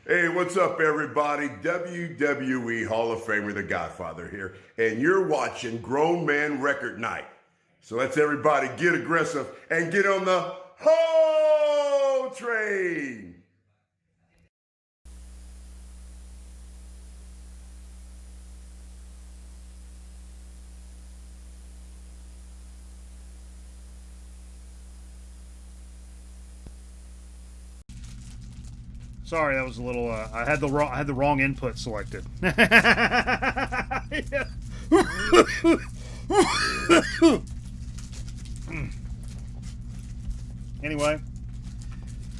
Hey, what's up, everybody? WWE Hall of Famer, The Godfather here, and you're watching Grown Man Record Night. So let's everybody get aggressive and get on the Ho train. Sorry, that was a little. I had the wrong input selected. Anyway,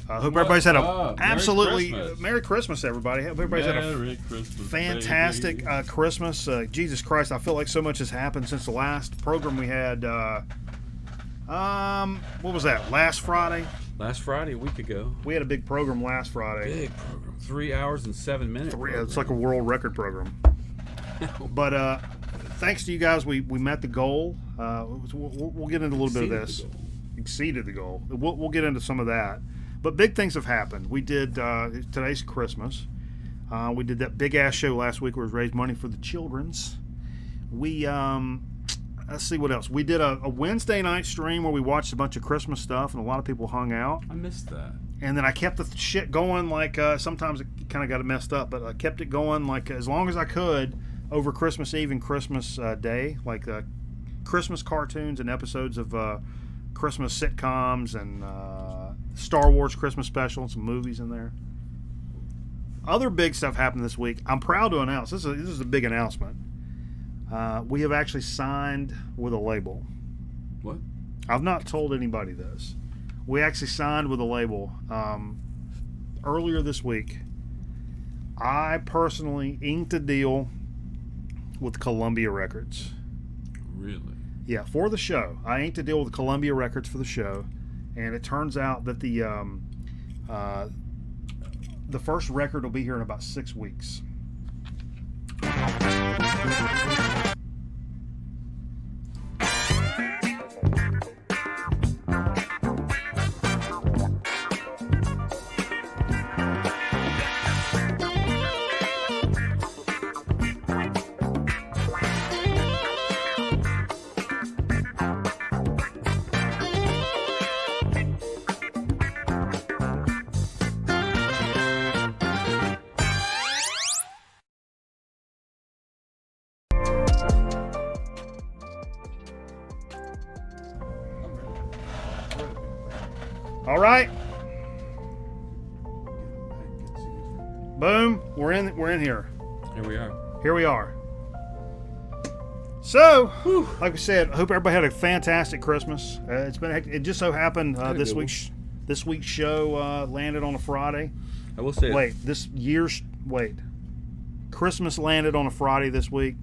I hope everybody's had a absolutely Merry Christmas, everybody. Hope everybody's had a fantastic Christmas. Jesus Christ, I feel like so much has happened since the last program we had. What was that? Last Friday. Last Friday, a week ago. We had a big program last Friday. Big program. 3 hours and 7 minutes. It's like a world record program. But thanks to you guys, we met the goal. We'll get into a little bit of this. Exceeded the goal. We'll get into some of that. But big things have happened. We did, today's Christmas. We did that big-ass show last week where we raised money for the children's. We... let's see what else. We did a Wednesday night stream where we watched a bunch of Christmas stuff, and a lot of people hung out. I missed that. And then I kept the shit going. Like sometimes it kind of got it messed up, but I kept it going like as long as I could over Christmas Eve and Christmas Day, like Christmas cartoons and episodes of Christmas sitcoms and Star Wars Christmas special and some movies in there. Other big stuff happened this week. I'm proud to announce this is a big announcement. We have actually signed with a label. What? I've not told anybody this. We actually signed with a label earlier this week. I personally inked a deal with Columbia Records. Really? Yeah, for the show. I inked a deal with Columbia Records for the show, and it turns out that the first record will be here in about 6 weeks. All right. Boom. We're in here. Here we are. So, like we said, I hope everybody had a fantastic Christmas. It just so happened this week's show landed on a Friday. I will say Christmas landed on a Friday this week.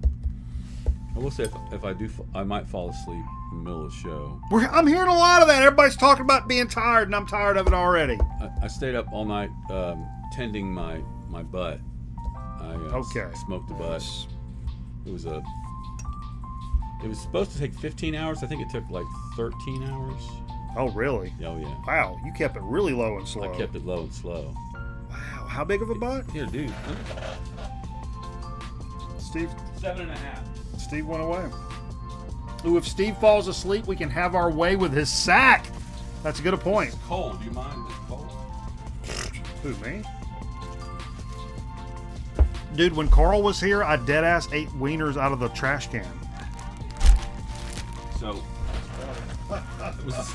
I will say if I do, I might fall asleep in the middle of the show. I'm hearing a lot of that. Everybody's talking about being tired, and I'm tired of it already. I stayed up all night tending my butt. I smoked the butt. It was supposed to take 15 hours. I think it took like 13 hours. Oh, really? Oh, yeah. Wow, you kept it really low and slow. I kept it low and slow. Wow, how big of a butt? Here, dude. Steve? 7.5. Steve went away. Ooh, if Steve falls asleep, we can have our way with his sack. That's a good point. It's cold. Do you mind? It's cold. Who, me? Dude, when Carl was here, I deadass ate wieners out of the trash can. So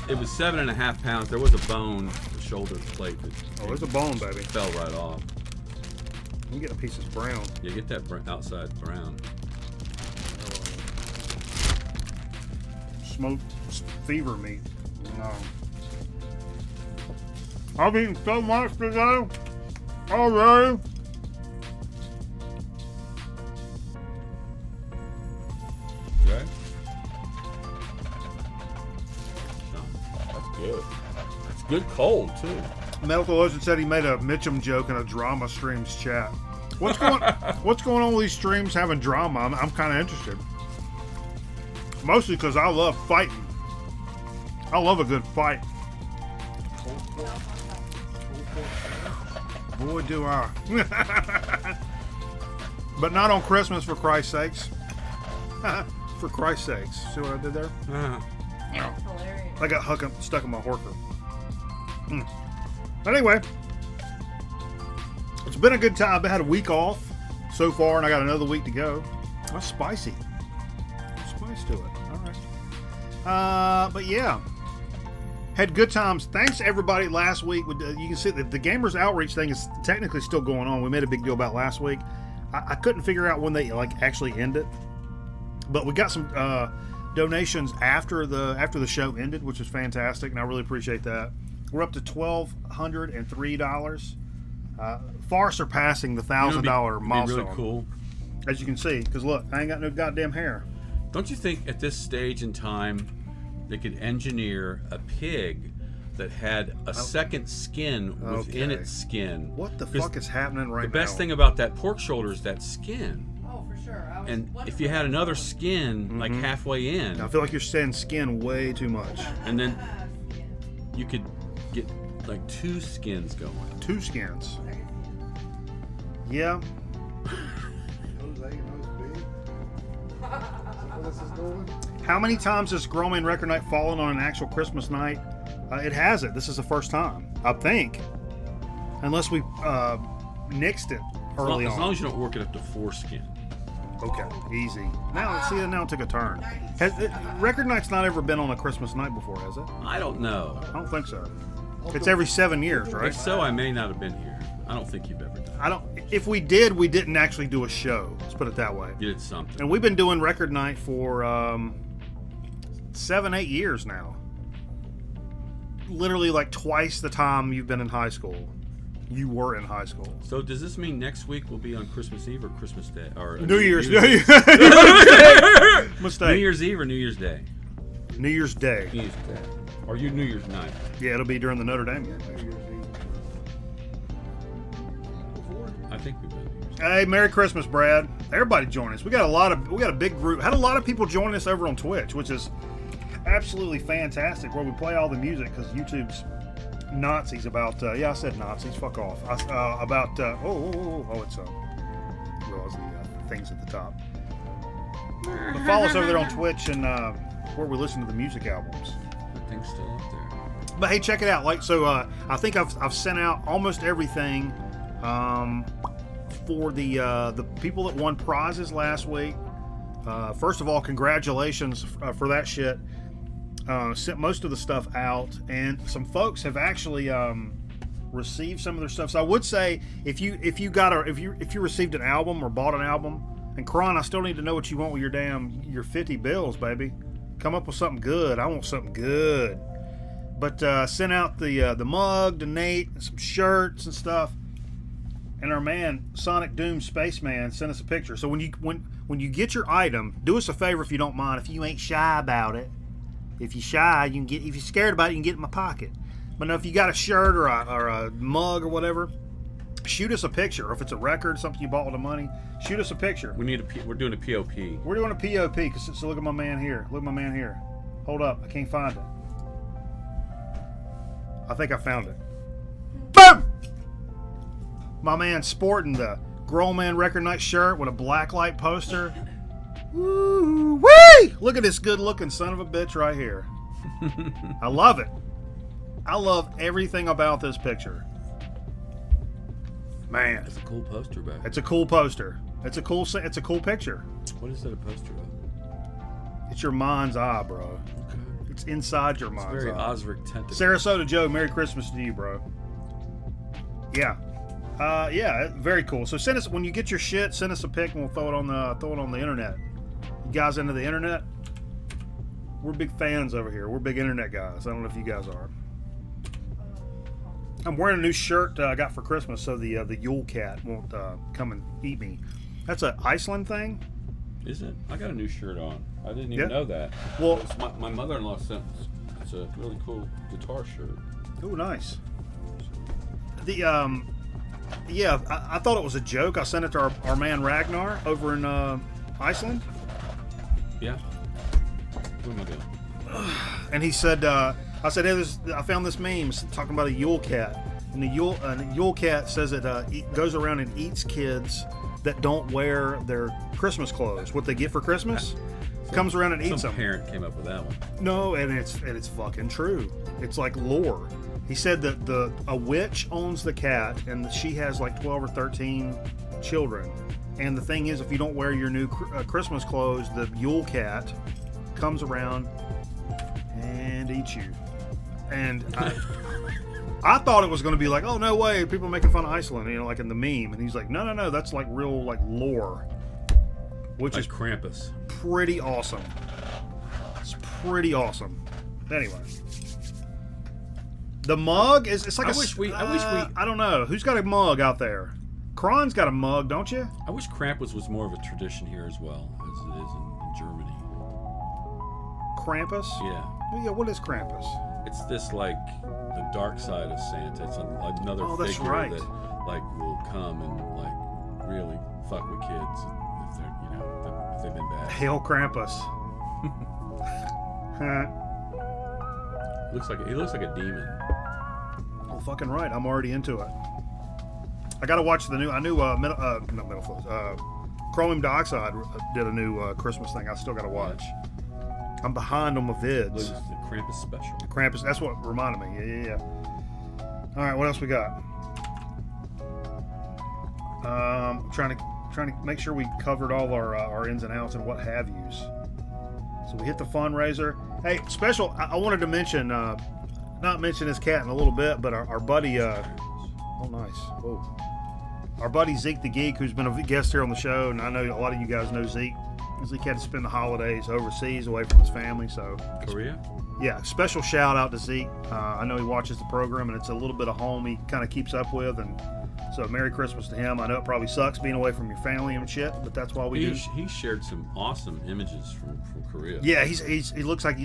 it was 7.5 pounds. There was a bone, the shoulder plate. That Oh, there's a bone, baby. fell right off. I'm getting a piece of brown. Yeah, get that outside brown. Smoked fever meat. No. I've eaten so much today. Alright. Okay. That's good. It's good cold too. Medical Ocean said he made a Mitchum joke in a drama streams chat. What's going on with these streams having drama? I'm kind of interested. Mostly because I love fighting. I love a good fight. Boy, do I. But not on Christmas, for Christ's sakes. For Christ's sakes. See what I did there? That's hilarious. I got stuck in my horker. But anyway, it's been a good time. I had a week off so far, and I got another week to go. That's spicy. Spice to it. All right. But yeah, had good times. Thanks to everybody last week. You can see that the Gamers Outreach thing is technically still going on. We made a big deal about last week. I couldn't figure out when they actually end it, but we got some donations after the show ended, which is fantastic, and I really appreciate that. We're up to $1,203, far surpassing the $1,000 milestone. Really cool. As you can see, because look, I ain't got no goddamn hair. Don't you think at this stage in time they could engineer a pig that had a second skin within its skin? What the fuck is happening right now? The best thing about that pork shoulder is that skin. Oh, for sure. And if you had another skin like halfway in, I feel like you're saying skin way too much. and then you could get like 2 skins going. 2 skins. Yeah. How many times has Grown Man Record Night fallen on an actual Christmas night? It hasn't. This is the first time, I think. Unless we nixed it early on. As long as you don't work it up to 4 skin. Okay, easy. Now it took a turn. Record Night's not ever been on a Christmas night before, has it? I don't know. I don't think so. It's every 7 years, right? If so, I may not have been here. I don't think you've ever done it. I don't. If we did, we didn't actually do a show. Let's put it that way. You did something. And we've been doing Record Night for 7-8 years now. Literally like twice the time you've been in high school. You were in high school. So does this mean next week will be on Christmas Eve or Christmas Day? Or New Year's Day? Mistake. New Year's Eve or New Year's Day? New Year's Day. New Year's Day. Or you New Year's night? Yeah, it'll be during the Notre Dame game. I think we've been. Hey, Merry Christmas, Brad. Everybody join us. We got a big group. Had a lot of people join us over on Twitch, which is absolutely fantastic. Where we play all the music because YouTube's Nazis about. I said Nazis. Fuck off. It's realize the things at the top. But follow us over there on Twitch and where we listen to the music albums. That thing's still up there. But hey, check it out. I think I've sent out almost everything. For the people that won prizes last week. First of all, congratulations for that shit. Sent most of the stuff out, and some folks have actually received some of their stuff. So I would say if you received an album or bought an album, and Kron, I still need to know what you want with your 50 bills, baby. Come up with something good. I want something good. But sent out the mug to Nate, and some shirts and stuff. And our man Sonic Doom Spaceman sent us a picture. So when you get your item, do us a favor if you don't mind. If you ain't shy about it, if you're shy, you can get. If you're scared about it, you can get it in my pocket. But now, if you got a shirt or a mug or whatever, shoot us a picture. Or if it's a record, something you bought with the money, shoot us a picture. We're doing a POP. We're doing a POP. So look at my man here. Look at my man here. Hold up, I can't find it. I think I found it. Boom! My man sporting the Grown Man Record Night shirt with a blacklight poster. Woo-wee! Woo-wee! Look at this good-looking son of a bitch right here. I love it. I love everything about this picture. Man, That's a cool poster back. it's a cool poster. It's a cool picture. What is that a poster of? It's your mind's eye, bro. Okay. It's inside your mind's Very eye. Osric tentacle. Sarasota Joe, Merry Christmas to you, bro. Yeah. Yeah, very cool. So send us when you get your shit, send us a pic and we'll throw it on the internet. You guys into the internet? We're big fans over here. We're big internet guys. I don't know if you guys are. I'm wearing a new shirt I got for Christmas, so the Yule Cat won't come and eat me. That's an Iceland thing. Is it? I got a new shirt on. I didn't even Yeah. know that. Well- It's my mother-in-law sent. It's a really cool guitar shirt. Oh, nice. The yeah, I thought it was a joke. I sent it to our man Ragnar over in Iceland, Yeah. What am I doing? and he said, I said, hey, I found this meme talking about a Yule Cat, and the Yule Cat says it goes around and eats kids that don't wear their Christmas clothes. What they get for Christmas, comes around and eats Some them. parent came up with that one. No, and it's fucking true. It's like lore. He said that a witch owns the cat, and she has like 12 or 13 children. And the thing is, if you don't wear your new Christmas clothes, the Yule Cat comes around and eats you. And I thought it was going to be like, oh no way, people are making fun of Iceland, like in the meme. And he's like, no, that's like real like lore, which Like is Krampus. pretty awesome. It's pretty awesome. Anyway, the mug is it's like I a. wish we- I don't know who's got a mug out there. Kron's got a mug, don't you? I wish Krampus was more of a tradition here as well as it is in Germany. Krampus. Yeah. Well, yeah. What is Krampus? It's this like the dark side of Santa. It's another Oh, that's figure right. that like will come and like really fuck with kids if they're if they've been bad. Hail Krampus. He looks like a demon. Well, fucking right. I'm already into it. I gotta watch the new. I knew not Metal Flows. Chromium Dioxide did a new Christmas thing. I still gotta watch. I'm behind on my It was vids. the Krampus special. Krampus. That's what reminded me. Yeah. All right. What else we got? Trying to make sure we covered all our ins and outs and what have yous. So we hit the fundraiser. Hey, special. I wanted to mention, not mention this cat in a little bit, but our buddy. Oh, nice. Whoa. Our buddy Zeke the Geek, who's been a guest here on the show, and I know a lot of you guys know Zeke. Zeke had to spend the holidays overseas, away from his family. So, Korea? yeah, special shout out to Zeke. I know he watches the program, and it's a little bit of home he kind of keeps up with, and so Merry Christmas to him. I know it probably sucks being away from your family and shit, but that's why we do. He shared some awesome images from Korea. Yeah, he looks like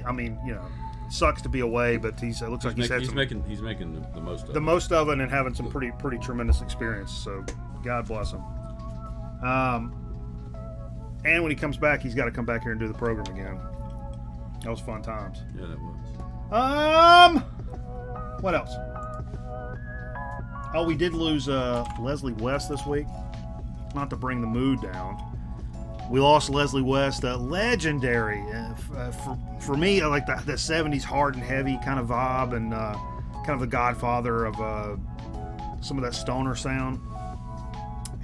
sucks to be away, but it looks like he's making the most of the it. most of it and having some pretty tremendous experience. So God bless him. And when he comes back, he's got to come back here and do the program again. That was fun times. Yeah, that was. What else? Oh, we did lose Leslie West this week. Not to bring the mood down. We lost Leslie West, legendary. For me, I like the 70s hard and heavy kind of vibe, and kind of the godfather of some of that stoner sound.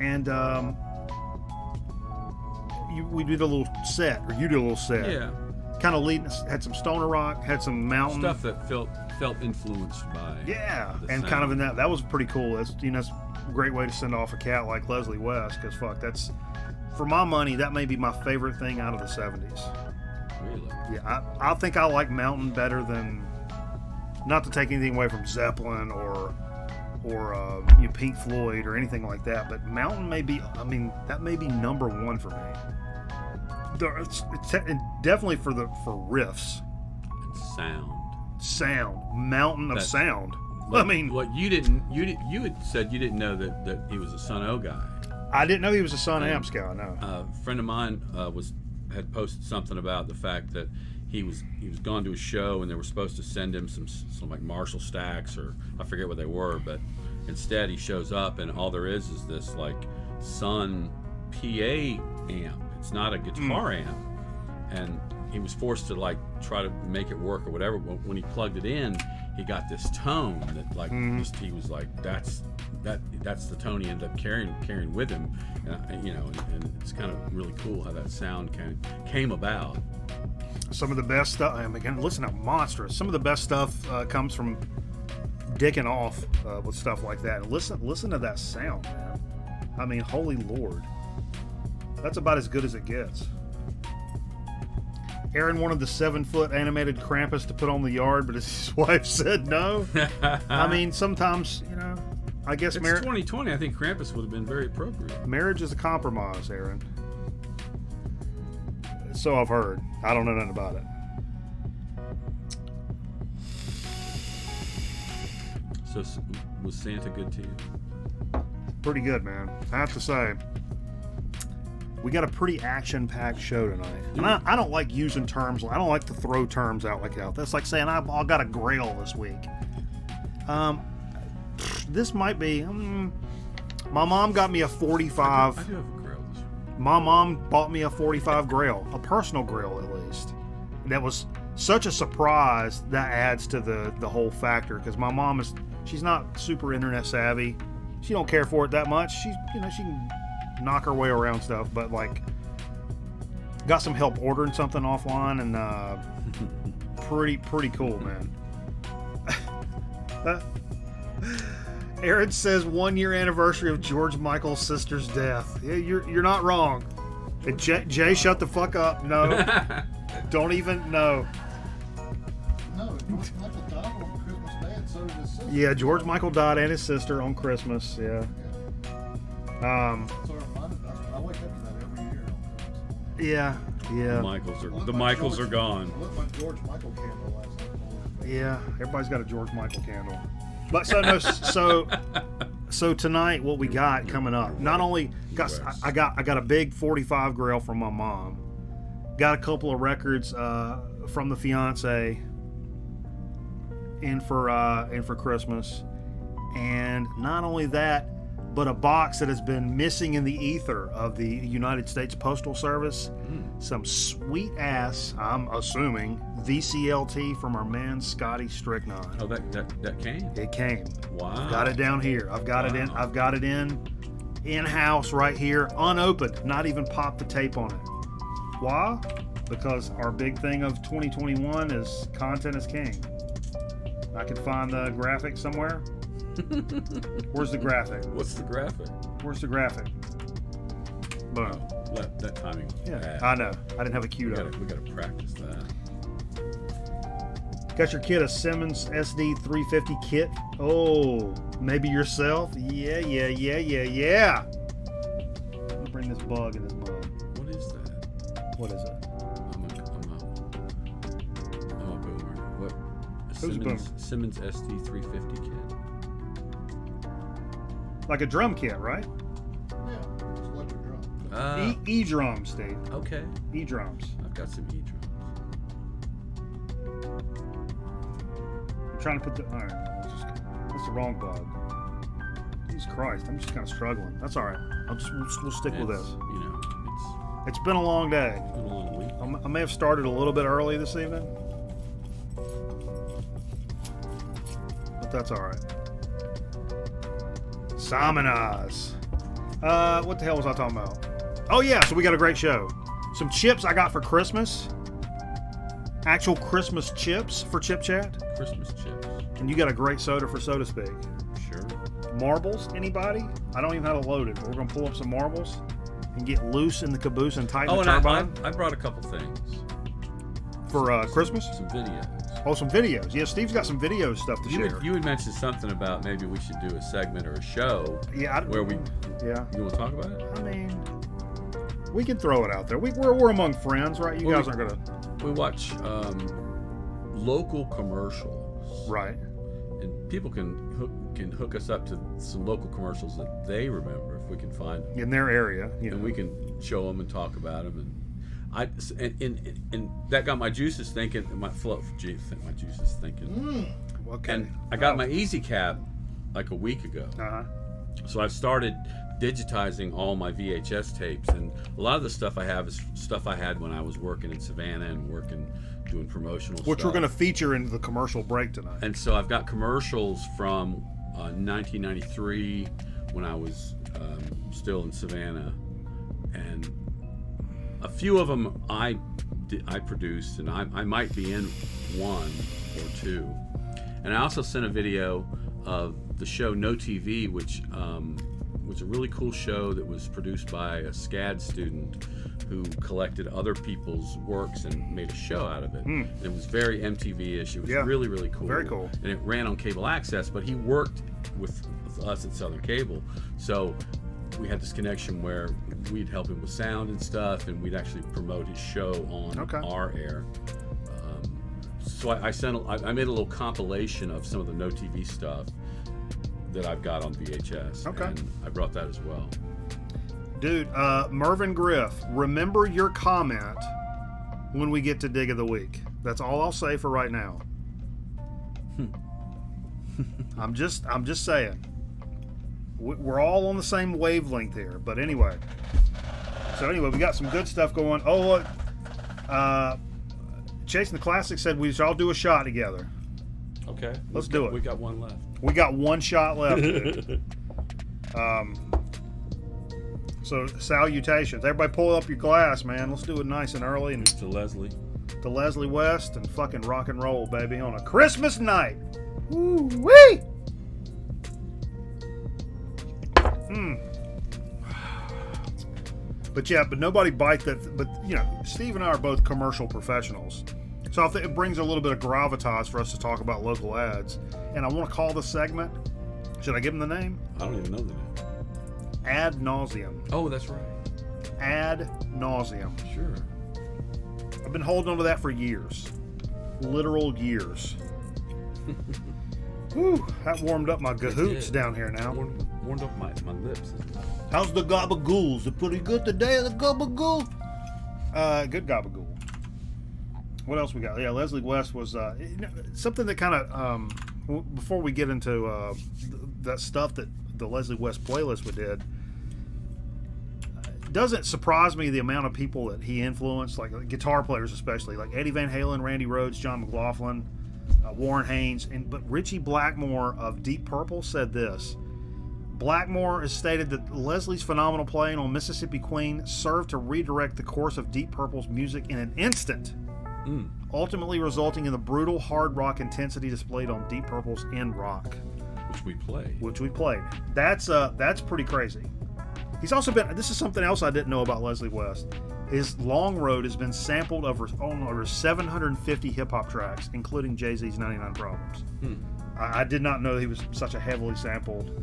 And we did a little set, or you did a little set. Yeah. Kind of leading, had some stoner rock, had some mountain Stuff that felt influenced by. Yeah, the and sound. kind of in that was pretty cool. That's that's a great way to send off a cat like Leslie West, because fuck, that's, for my money, that may be my favorite thing out of the 70s. Really. Yeah, I think I like Mountain better than, not to take anything away from Zeppelin or Pink Floyd or anything like that, but Mountain may be, that may be number one for me. It's definitely for riffs, sound, mountain of That- had said you didn't know that he was a Sun O guy. I didn't know he was a Sun Amps guy. No. A friend of mine had posted something about the fact that he was gone to a show and they were supposed to send him some like Marshall stacks, or I forget what they were, but instead he shows up and all there is this like Sun PA amp. It's not a guitar amp, and he was forced to like try to make it work or whatever. But when he plugged it in, he got this tone that like just, he was like, that's the tone he ended up carrying with him, and it's kind of really cool how that sound came about. Some of the best stuff. I mean, again, listen to Monstrous. Some of the best stuff comes from dicking off with stuff like that. And listen to that sound, man. I mean, holy Lord, that's about as good as it gets. Aaron wanted the 7-foot animated Krampus to put on the yard, but his wife said no. I mean, sometimes, I guess It's 2020. I think Krampus would have been very appropriate. marriage is a compromise, Aaron. So I've heard. I don't know nothing about it. So was Santa good to you? Pretty good, man. I have to say, we got a pretty action-packed show tonight. And I don't like using terms. I don't like to throw terms out like that. That's like saying I got a grail this week. This might be. My mom got me a 45. I do have a grill this week. My mom bought me a 45 grail, a personal grail at least. That was such a surprise. That adds to the whole factor because my mom she's not super internet savvy. She don't care for it that much. She can knock her way around stuff, but like got some help ordering something offline and pretty cool, man. Aaron says 1 year anniversary of George Michael's sister's death. Yeah, you're not wrong. And Jay, shut the fuck up. No, don't even know. No, George Michael died on Christmas Day, and so did his sister. Yeah, George Michael died and his sister on Christmas. Yeah. So I wake up to that every year on Christmas. Yeah. The Michaels are gone. I lit my George Michael candle last night. Yeah, everybody's got a George Michael candle. But so tonight, what we got coming up? Not only I got a big 45 grail from my mom. Got a couple of records from the fiance in for Christmas, and not only that, but a box that has been missing in the ether of the United States Postal Service. Some sweet ass, I'm assuming, VCLT from our man Scotty Stricknon. Oh, that came? It came. Wow. Got it down here. I've got it in. I've got it in-house right here, unopened. Not even popped the tape on it. Why? Because our big thing of 2021 is content is king. I could find the graphic somewhere. Where's the graphic? What's the graphic? Where's the graphic? Boom. That timing. Was Yeah, bad. I know. I didn't have a queued up. We gotta practice that. Got your kid a Simmons SD 350 kit? Oh, maybe yourself? Yeah. Let me bring this bug in this mug. What is that? What is it? I'm a boomer. What? Who's a boomer? Simmons SD 350 kit. Like a drum kit, right? Yeah, just electric drum. E-drums, Steve. Okay. E-drums. I've got some E-drums. I'm trying to put the... All right. That's the wrong bug. Jesus Christ. I'm just kind of struggling. That's all right. We'll stick with this. It's been a long day. It's been a long week. I may have started a little bit early this evening. But that's all right. Salmonaz. What the hell was I talking about? Oh yeah, so we got a great show. Some chips I got for Christmas. Actual Christmas chips for Chip Chat. Christmas chips. And you got a great soda for Soda Speak. Sure. Marbles, anybody? I don't even know how to load it, but we're going to pull up some marbles and get loose in the caboose and tighten the turbine. I brought a couple things. For Christmas? Some videos. Oh, some videos. Yeah, Steve's got some video stuff to share. You had mentioned something about maybe we should do a segment or a show Yeah, where we... Yeah. You want to talk about it? I mean, we can throw it out there. We're among friends, right? You guys aren't going to... We watch local commercials. Right. And people can hook us up to some local commercials that they remember if we can find them. In their area. And we can show them and talk about them. And that got my juices thinking. My juices thinking. Okay. And I got my Easy Cap like a week ago. Uh-huh. So I've started digitizing all my VHS tapes, and a lot of the stuff I have is stuff I had when I was working in Savannah and doing promotional Which stuff. we're going to feature in the commercial break tonight. And so I've got commercials from 1993 when I was still in Savannah, and a few of them I produced, and I might be in one or two. And I also sent a video of the show No TV, which was a really cool show that was produced by a SCAD student who collected other people's works and made a show out of it. And it was very MTV-ish. It was really, really cool. Very cool. And it ran on cable access, but he worked with us at Southern Cable. So we had this connection where we'd help him with sound and stuff, and we'd actually promote his show on our air. So I made a little compilation of some of the No TV stuff that I've got on VHS. Okay. And I brought that as well. Dude, Mervyn Griff, remember your comment when we get to Dig of the Week. That's all I'll say for right now. I'm just saying. We're all on the same wavelength here. But anyway. So anyway, we got some good stuff going. Oh, look. Chasing the Classic said we should all do a shot together. Okay. Let's do it. We got one left. We got one shot left, dude. So salutations. Everybody pull up your glass, man. Let's do it nice and early and To Leslie. to Leslie West and fucking rock and roll, baby, on a Christmas night. Woo-wee! But nobody bite that. But, you know, Steve and I are both commercial professionals. So I think it brings a little bit of gravitas for us to talk about local ads. And I want to call this segment, should I give them the name? I don't even know the name. Ad nauseum. Oh, that's right. Ad nauseum. Sure. I've been holding on to that for years. Literal years. Whew, that warmed up my gahoots did. down here now. Warmed up my lips. How's the gabagools? Is it pretty good today, the gabagool? Good gabagool. What else we got? Yeah, Leslie West was something that kind of, before we get into that stuff that the Leslie West playlist we did, doesn't surprise me the amount of people that he influenced, like guitar players especially, like Eddie Van Halen, Randy Rhoads, John McLaughlin, Warren Haynes, but Richie Blackmore of Deep Purple said this. Blackmore has stated that Leslie's phenomenal playing on Mississippi Queen served to redirect the course of Deep Purple's music in an instant, ultimately resulting in the brutal hard rock intensity displayed on Deep Purple's In Rock, Which we played. That's pretty crazy. He's also been, this is something else I didn't know about Leslie West. His Long Road has been sampled over 750 hip-hop tracks, including Jay-Z's 99 Problems. I did not know that he was such a heavily sampled.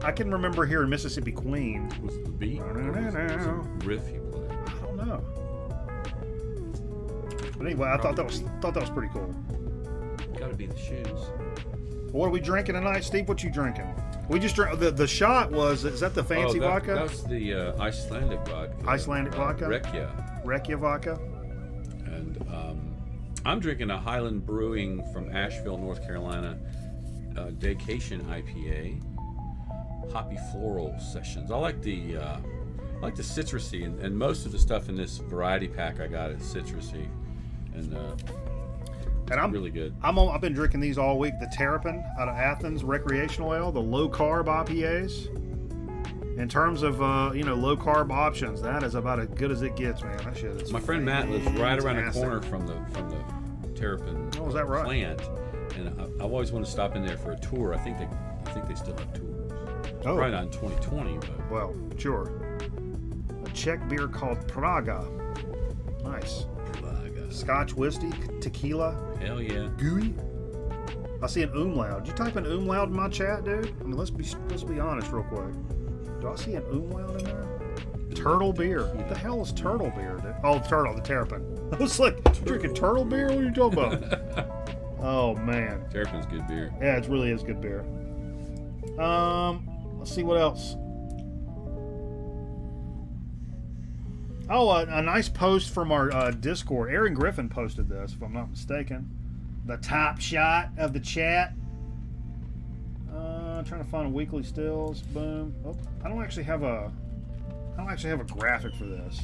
I can remember hearing Mississippi Queen. Was the beat? Or was it a riff he played? I don't know. But anyway, I thought that was pretty cool. Got to be the shoes. What are we drinking tonight, Steve? What you drinking? We just drank the shot was. Is that the fancy vodka? That's the Icelandic vodka. Icelandic vodka? Rekia vodka. And I'm drinking a Highland Brewing from Asheville, North Carolina, Daycation IPA, hoppy floral sessions. I like the citrusy, and most of the stuff in this variety pack I got is citrusy, and I'm really good. I've been drinking these all week. The Terrapin out of Athens recreational ale, the low carb IPAs. In terms of low carb options, that is about as good as it gets, man. That shit is. My friend Matt lives right around the corner from the Terrapin Oh, is that right? plant, and I've always wanted to stop in there for a tour. I think they still have tours. Oh. Probably not in 2020, but Well, sure. A Czech beer called Praga. Nice. Scotch whiskey, tequila. hell yeah. Gooey. I see an umlaut. Did you type an umlaut in my chat, dude? I mean, let's be honest real quick. Do I see an umlaut in there? Turtle beer. What the hell is turtle beer, dude? Oh, the Terrapin. I was like, drinking turtle beer? What are you talking about? Oh, man. Terrapin's good beer. Yeah, it really is good beer. Let's see what else. Oh, a nice post from our Discord. Aaron Griffin posted this, if I'm not mistaken. The top shot of the chat. trying to find weekly stills. Boom. Oh, I don't actually have a graphic for this.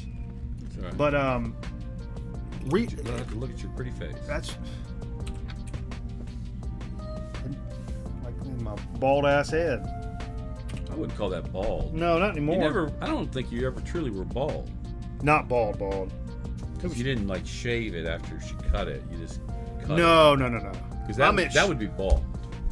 That's all right. But You'll have to look at your pretty face. that's like in my bald ass head. I wouldn't call that bald. No, not anymore. I don't think you ever truly were bald. Not bald. Because you didn't like shave it after she cut it. You just cut it. No. Because I meant that would be bald.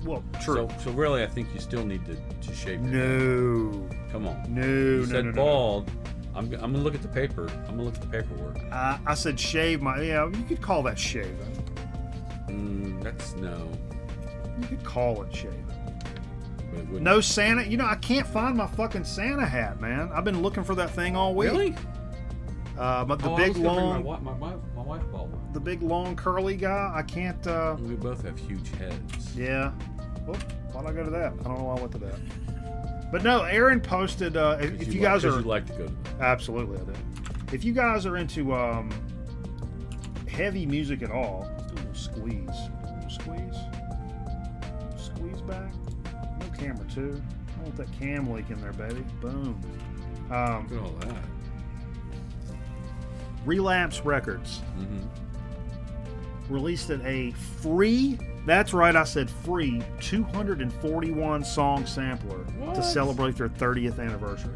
Well, true. So really, I think you still need to shave it. No. Come on. No. You said no. bald. I'm gonna look at the paper. I'm gonna look at the paperwork. I said shave my. Yeah, you could call that shaving. That's no. You could call it shaving. But it wouldn't. No Santa. You know, I can't find my fucking Santa hat, man. I've been looking for that thing all week. Really? But the I big was gonna bring long, my wife bald one. the big long curly guy. I can't. We both have huge heads. Yeah. Well, why'd I go to that? I don't know why I went to that. But no, Aaron posted. If you guys are, you like to go to that. absolutely, I do. If you guys are into heavy music at all, let's do a little squeeze back. No camera too. I want that cam leak in there, baby. Boom. Look at all that. Relapse Records Mm-hmm. released a free. That's right, I said free 241 song sampler to What? celebrate their 30th anniversary.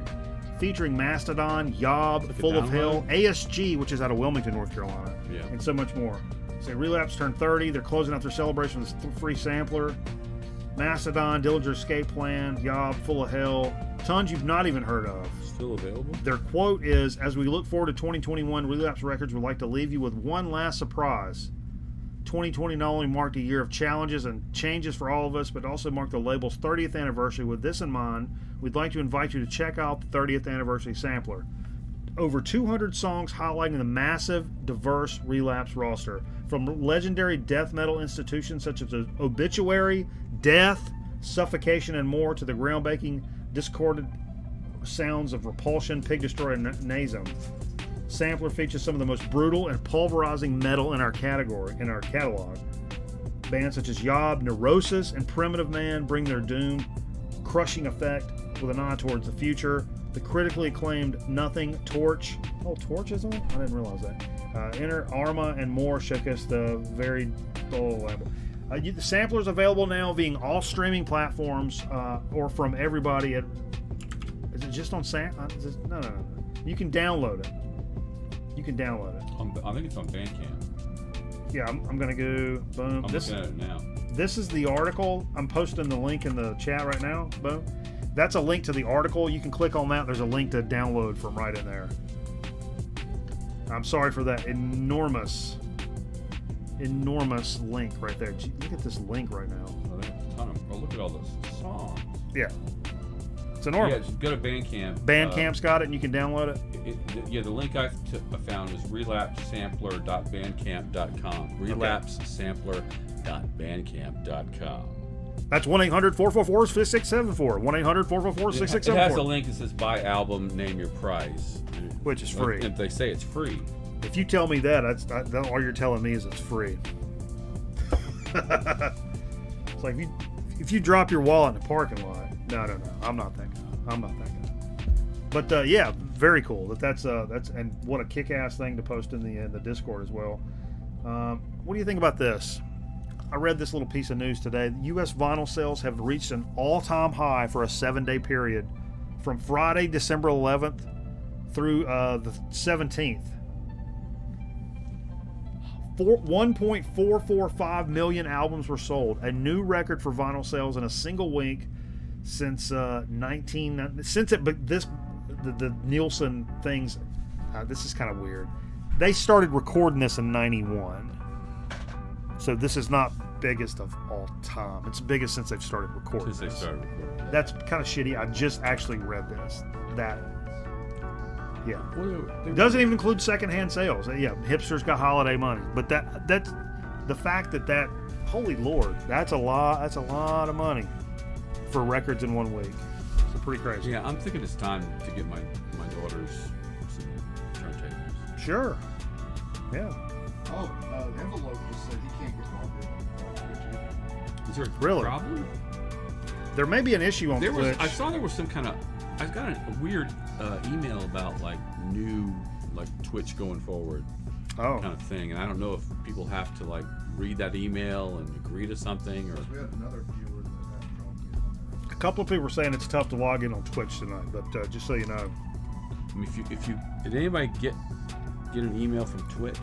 Featuring Mastodon, Yob, Like a Full of Hell, download? ASG, which is out of Wilmington, North Carolina, Yeah. and so much more. So Relapse turned 30. They're closing out their celebration with this free sampler. Mastodon, Dillinger Escape Plan, Yob, Full of Hell, tons you've not even heard of. Still available? Their quote is, as we look forward to 2021, Relapse Records would like to leave you with one last surprise. 2020 not only marked a year of challenges and changes for all of us, but also marked the label's 30th anniversary. With this in mind, we'd like to invite you to check out the 30th anniversary sampler. Over 200 songs highlighting the massive, diverse Relapse roster. From legendary death metal institutions such as Obituary, Death, Suffocation, and more, to the groundbreaking, discordant sounds of Repulsion, Pig Destroyer, and Nazum. Sampler features some of the most brutal and pulverizing metal in our catalog. Bands such as Yob, Neurosis, and Primitive Man bring their doom, crushing effect with an eye towards the future. The critically acclaimed Nothing, Torch. Oh, Torch is on? I didn't realize that. Enter Arma and more showcase the varied. The sampler is available now via all streaming platforms or from everybody at. Is it just on No. You can download it. I think it's on Bandcamp. Yeah, I'm gonna go. Boom. I'm looking at it now. This is the article. I'm posting the link in the chat right now. Boom. That's a link to the article. You can click on that. There's a link to download from right in there. I'm sorry for that enormous link right there. Gee, look at this link right now. Oh, there's a ton of. Oh, look at all those songs. Yeah. It's Yeah, enormous. just go to Bandcamp. Bandcamp's got it and you can download it. The link I found was relapsesampler.bandcamp.com. Relapsesampler.bandcamp.com. That's 1-800-444-6674. 1-800-444-6674. It has a link that says buy album, name your price. Which is free. If they say it's free. If you tell me that, all you're telling me is it's free. It's like if you drop your wallet in the parking lot. No. I'm not that guy. But yeah, very cool. That's and what a kick-ass thing to post in the Discord as well. What do you think about this? I read this little piece of news today. U.S. vinyl sales have reached an all-time high for a 7-day period, from Friday, December 11th, through the 17th. 1.445 million albums were sold, a new record for vinyl sales in a single week since the Nielsen things. This is kind of weird. They started recording this in '91, so this is not biggest of all time. It's biggest since they've started recording. That's kind of shitty. I just actually read this. Yeah. It doesn't even include secondhand sales. Yeah, hipsters got holiday money. But that's the fact that holy Lord, that's a lot of money for records in 1 week. It's pretty crazy. Yeah, I'm thinking it's time to get my daughters some turntables. Sure. Yeah. Oh, Envelope just said he can't get Bobby on. Is there a Really? problem? There may be an issue on There was. Twitch. I saw there was some kind of. I got a weird email about like new like Twitch going forward Oh, kind of thing, and I don't know if people have to like read that email and agree to something or. We had another viewer that had problems on there. a couple of people were saying it's tough to log in on Twitch tonight, but just so you know. I mean, if you did anybody get an email from Twitch?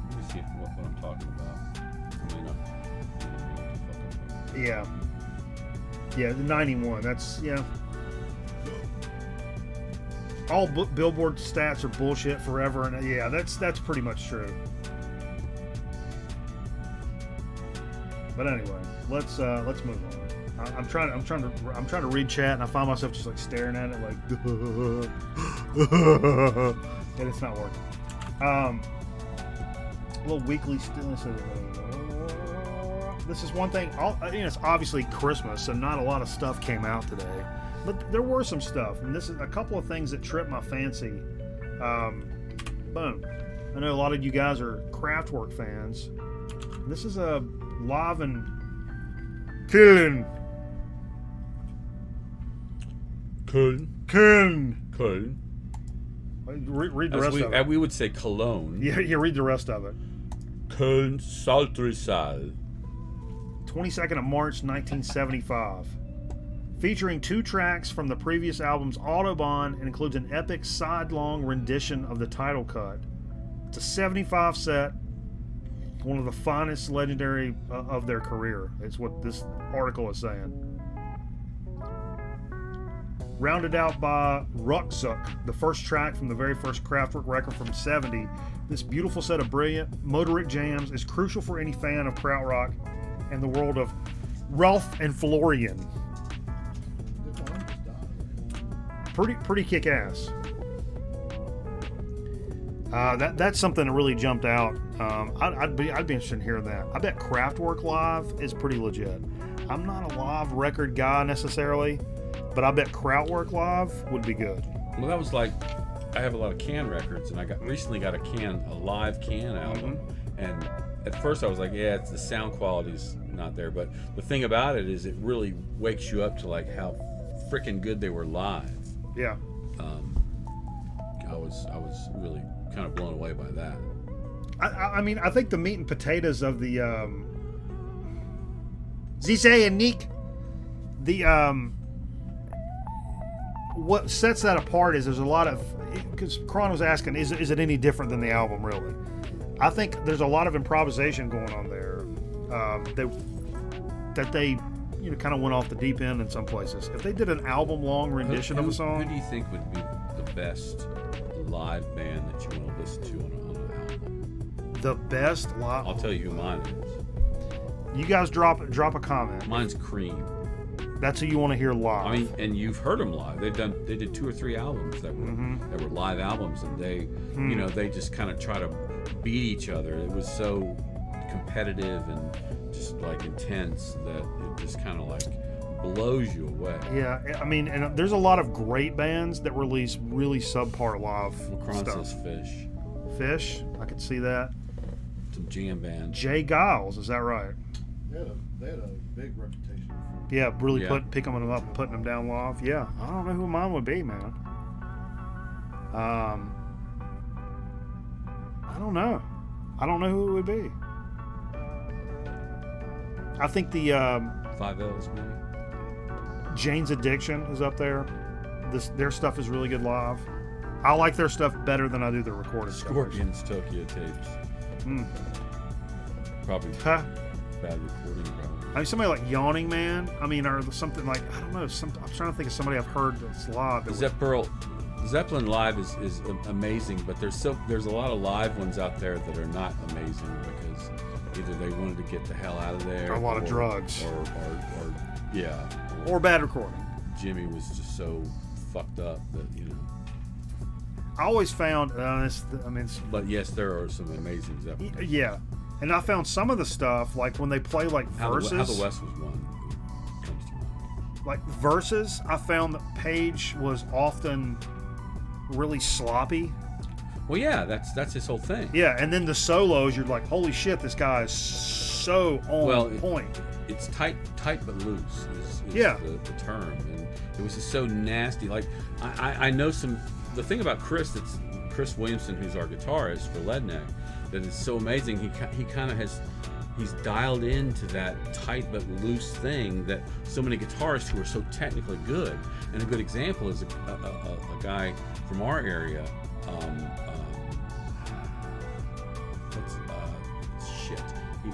Let me see what I'm talking about. I may not. Yeah. Yeah, the 91. That's, yeah. All Billboard stats are bullshit forever, and yeah, that's pretty much true. But anyway, let's move on. I'm trying to read chat, and I find myself just like staring at it, like, and it's not working. A little weekly stillness. This is one thing. It's obviously Christmas, so not a lot of stuff came out today, but there were some stuff, and this is a couple of things that tripped my fancy. Boom. I know a lot of you guys are Kraftwerk fans. This is a live and Köln. Köln. Read the rest of it. We would say Cologne. Yeah, read the rest of it. Köln Saltrisal. 22nd of March, 1975. Featuring 2 tracks from the previous album's Autobahn and includes an epic side-long rendition of the title cut. It's a 75 set, one of the finest legendary of their career. It's what this article is saying. Rounded out by Ruckzuck, the first track from the very first Kraftwerk record from '70, this beautiful set of brilliant motoric jams is crucial for any fan of krautrock and the world of Ralph and Florian. The arm just died. Pretty kick-ass. That's something that really jumped out. I'd be interested in hearing that. I bet Kraftwerk live is pretty legit. I'm not a live record guy necessarily, but I bet Kraftwerk live would be good. Well, that was like, I have a lot of Can records, and I recently got a live Can album, and at first I was like, yeah, the sound quality's not there, but the thing about it is it really wakes you up to like how freaking good they were live. Yeah. I was really kind of blown away by that. I mean, I think the meat and potatoes of the Zizé and Nick, what sets that apart is there's a lot of, because Kron was asking, is it any different than the album really? I think there's a lot of improvisation going on there. That they kind of went off the deep end in some places. If they did an album-long rendition of a song, who do you think would be the best live band that you want to listen to on an album? the best live. I'll tell you who mine is. You guys drop a comment. Mine's Cream. That's who you want to hear live. I mean, and you've heard them live. They did 2 or 3 albums that were live albums, and they just kind of try to beat each other. It was so competitive and just like intense that it just kind of like blows you away. Yeah, I mean, and there's a lot of great bands that release really subpar live Macron stuff. says Fish. Fish, I could see that. Some jam band. Jay Giles, is that right? They had a big reputation. Yeah, really Yeah. picking them up and putting them down live. Yeah, I don't know who mine would be, man. I don't know. I don't know who it would be. I think the 5 L's maybe. Jane's Addiction is up there. Their stuff is really good live. I like their stuff better than I do the recorded stuff. Scorpions Tokyo Tapes. Probably Huh? bad recording. Probably. I mean, somebody like Yawning Man. I mean, or something like, I don't know. I'm trying to think of somebody I've heard that's live. That Zeppelin live is amazing, but there's a lot of live ones out there that are not amazing because either they wanted to get the hell out of there, Or a lot of drugs. or or bad recording. Jimmy was just so fucked up that I always found, But yes, there are some amazing Zeppelin. yeah. And I found some of the stuff, like when they play like verses. How the West was won comes to mind. Like verses, I found that Page was often really sloppy. Well, yeah, that's his whole thing. Yeah, and then the solos, you're like, holy shit, this guy is so on point. It's tight but loose is Yeah. the term, and it was just so nasty. Like I know the thing about Chris, that's Chris Williamson, who's our guitarist for Leadneck, that is so amazing. He kind of he's dialed into that tight but loose thing that so many guitarists who are so technically good. And a good example is a guy from our area.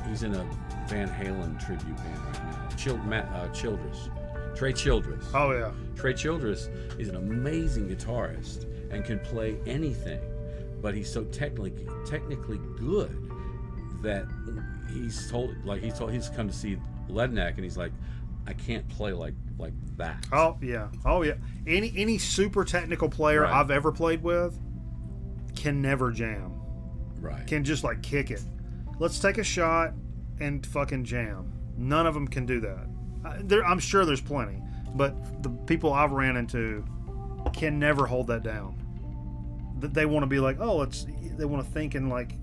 He's in a Van Halen tribute band right now. Childress. Trey Childress. Oh yeah. Trey Childress is an amazing guitarist and can play anything, but he's so technically good that he's come to see Leadneck, and he's like, I can't play like that. Oh yeah. Any super technical player Right. I've ever played with can never jam. Right. Can just like kick it. Let's take a shot and fucking jam. None of them can do that. I'm sure there's plenty, but the people I've ran into can never hold that down. They want to be like, they want to think in like,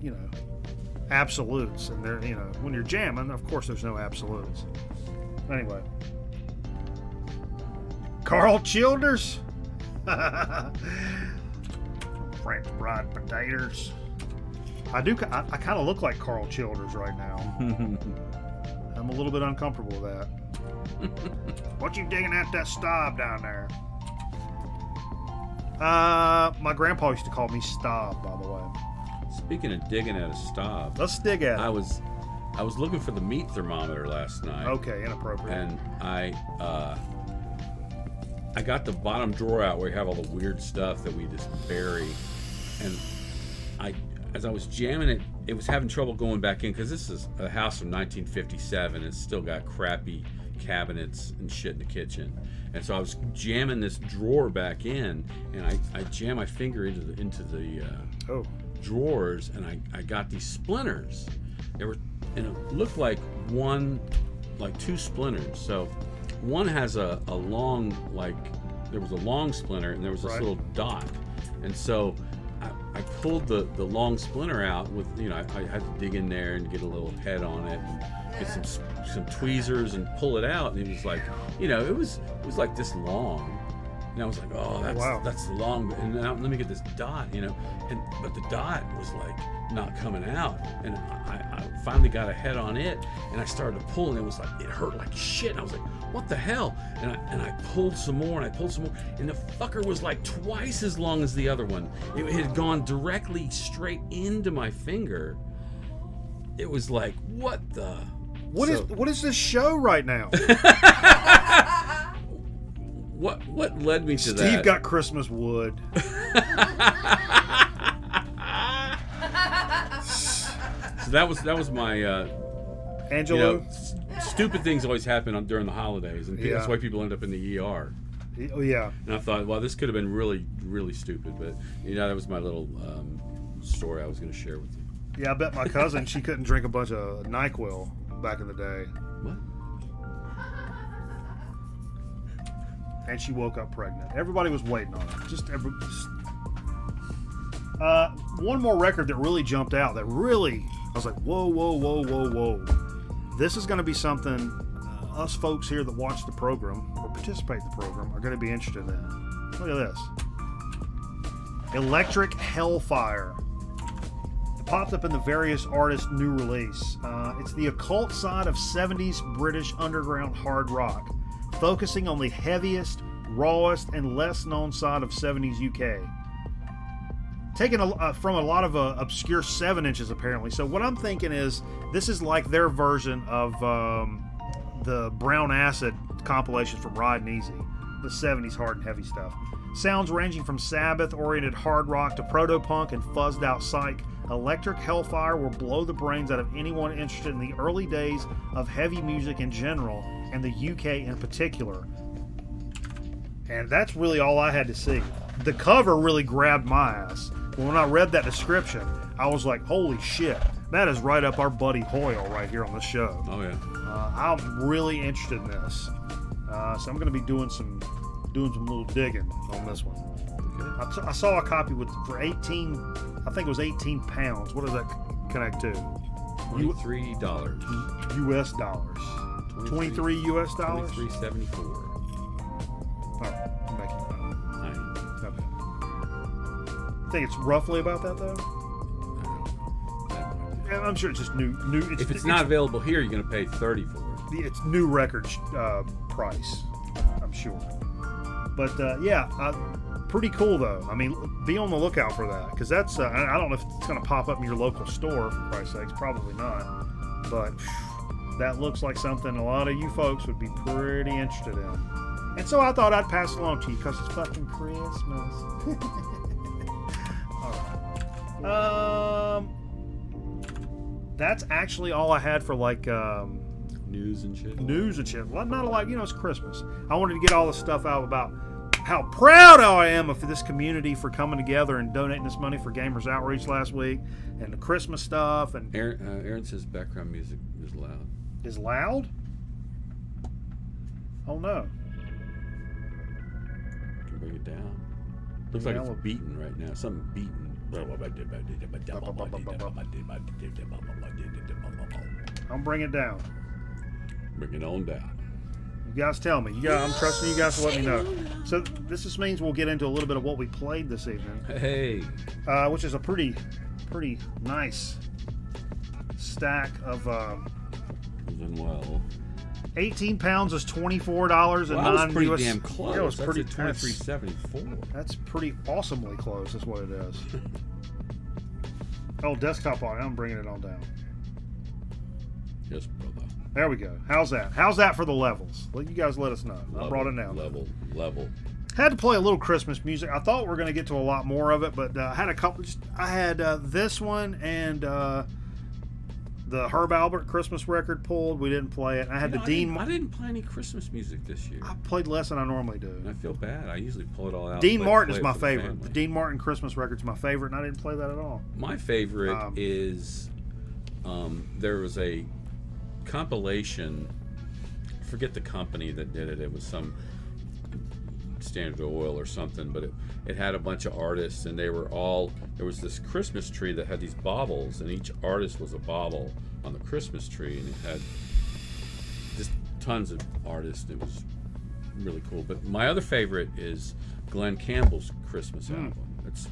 absolutes, and they're, when you're jamming, of course there's no absolutes. Anyway, Carl Childers, French fried potatoes. I kind of look like Carl Childers right now. I'm a little bit uncomfortable with that. What you digging at that Staub down there? My grandpa used to call me Staub, by the way. Speaking of digging at a Staub, Let's dig at it. I was looking for the meat thermometer last night. Okay, inappropriate. And I got the bottom drawer out where you have all the weird stuff that we just bury, and as I was jamming it was having trouble going back in, because this is a house from 1957. It's still got crappy cabinets and shit in the kitchen, and so I was jamming this drawer back in, and I jammed my finger into the drawers, and I got these splinters. And it looked like two splinters. So one has a long, there was a long splinter, and there was this Right. little dot, and so I pulled the long splinter out with, I had to dig in there and get a little head on it and get some tweezers and pull it out, and it was like, it was like this long, and I was like, that's long, and now let me get this dot, but the dot was like not coming out, and I finally got a head on it, and I started to pull, and it was like, it hurt like shit, and I was like, what the hell? And I pulled some more, and the fucker was like twice as long as the other one. It had gone directly straight into my finger. It was like, what the? What is this show right now? What led me to that? Steve got Christmas wood. So that was my Angelo. Stupid things always happen during the holidays, and Yeah. that's why people end up in the ER. Oh yeah. And I thought, well, this could have been really, really stupid, but that was my little story I was going to share with you. Yeah, I bet my cousin, she couldn't drink a bunch of NyQuil back in the day. What? And she woke up pregnant. Everybody was waiting on it. One more record that really jumped out, that really, I was like, whoa. This is going to be something us folks here that watch the program or participate in the program are going to be interested in. Look at this. Electric Hellfire. It popped up in the various artists' new release. It's the occult side of 70s British underground hard rock, focusing on the heaviest, rawest, and less known side of 70s UK. Taken from a lot of obscure 7 inches, apparently. So what I'm thinking is this is like their version of the Brown Acid compilations from Riding Easy, the 70s hard and heavy stuff. Sounds ranging from Sabbath-oriented hard rock to proto-punk and fuzzed-out psych. Electric Hellfire will blow the brains out of anyone interested in the early days of heavy music in general, and the UK in particular. And that's really all I had to see. The cover really grabbed my ass. When I read that description, I was like, holy shit, that is right up our buddy Hoyle right here on the show. Oh yeah. I'm really interested in this. So I'm going to be doing some little digging on this one. Okay. I saw a copy for 18, I think it was 18 pounds. What does that connect to? $23. U.S. dollars. 23 U.S. dollars? $23.74. All right, I'm making that. I Okay. I think it's roughly about that, though. Yeah, I'm sure it's just new. If it's not available here, you're going to pay $30 for it. It's new record price, I'm sure. But yeah, pretty cool though. I mean, be on the lookout for that because that's I don't know if it's going to pop up in your local store for Christ's sakes. Probably not. But that looks like something a lot of you folks would be pretty interested in. And so I thought I'd pass it along to you because it's fucking Christmas. All right. That's actually all I had for like. News and shit. Well, not like, it's Christmas. I wanted to get all this stuff out about how proud I am of this community for coming together and donating this money for Gamers Outreach last week and the Christmas stuff. And Aaron says background music is loud. Is loud? Oh no. Can bring it down. Looks like it's beating right now. Something beating. I'll bring it down. Bring it on down. You guys tell me. I'm trusting you guys to let me know. So this just means we'll get into a little bit of what we played this evening. Hey. Which is a pretty nice stack of. Doing well. 18 pounds is $24 and Well, that was pretty US. damn close. Yeah, it was That's pretty at $23.74. That's pretty awesomely close. Is what it is. Oh, desktop on it. I'm bringing it on down. Yes, brother. There we go. How's that? How's that for the levels? Well, you guys let us know. I brought it down. Level. Had to play a little Christmas music. I thought we were going to get to a lot more of it, but I had a couple. I had this one and the Herb Albert Christmas record pulled. We didn't play it. I had I didn't play any Christmas music this year. I played less than I normally do. And I feel bad. I usually pull it all out. Dean Martin is play my it for the favorite. family. The Dean Martin Christmas record's my favorite, and I didn't play that at all. My favorite is there was a compilation. Forget the company that did it. It was some Standard Oil or something, but it had a bunch of artists, and they were all. There was this Christmas tree that had these baubles, and each artist was a bauble on the Christmas tree, and it had just tons of artists. It was really cool. But my other favorite is Glenn Campbell's Christmas album. It's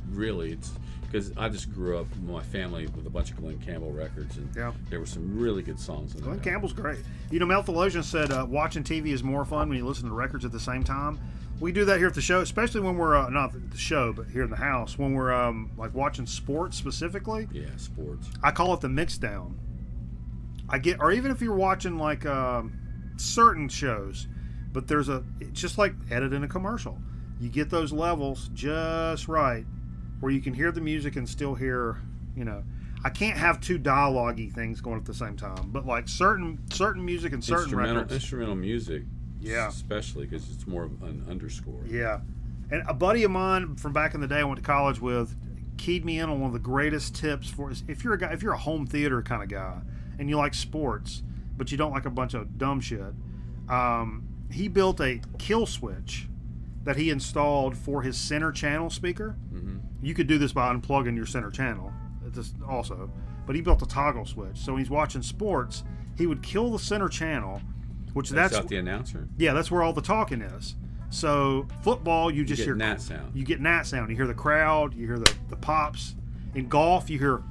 because I just grew up with my family with a bunch of Glenn Campbell records, and there were some really good songs in there. Glenn Campbell's great. Mel Theologian said watching TV is more fun when you listen to records at the same time. We do that here at the show, especially when we're not the show, but here in the house when we're like watching sports specifically. Yeah, sports. I call it the mix down. Or even if you're watching like certain shows, but it's just like editing a commercial. You get those levels just right, where you can hear the music and still hear, I can't have two dialogue-y things going at the same time, but like certain music and certain records. Instrumental music. Yeah. Especially because it's more of an underscore. Yeah. And a buddy of mine from back in the day I went to college with keyed me in on one of the greatest tips for if you're a home theater kind of guy and you like sports, but you don't like a bunch of dumb shit. He built a kill switch that he installed for his center channel speaker. Mm-hmm. You could do this by unplugging your center channel also. But he built a toggle switch. So when he's watching sports, he would kill the center channel, which that's the announcer. Yeah, that's where all the talking is. So football, you just hear gnat sound. You get gnat sound. You hear the crowd. You hear the pops. In golf, you hear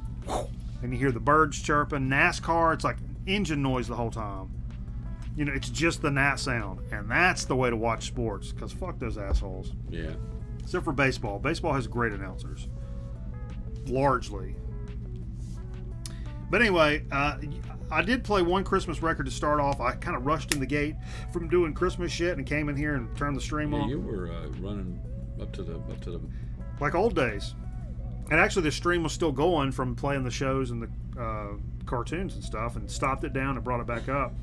and you hear the birds chirping. NASCAR, it's like engine noise the whole time. It's just the gnat sound, and that's the way to watch sports. Because fuck those assholes. Yeah. Except for baseball. Baseball has great announcers, largely. But anyway, I did play one Christmas record to start off. I kind of rushed in the gate from doing Christmas shit and came in here and turned the stream on. You were running up to the like old days. And actually, the stream was still going from playing the shows and the cartoons and stuff, and stopped it down and brought it back up.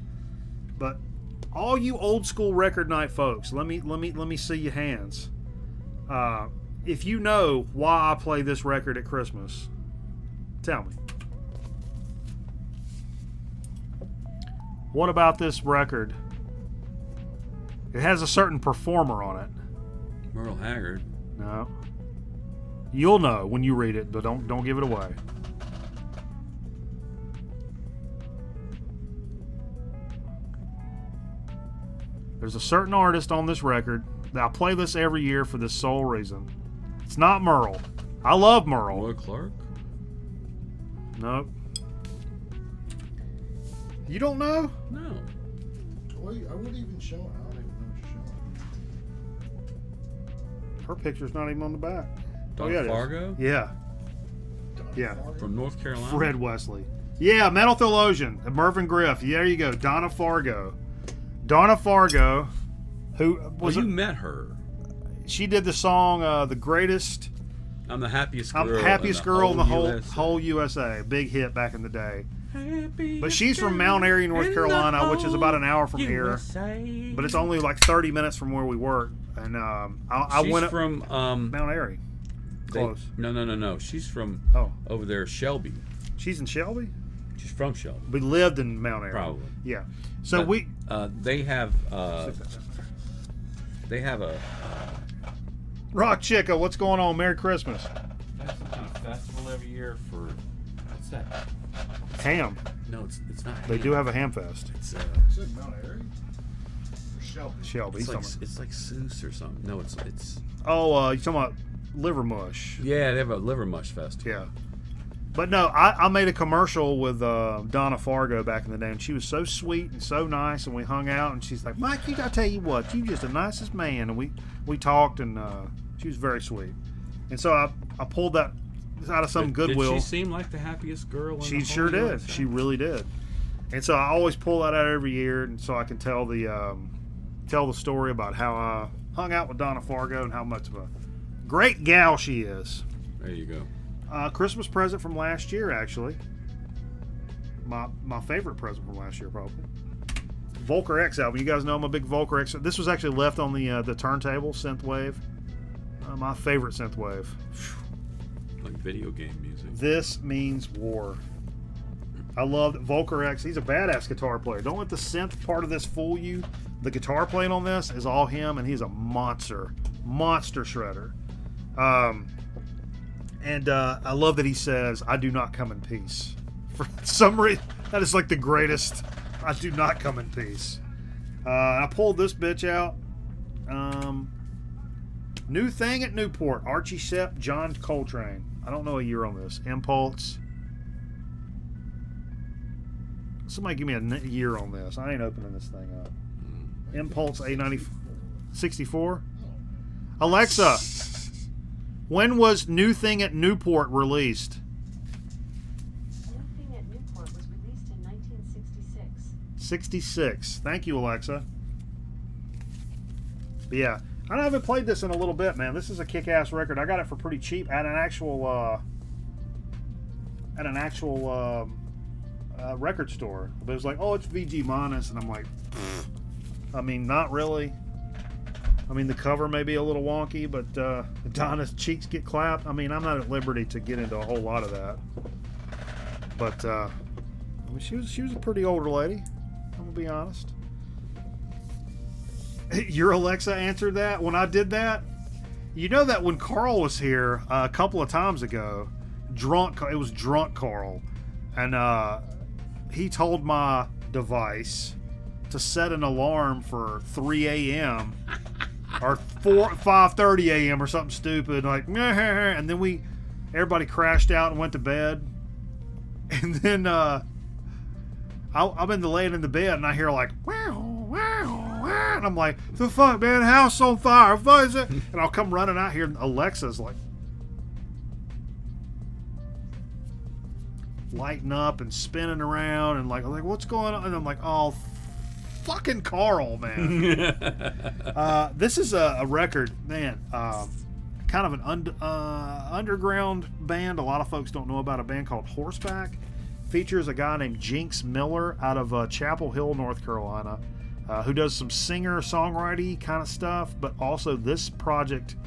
But all you old school record night folks, let me see your hands. If you know why I play this record at Christmas, tell me. What about this record? It has a certain performer on it. Merle Haggard. No. You'll know when you read it, but don't give it away. There's a certain artist on this record that I play this every year for this sole reason. It's not Merle. I love Merle. Roy Clark? Nope. You don't know? No. Well, I wouldn't even show it. I don't even know what you're showing. Her picture's not even on the back. Donna yeah, it is. Fargo? Yeah. Donna Yeah. Fargo? From North Carolina? Fred Wesley. Yeah, Metal Theologian. Mervyn Griff. There you go. Donna Fargo. Donna Fargo, who Well, was you met her. she did the song "The Greatest." I'm the happiest I'm girl. happiest girl in the USA. whole USA. Big hit back in the day. Happiest But she's from girl Mount Airy, North in the Carolina, which is about an hour from whole here. USA. But it's only like 30 minutes from where we work. And I She's went up from Mount Airy. they- Close. No. She's from Oh, over there, Shelby. she's in Shelby. She's from Shelby, We lived in Mount Airy. probably. Yeah. So But, we. they have a Rock Chica, what's going on? Merry Christmas. they have some kind of festival every year for what's that? Ham. No, it's not. They ham. do have a ham fest. It's Is it Mount Airy? Or Shelby? Shelby. it's like somewhere. it's like Seuss or something. No, it's Oh, you talking about liver mush? yeah. They have a liver mush festival. Yeah. But no, I made a commercial with Donna Fargo back in the day, and she was so sweet and so nice, and we hung out, and she's like, Mike, I tell you what, you just the nicest man, and we talked, and she was very sweet. And so I pulled that out of some goodwill. Did she seem like the happiest girl? In She the sure whole did. USA? She really did. And so I always pull that out every year, and so I can tell the story about how I hung out with Donna Fargo and how much of a great gal she is. There you go. Christmas present from last year, actually. My favorite present from last year, probably. Volker X album. You guys know I'm a big Volker X. This was actually left on the turntable, synthwave. My favorite synthwave. Like video game music. This means war. I loved Volker X. He's a badass guitar player. Don't let the synth part of this fool you. The guitar playing on this is all him, and he's a monster shredder. And I love that he says, "I do not come in peace." For some reason, that is like the greatest. I do not come in peace. I pulled this bitch out. New thing at Newport. Archie Shepp, John Coltrane. I don't know a year on this. Impulse. Somebody give me a year on this. I ain't opening this thing up. Impulse A90 64. Alexa, when was New Thing at Newport released? New Thing at Newport was released in 1966. 66. Thank you, Alexa. But yeah, I haven't played this in a little bit, man. This is a kick-ass record. I got it for pretty cheap at an actual record store. But it was like, oh, it's VG minus, and I'm like, pfft. I mean, not really. I mean, the cover may be a little wonky, but Donna's cheeks get clapped. I mean, I'm not at liberty to get into a whole lot of that. But I mean, she was a pretty older lady. I'm gonna be honest. Your Alexa answered that when I did that. You know that when Carl was here a couple of times ago, it was drunk Carl, and he told my device to set an alarm for 3 a.m. or 5:30 a.m. or something stupid like, and then everybody crashed out and went to bed, and then I'm laying in the bed and I hear like wow, wow, wow, and I'm like, the fuck, man, house on fire, what is it? And I'll come running out here and Alexa's like lighting up and spinning around and like, I'm like, what's going on? And I'm like, oh, fucking Carl, man. This is a record, man. Kind of an underground band. A lot of folks don't know about a band called Horseback. Features a guy named Jinx Miller out of Chapel Hill, North Carolina, who does some singer-songwriting kind of stuff, but also this project,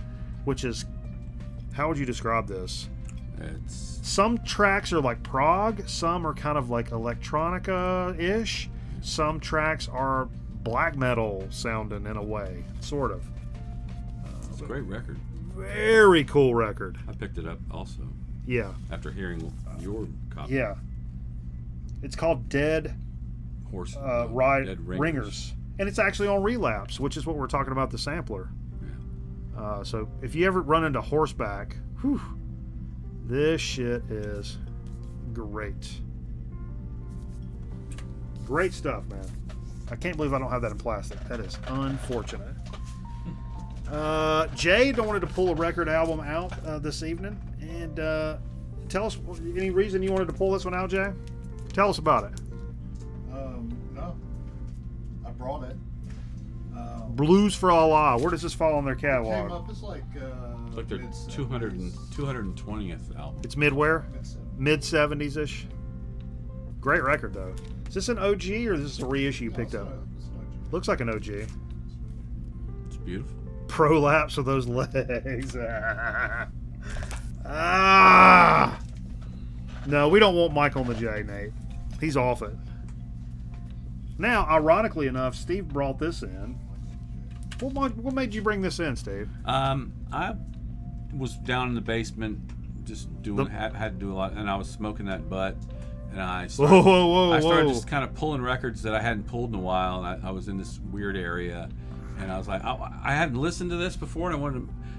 which is, how would you describe this? Some tracks are like prog, some are kind of like electronica-ish, some tracks are black metal sounding in a way, sort of. It's a great record. Very cool record. I picked it up also Yeah. after hearing your copy. Yeah. It's called Dead Horse Ride Dead Ringers. and it's actually on Relapse, which is what we're talking about, the sampler. So if you ever run into Horseback, whew, this shit is great. Great stuff, man. I can't believe I don't have that in plastic. That is unfortunate. Jay wanted to pull a record album out this evening, and tell us any reason you wanted to pull this one out, Jay. Tell us about it. No, I brought it. Blues for Allah. Where does this fall on their It came catalog? up. It's like It's like their mid-70s. 220th album. It's midwhere, Mid-70s. mid 70s ish. Great record though. Is this an OG or is this a reissue you picked No, up? it's an OG. Looks like an OG. It's beautiful. Prolapse with those legs. Ah. No, we don't want Mike on the J, Nate. He's off it. Now, ironically enough, Steve brought this in. What made you bring this in, Steve? I was down in the basement, just doing The- had to do a lot, and I was smoking that butt, and I Whoa, started, whoa, whoa, I started whoa. just kind of pulling records that I hadn't pulled in a while, and I was in this weird area, and I was like, I hadn't listened to this before, and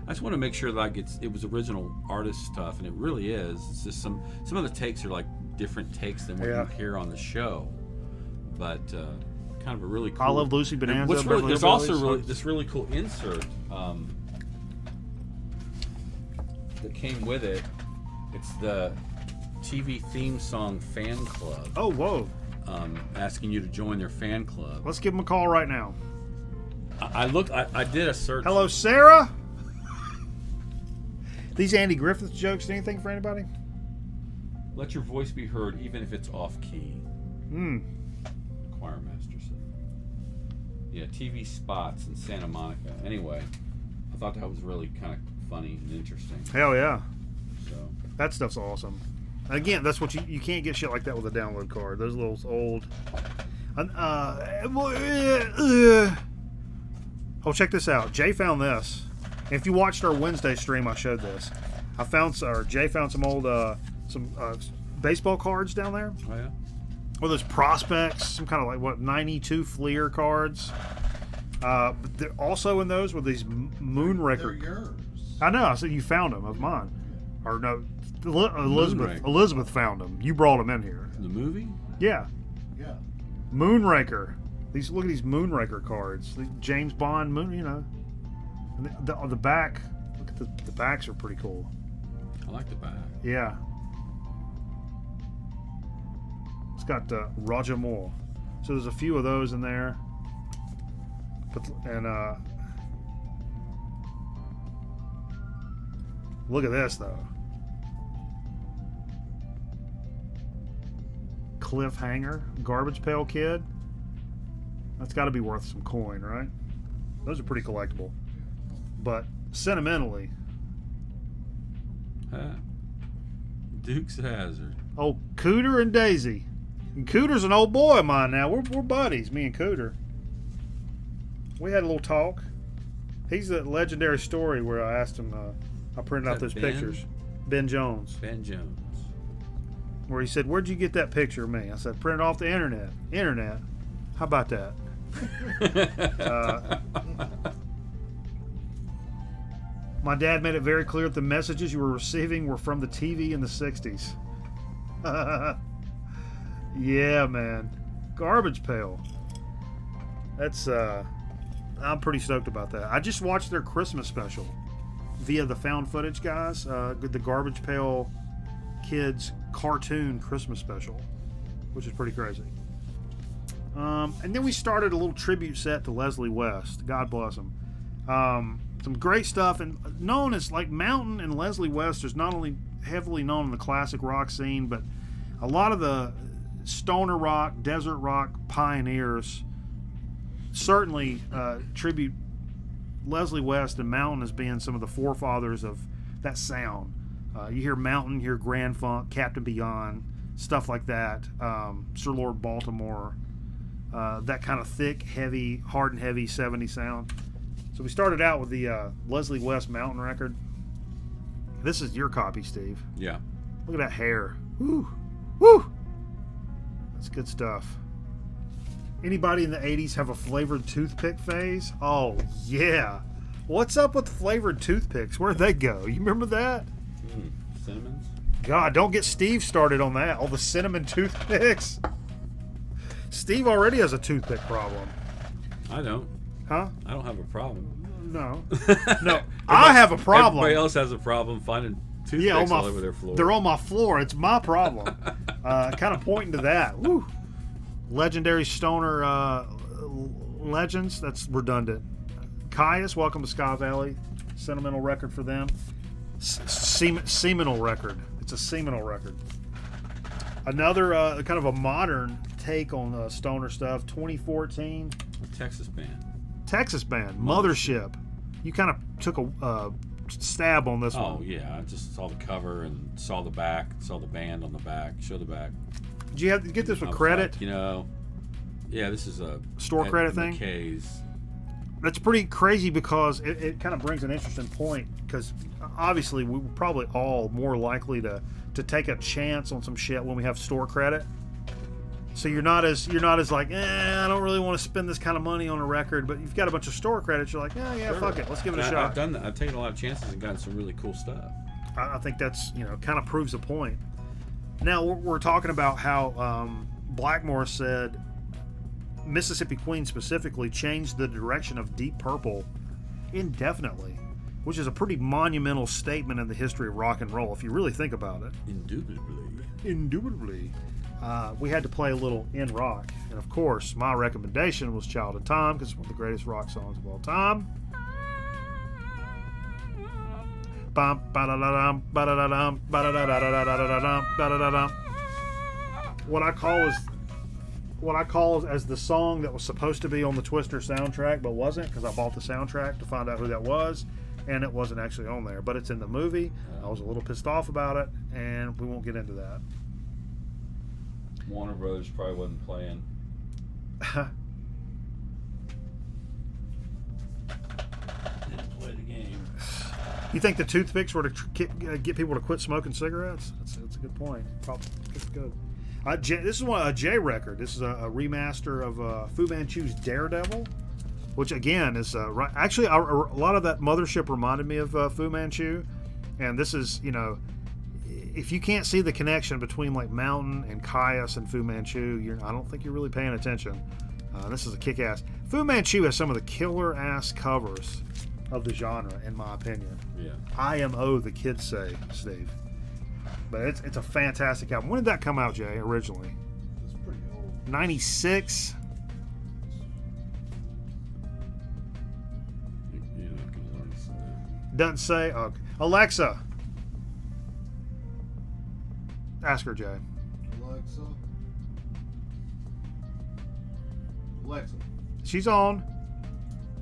I just want to make sure that it was original artist stuff, and it really is. It's just some of the takes are like different takes than what Yeah. you hear on the show, but kind of a really cool. I Love Lucy and Bonanza. what's really, Beverly there's also Hillbillies. this really cool insert that came with it. It's the TV theme song fan club, Oh, whoa. asking you to join their fan club. Let's give him a call right now. I did a search. Hello, Sarah. These Andy Griffith jokes, anything for anybody? Let your voice be heard, even if it's off key. Choir master said. Yeah, TV spots in Santa Monica. Anyway, I thought that was really kind of funny and interesting. Hell yeah. So That stuff's awesome. Again, that's what you can't get shit like that with a download card. Those little old. Oh, check this out. Jay found this. If you watched our Wednesday stream, I showed this. Jay found some old baseball cards down there. oh yeah. Or those prospects, some kind of like 92 Fleer cards. But they're also in those were these They're Moonraker. yours. I know. I said you found them of mine, or no? Elizabeth. Moonraker. Elizabeth found them. You brought them in here. The movie? Yeah, Yeah. Moonraker. Look at these Moonraker cards. The James Bond Moon. You know, and the back. Look at the backs are pretty cool. I like the back. Yeah. It's got Roger Moore. So there's a few of those in there. Look at this though. Cliffhanger, Garbage Pail Kid. That's got to be worth some coin, right? Those are pretty collectible. But sentimentally, Dukes Hazzard. oh, Cooter and Daisy. And Cooter's an old boy of mine now. We're buddies, me and Cooter. We had a little talk. He's that legendary story where I asked him, I printed out Is those that Ben? pictures. Ben Jones. Ben Jones. Where he said, "Where'd you get that picture of me?" I said, "Print it off the internet." Internet? How about that? My dad made it very clear that the messages you were receiving were from the TV in the 60s. Yeah, man. Garbage Pail. That's, I'm pretty stoked about that. I just watched their Christmas special via the Found Footage guys, the Garbage Pail Kids cartoon Christmas special, which is pretty crazy. And then we started a little tribute set to Leslie West. God bless him. Some great stuff, and known as like Mountain and Leslie West is not only heavily known in the classic rock scene, but a lot of the stoner rock, desert rock pioneers certainly tribute Leslie West and Mountain as being some of the forefathers of that sound. You hear Mountain, you hear Grand Funk, Captain Beyond, stuff like that. Sir Lord Baltimore, that kind of thick, heavy, hard and heavy 70s sound. So we started out with the Leslie West Mountain record. This is your copy, Steve. Yeah. Look at that hair. Woo! Woo! That's good stuff. Anybody in the 80s have a flavored toothpick phase? Oh, yeah. What's up with flavored toothpicks? Where'd they go? You remember that? Cinnamons? God, don't get Steve started on that. All the cinnamon toothpicks. Steve already has a toothpick problem. I don't. Huh? I don't have a problem. No. No. I have a problem. Everybody else has a problem finding toothpicks Yeah, all over their floor. they're on my floor. It's my problem. Kind of pointing to that. Woo. Legendary stoner legends. That's redundant. Caius, welcome to Sky Valley. Sentimental record for them. Seminal record. It's a seminal record. Another kind of a modern take on stoner stuff. 2014. A Texas band. Texas band. Mothership. You kind of took a stab on this Oh one. yeah, I just saw the cover and saw the back, saw the band on the back, show the back. Did you have to get this with I was credit? like, yeah, this is a Store Ed credit thing? McKay's. That's pretty crazy because it kind of brings an interesting point, because obviously we're probably all more likely to take a chance on some shit when we have store credit. So you're not as like, I don't really want to spend this kind of money on a record, but you've got a bunch of store credits. You're like, yeah, fuck it, let's give it a I've shot. done that. I've taken a lot of chances and gotten some really cool stuff. I think that's kind of proves the point. Now we're talking about how Blackmore said Mississippi Queen specifically changed the direction of Deep Purple indefinitely, which is a pretty monumental statement in the history of rock and roll if you really think about it. Indubitably. We had to play a little in rock, and of course my recommendation was Child in Time, because it's one of the greatest rock songs of all time. Bum, ba-da-da-dum, ba-da-da-dum, ba-da-da-da-da-da-da-dum, ba-da-da-dum. What I call as the song that was supposed to be on the Twister soundtrack but wasn't, because I bought the soundtrack to find out who that was, and it wasn't actually on there, but it's in the movie. I was a little pissed off about it, and we won't get into that. Warner Brothers probably wasn't playing. Didn't play the game. You think the toothpicks were to get people to quit smoking cigarettes? That's a good point. Probably it's good. This is a J record. This is a remaster of Fu Manchu's Daredevil, which again is actually a lot of that Mothership reminded me of Fu Manchu, and this is if you can't see the connection between like Mountain and Caius and Fu Manchu, I don't think you're really paying attention. This is a kick-ass. Fu Manchu has some of the killer-ass covers of the genre, in my opinion. Yeah. IMO, the kids say, Steve. But it's a fantastic album. When did that come out, Jay, originally? It's pretty old. 96? You're not going to learn to say that. Doesn't say. Okay. Alexa. Ask her, Jay. Alexa, She's on.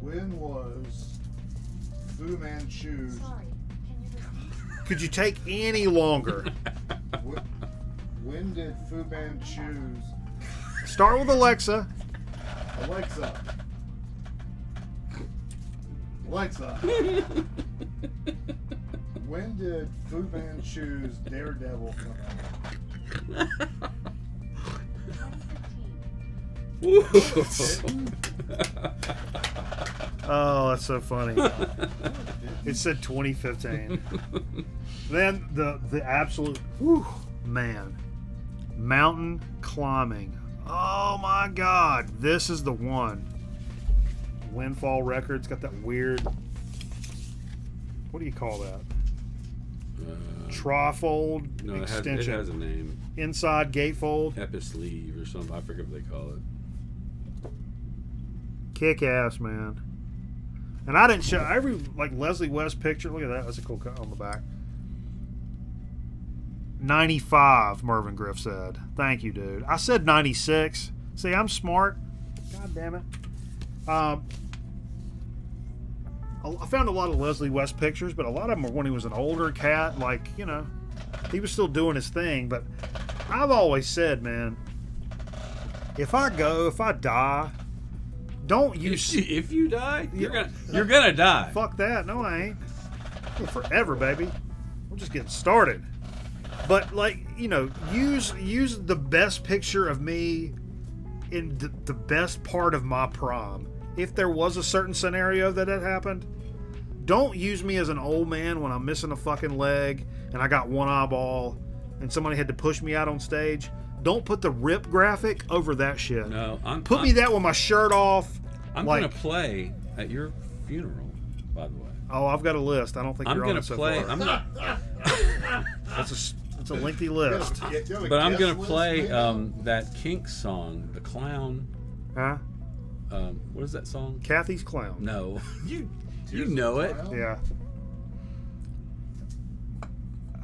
when was Fu Manchu's Sorry, can you repeat? Could you take any longer? when did Fu Manchu's Start with Alexa. Alexa when did Fu Manchu's Daredevil come out? 2015. Oh, that's so funny. It said 2015. Then the absolute, man. Mountain Climbing. Oh my God. This is the one. Windfall Records got that weird, what do you call that? Trifold No, it extension. has a name. Inside gatefold. Episleeve or something. I forget what they call it. Kick ass, man. And I didn't show every like Leslie West picture. Look at that. That's a cool cut on the back. 95, Mervyn Griff said. Thank you, dude. I said 96. See, I'm smart. God damn it. I found a lot of Leslie West pictures, but a lot of them were when he was an older cat. Like, he was still doing his thing. But I've always said, man, if I die, don't use. If you die, you're gonna die. Fuck that. No, I ain't. Forever, baby. We're just getting started. But use the best picture of me in the best part of my prom, if there was a certain scenario that had happened, don't use me as an old man when I'm missing a fucking leg and I got one eyeball and somebody had to push me out on stage. Don't put the rip graphic over that shit. No, Put me that with my shirt off. I'm like, gonna play at your funeral, by the way. Oh, I've got a list. I don't think I'm you're on gonna it so play. far. I'm gonna, It's a lengthy list. but I'm gonna play that Kinks song, "The Clown." Huh? What is that song? Kathy's Clown. No, you know it. Yeah.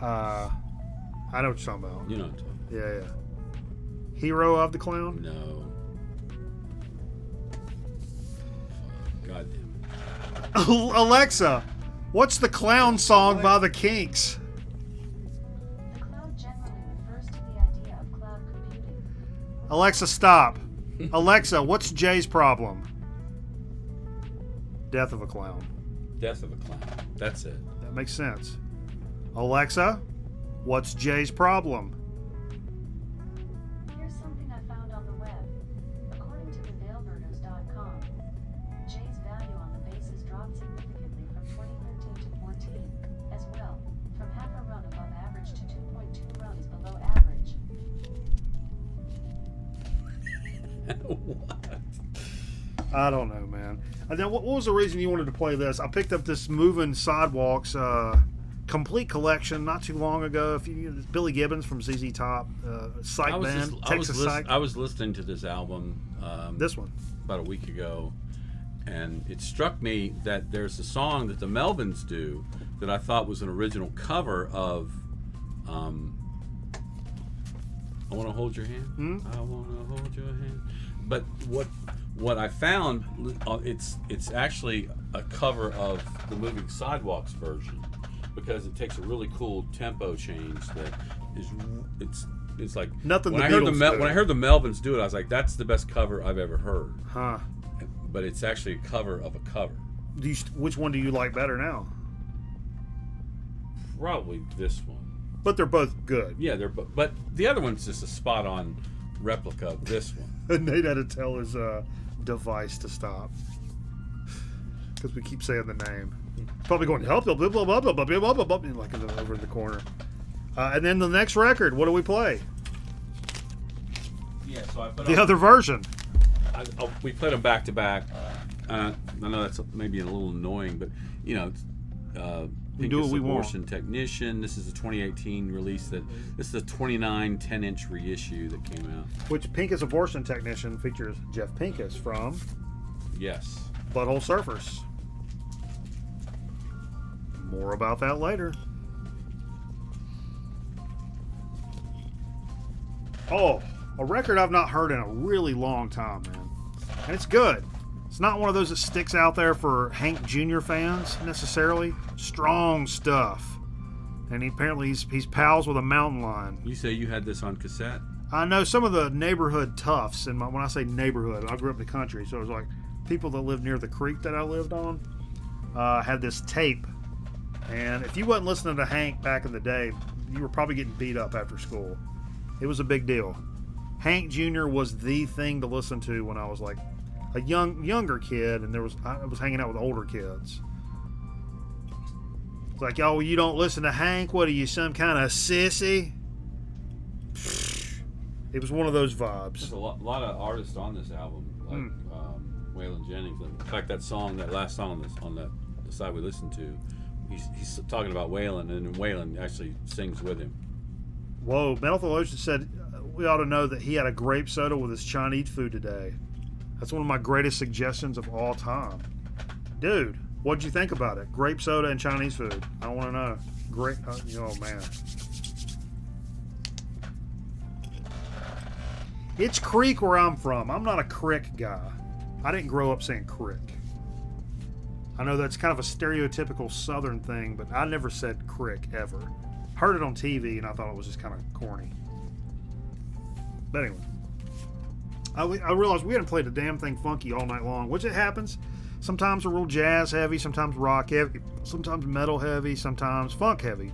I know what you're talking about. You know what I'm talking Yeah, yeah. Hero of the Clown? about. No. God damn it. Alexa, what's the clown song by the Kinks? The cloud generally refers to the idea of cloud computing. Alexa, stop. Alexa, what's Jay's problem? Death of a clown. Death of a Clown. That's it. That makes sense. Alexa, what's Jay's problem? Here's something I found on the web. According to theveilbirders.com, Jay's value on the basis dropped significantly from 2013 to 14, as well, from half a run above average to 2.2 runs below average. What? I don't know, man. And then what was the reason you wanted to play this? I picked up this Moving Sidewalks complete collection not too long ago. Billy Gibbons from ZZ Top, Psych Band, Texas Psych. I was listening to this album. This one. About a week ago, and it struck me that there's a song that the Melvins do that I thought was an original cover of I Want to Hold Your Hand. I want to hold your hand. But what I found, it's actually a cover of the Moving Sidewalks version, because it takes a really cool tempo change that is it's like Nothing when the I heard Beatles do. when I heard the Melvins do it, I was like, that's the best cover I've ever heard. Huh. But it's actually a cover of a cover. Which one do you like better now? Probably this one. But they're both good. Yeah, but the other one's just a spot-on replica of this one. Nate had to tell his device to stop because we keep saying the name. Probably going help, blah blah blah blah blah blah blah blah blah, like over in the corner. And then the next record, what do we play? Yeah, so I put The other version. we played them back to back. I know that's maybe a little annoying, but you know, We do what we want. Abortion Technician. This is a 2018 release. This is a 29 10-inch reissue that came out. Which Pincus Abortion Technician features Jeff Pincus from Yes. Butthole Surfers. More about that later. Oh, a record I've not heard in a really long time, man. And it's good. It's not one of those that sticks out there for Hank Jr. fans, necessarily. Strong stuff. And he's pals with a mountain lion. You say you had this on cassette? I know some of the neighborhood toughs, and when I say neighborhood, I grew up in the country, so it was like people that lived near the creek that I lived on had this tape. And if you wasn't listening to Hank back in the day, you were probably getting beat up after school. It was a big deal. Hank Jr. was the thing to listen to when I was like a younger kid, and I was hanging out with older kids. It's like, oh, you don't listen to Hank? What are you, some kind of sissy? It was one of those vibes. There's a lot of artists on this album, like Waylon Jennings. In fact, that last song on the side we listened to, he's talking about Waylon, and then Waylon actually sings with him. Whoa, Metal Theologian said we ought to know that he had a grape soda with his Chinese food today. That's one of my greatest suggestions of all time. Dude, what'd you think about it? Grape soda and Chinese food. I want to know. Great. Oh, man. It's creek where I'm from. I'm not a crick guy. I didn't grow up saying crick. I know that's kind of a stereotypical Southern thing, but I never said crick ever. Heard it on TV, and I thought it was just kind of corny. But anyway, I realized we hadn't played a damn thing funky all night long, which it happens. Sometimes we're real jazz heavy, sometimes rock heavy, sometimes metal heavy, sometimes funk heavy.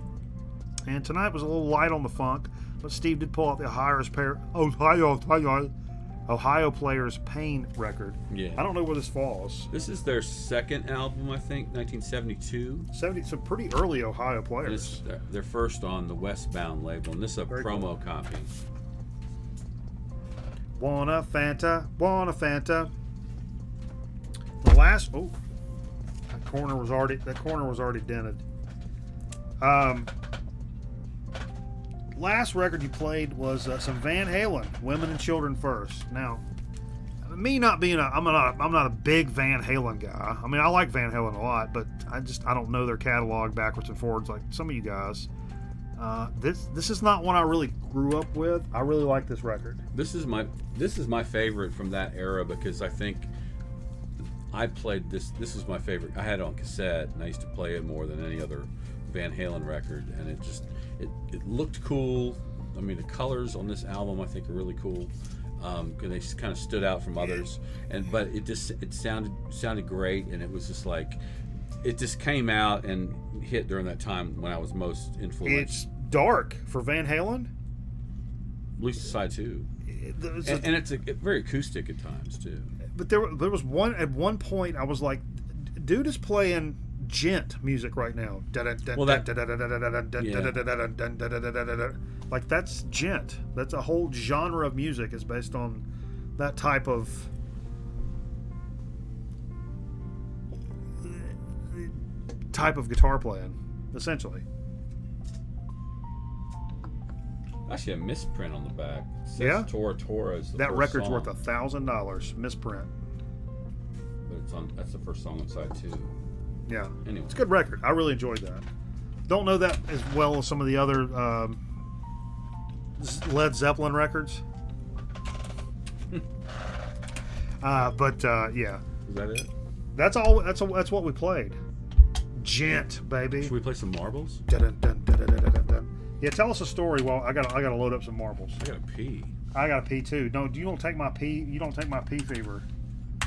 And tonight was a little light on the funk, but Steve did pull out the highest pair. Ohio Players Pain record. Yeah. I don't know where this falls. This is their second album, I think, 1972. 70, some pretty early Ohio And players. it's their first on the Westbound label, and this is a Very promo copy. Want a Fanta, want a Fanta. The last, that corner was already dented. Last record you played was some Van Halen, Women and Children First. Now, me not being I'm not a big Van Halen guy. I mean, I like Van Halen a lot, but I don't know their catalog backwards and forwards like some of you guys. This is not one I really grew up with. I really like this record. This is my favorite from that era because I think I played this. This is my favorite. I had it on cassette, and I used to play it more than any other Van Halen record, and it looked cool. I mean, the colors on this album I think are really cool. They just kind of stood out from others, but it sounded great, and it was just like it just came out and hit during that time when I was most influenced. It's dark for Van Halen. At least side two, and it's very acoustic at times too. But there was one at one point I was like, dude is playing gent music right now. Like that's gent. That's a whole genre of music is based on that type of guitar playing, essentially. Actually, a misprint on the back. It says Yeah? Tora Tora is the That first record's song, worth $1,000 misprint. but that's the first song on side two. Yeah, Anyway. it's a good record. I really enjoyed that. Don't know that as well as some of the other Led Zeppelin records. But yeah, Is that it? that's all. That's what we played. Gent, baby. Should we play some marbles? Dun, dun, dun, dun, dun, dun, dun. Yeah, tell us a story. Well, I gotta load up some marbles. I gotta pee. I gotta pee too. No, you don't take my pee. You don't take my pee fever. I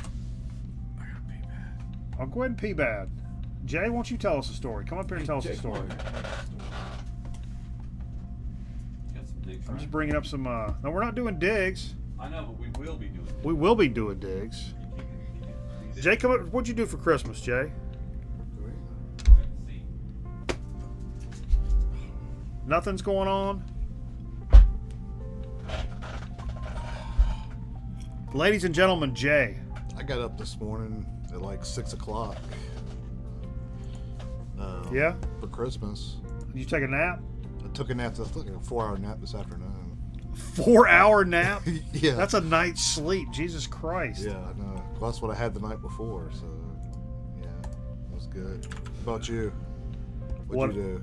gotta pee bad. I'll go ahead and pee bad. Jay, why don't you tell us a story? Come up here and tell us a story. I'm just bringing up some. No, we're not doing digs. I know, but we will be doing it. We will be doing digs. Jay, come up. What'd you do for Christmas, Jay? Nothing's going on. Ladies and gentlemen, Jay. I got up this morning at like 6 o'clock. Yeah? For Christmas. Did you take a nap? I took a nap. I took a 4-hour nap this afternoon. 4-hour nap? Yeah. That's a night's sleep. Jesus Christ. Yeah, I know. Well, that's what I had the night before, so yeah, it was good. How about you? What'd you do?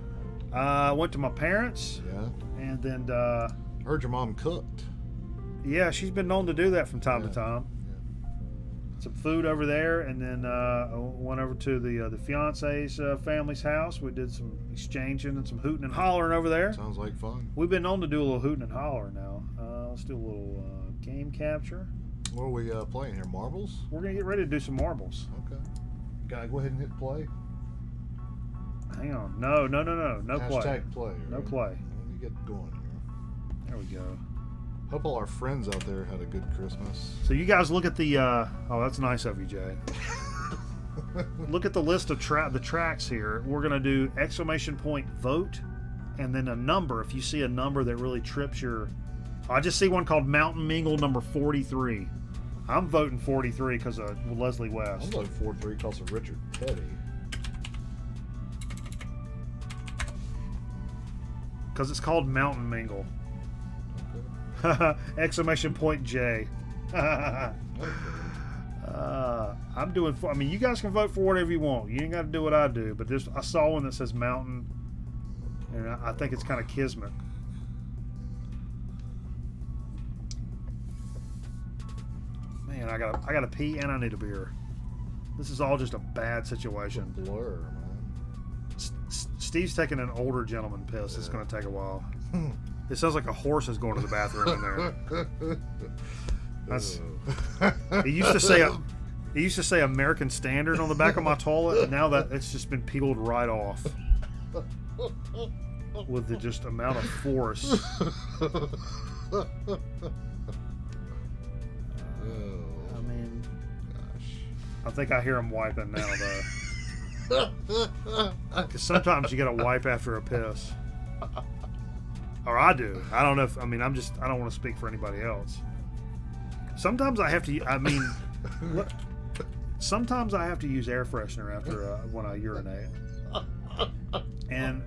I went to my parents, Yeah. and then, I heard your mom cooked. yeah, she's been known to do that from time to Yeah. time. Some food over there, and then I went over to the fiance's family's house. We did some exchanging and some hooting and hollering over there. Sounds like fun. We've been known to do a little hooting and hollering now. Let's do a little game capture. What are we playing here? Marbles? We're gonna get ready to do some marbles. Okay. Gotta go ahead and hit play. Hang on. No play. Hashtag play. No right? play. Let me get going here. There we go. Hope all our friends out there had a good Christmas. So you guys look at the. Oh, that's nice of you, Jay. Look at the list of the tracks here. We're gonna do exclamation point vote, and then a number. If you see a number that really trips your, I just see one called Mountain Mingle number 43. I'm voting 43 because of Leslie I'm West. going 4-3 calls of Richard Petty. Because it's called Mountain Mingle. Okay. Exclamation point J. I'm doing. I mean, you guys can vote for whatever you want. You ain't got to do what I do. But I saw one that says Mountain, and I think it's kind of kismet. Man, I gotta pee and I need a beer. This is all just a bad situation. Blur, man. Steve's taking an older gentleman piss. It's gonna take a while. It sounds like a horse is going to the bathroom in there. That's. It used to say American Standard on the back of my toilet, and now that it's just been peeled right off with the just amount of force. I think I hear him wiping now, though. Because sometimes you got to wipe after a piss. Or I do. I don't know if, I mean, I don't want to speak for anybody else. Sometimes I have to, look, sometimes I have to use air freshener after when I urinate. And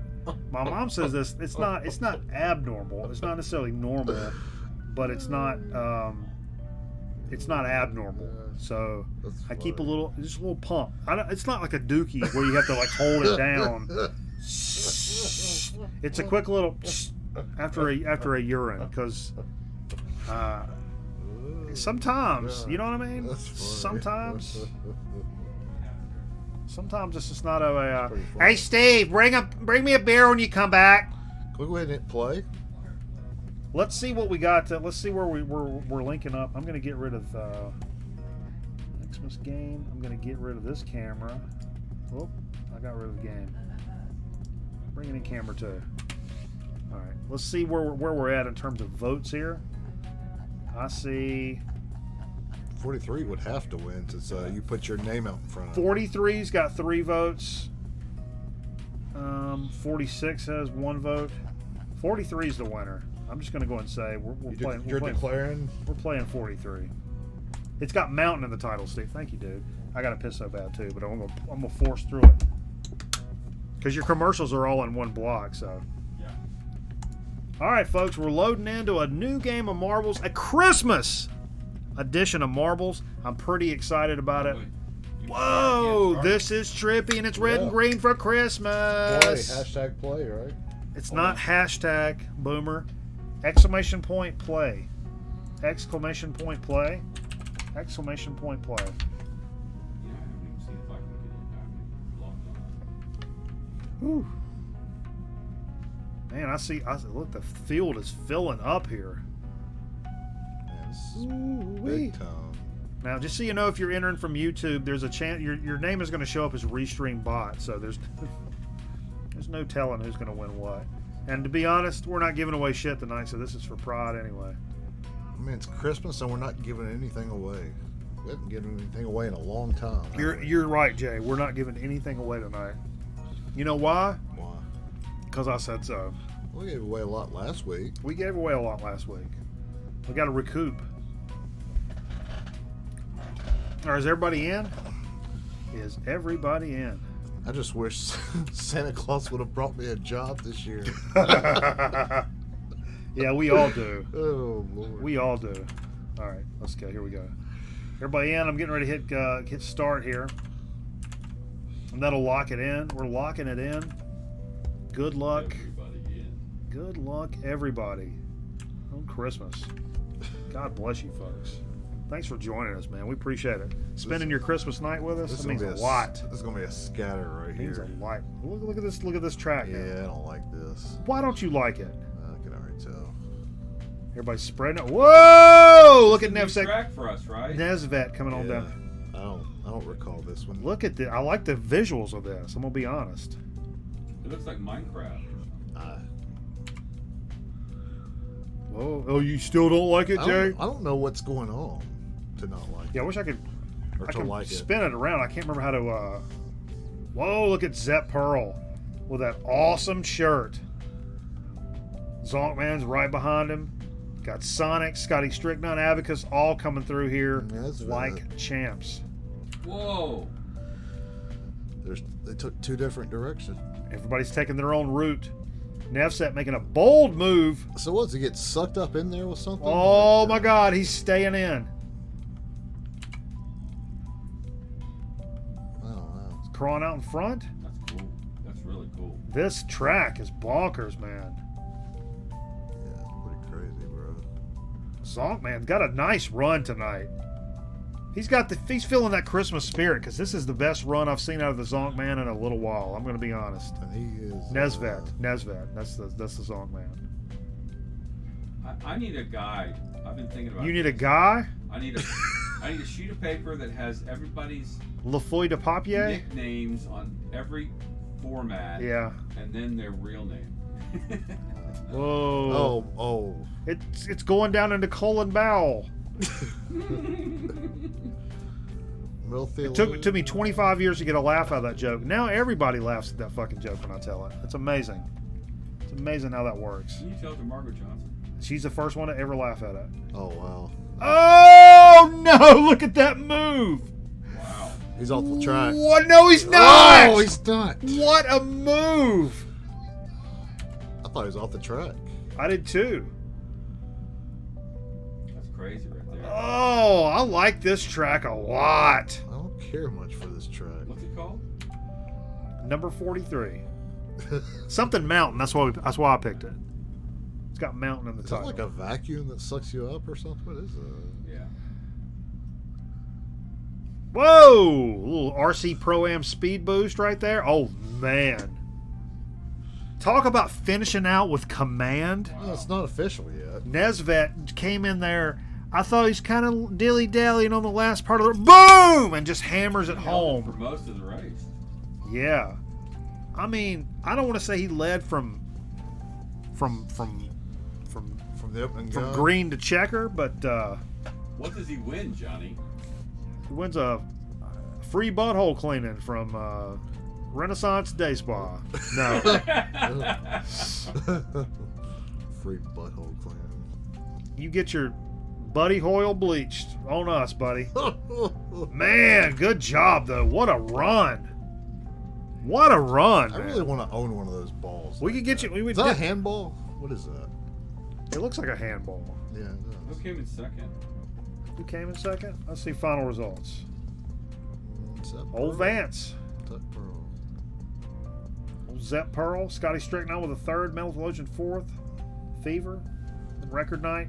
my mom says this, it's not abnormal. It's not necessarily normal, but it's not abnormal. So I keep just a little pump. It's not like a dookie where you have to like hold it down. It's a quick little after a urine, because sometimes, you know what I mean? Sometimes it's just not a hey Steve, bring me a beer when you come back. Can we go ahead and hit play? Let's see what we got. Let's see where we're linking up. I'm going to get rid of Xmas game. I'm going to get rid of this camera. Whoop, I got rid of the game. Bringing in camera 2. All right, let's see where we're at in terms of votes here. I see 43 would have to win since you put your name out in front of it. 43's got 3 votes. 46 has 1 vote. 43's the winner. I'm just going to go and say we're playing. You're declaring? We're playing 43. It's got Mountain in the title, Steve. Thank you, dude. I got to piss so bad too, but I'm gonna force through it because your commercials are all in one block. So, Yeah. all right, folks, we're loading into a new game of marbles, a Christmas edition of marbles. I'm pretty excited about it. Whoa, this is trippy, and it's red and green for Christmas. Play. Hashtag play, right? It's not hashtag boomer. Exclamation point play. Exclamation point play. Exclamation point play. Yeah, I haven't even seen if I can get it. I haven't logged on. Whew. Man, I see. Look, the field is filling up here. Man, this is Ooh-wee. big time. Now, just so you know, if you're entering from YouTube, there's a chance your name is going to show up as Restream Bot. So there's no telling who's going to win what. And to be honest, we're not giving away shit tonight, so this is for pride anyway. I mean, it's Christmas and we're not giving anything away. We haven't given anything away in a long time. You're right, Jay. We're not giving anything away tonight. You know why? Why? Because I said so. We gave away a lot last week. We gave away a lot last week. We got to recoup. All right, is everybody in? Is everybody in? I just wish Santa Claus would have brought me a job this year. Yeah, we all do. Oh, Lord. We all do. All right, let's go. Here we go. Everybody in. I'm getting ready to hit start here. And that'll lock it in. We're locking it in. Good luck. Everybody in. Good luck, everybody. On Christmas. God bless you, folks. Thanks for joining us, man. We appreciate it. Spending your Christmas night with us, This it means gonna a be lot. This is gonna be a scatter right It means here. a lot. Look at this. Look at this track. now. Yeah, I don't like this. Why don't you like it? I can already tell. Everybody's spreading it. Whoa! Look at New Nevsek. track for us, right? Nesvet coming on Yeah. down. I don't recall this one. Look at the. I like the visuals of this. I'm gonna be honest. It looks like Minecraft. Whoa! Oh, you still don't like it, Jay? I don't know what's going on to not like Yeah, I wish I could. it or I to can like it. spin it around. I can't remember how to. Whoa! Look at Zep Pearl with that awesome shirt. Zonkman's right behind him. Got Sonic, Scotty Stricknon, Abacus, all coming through here That's like champs. Whoa! They took 2 different directions. Everybody's taking their own route. Nevset making a bold move. So what? Does he get sucked up in there with something? Oh Like, my God, he's staying in. I don't know. Crawling out in front. That's cool. That's really cool. This track is bonkers, man. Yeah, it's pretty crazy, bro. Zonkman's got a nice run tonight. He's feeling that Christmas spirit because this is the best run I've seen out of the Zonkman in a little while. I'm going to be honest. And he is Nesvet. That's the Zonkman. I need a guide. I've been thinking about. You need a this. guy? I need a sheet of paper that has everybody's LaFoy de Papier? nicknames on every format. Yeah. And then their real name. Whoa. Oh. It's going down into Colin Bowell. Nashville It took me 25 years to get a laugh out of that joke. Now everybody laughs at that fucking joke when I tell it. It's amazing. It's amazing how that works. Can you tell it to Margaret Johnson? She's the first one to ever laugh at it. Oh, wow. Oh no! Look at that move. Wow. He's off the track. What? No, he's not. Oh, he's not. What a move! I thought he was off the track. I did too. That's crazy right there. Oh, I like this track a lot. I don't care much for this track. What's it called? Number 43. Something Mountain. That's why I picked it. It's got Mountain in the Is that title. like a vacuum that sucks you up or something? What is it? Yeah. Whoa! A little RC Pro-Am speed boost right there. Oh, man. Talk about finishing out with command. No, it's not official yet. Nesvet came in there. I thought he's kind of dilly-dallying on the last part of the... Boom! And just hammers it For home. most of the race. Yeah. I mean, I don't want to say he led from From the opening gun. green to checker, but What does he win, Johnny? he wins a free butthole cleaning from Renaissance Day Spa. No. Free butthole cleaning. You get your Buddy Hoyle bleached on us, buddy. Man, good job, though. What a run. What a run, I man. really want to own one of those balls. We could get you... Is that a handball? What is that? It looks like a handball. Yeah, it Who does. came in second? Who came in second? Let's see final results. What's that? Old Vance. Tuck Pearl. Old Zep Pearl. Scotty Strickland with a third. Metal Theologian fourth. Fever. Record Night.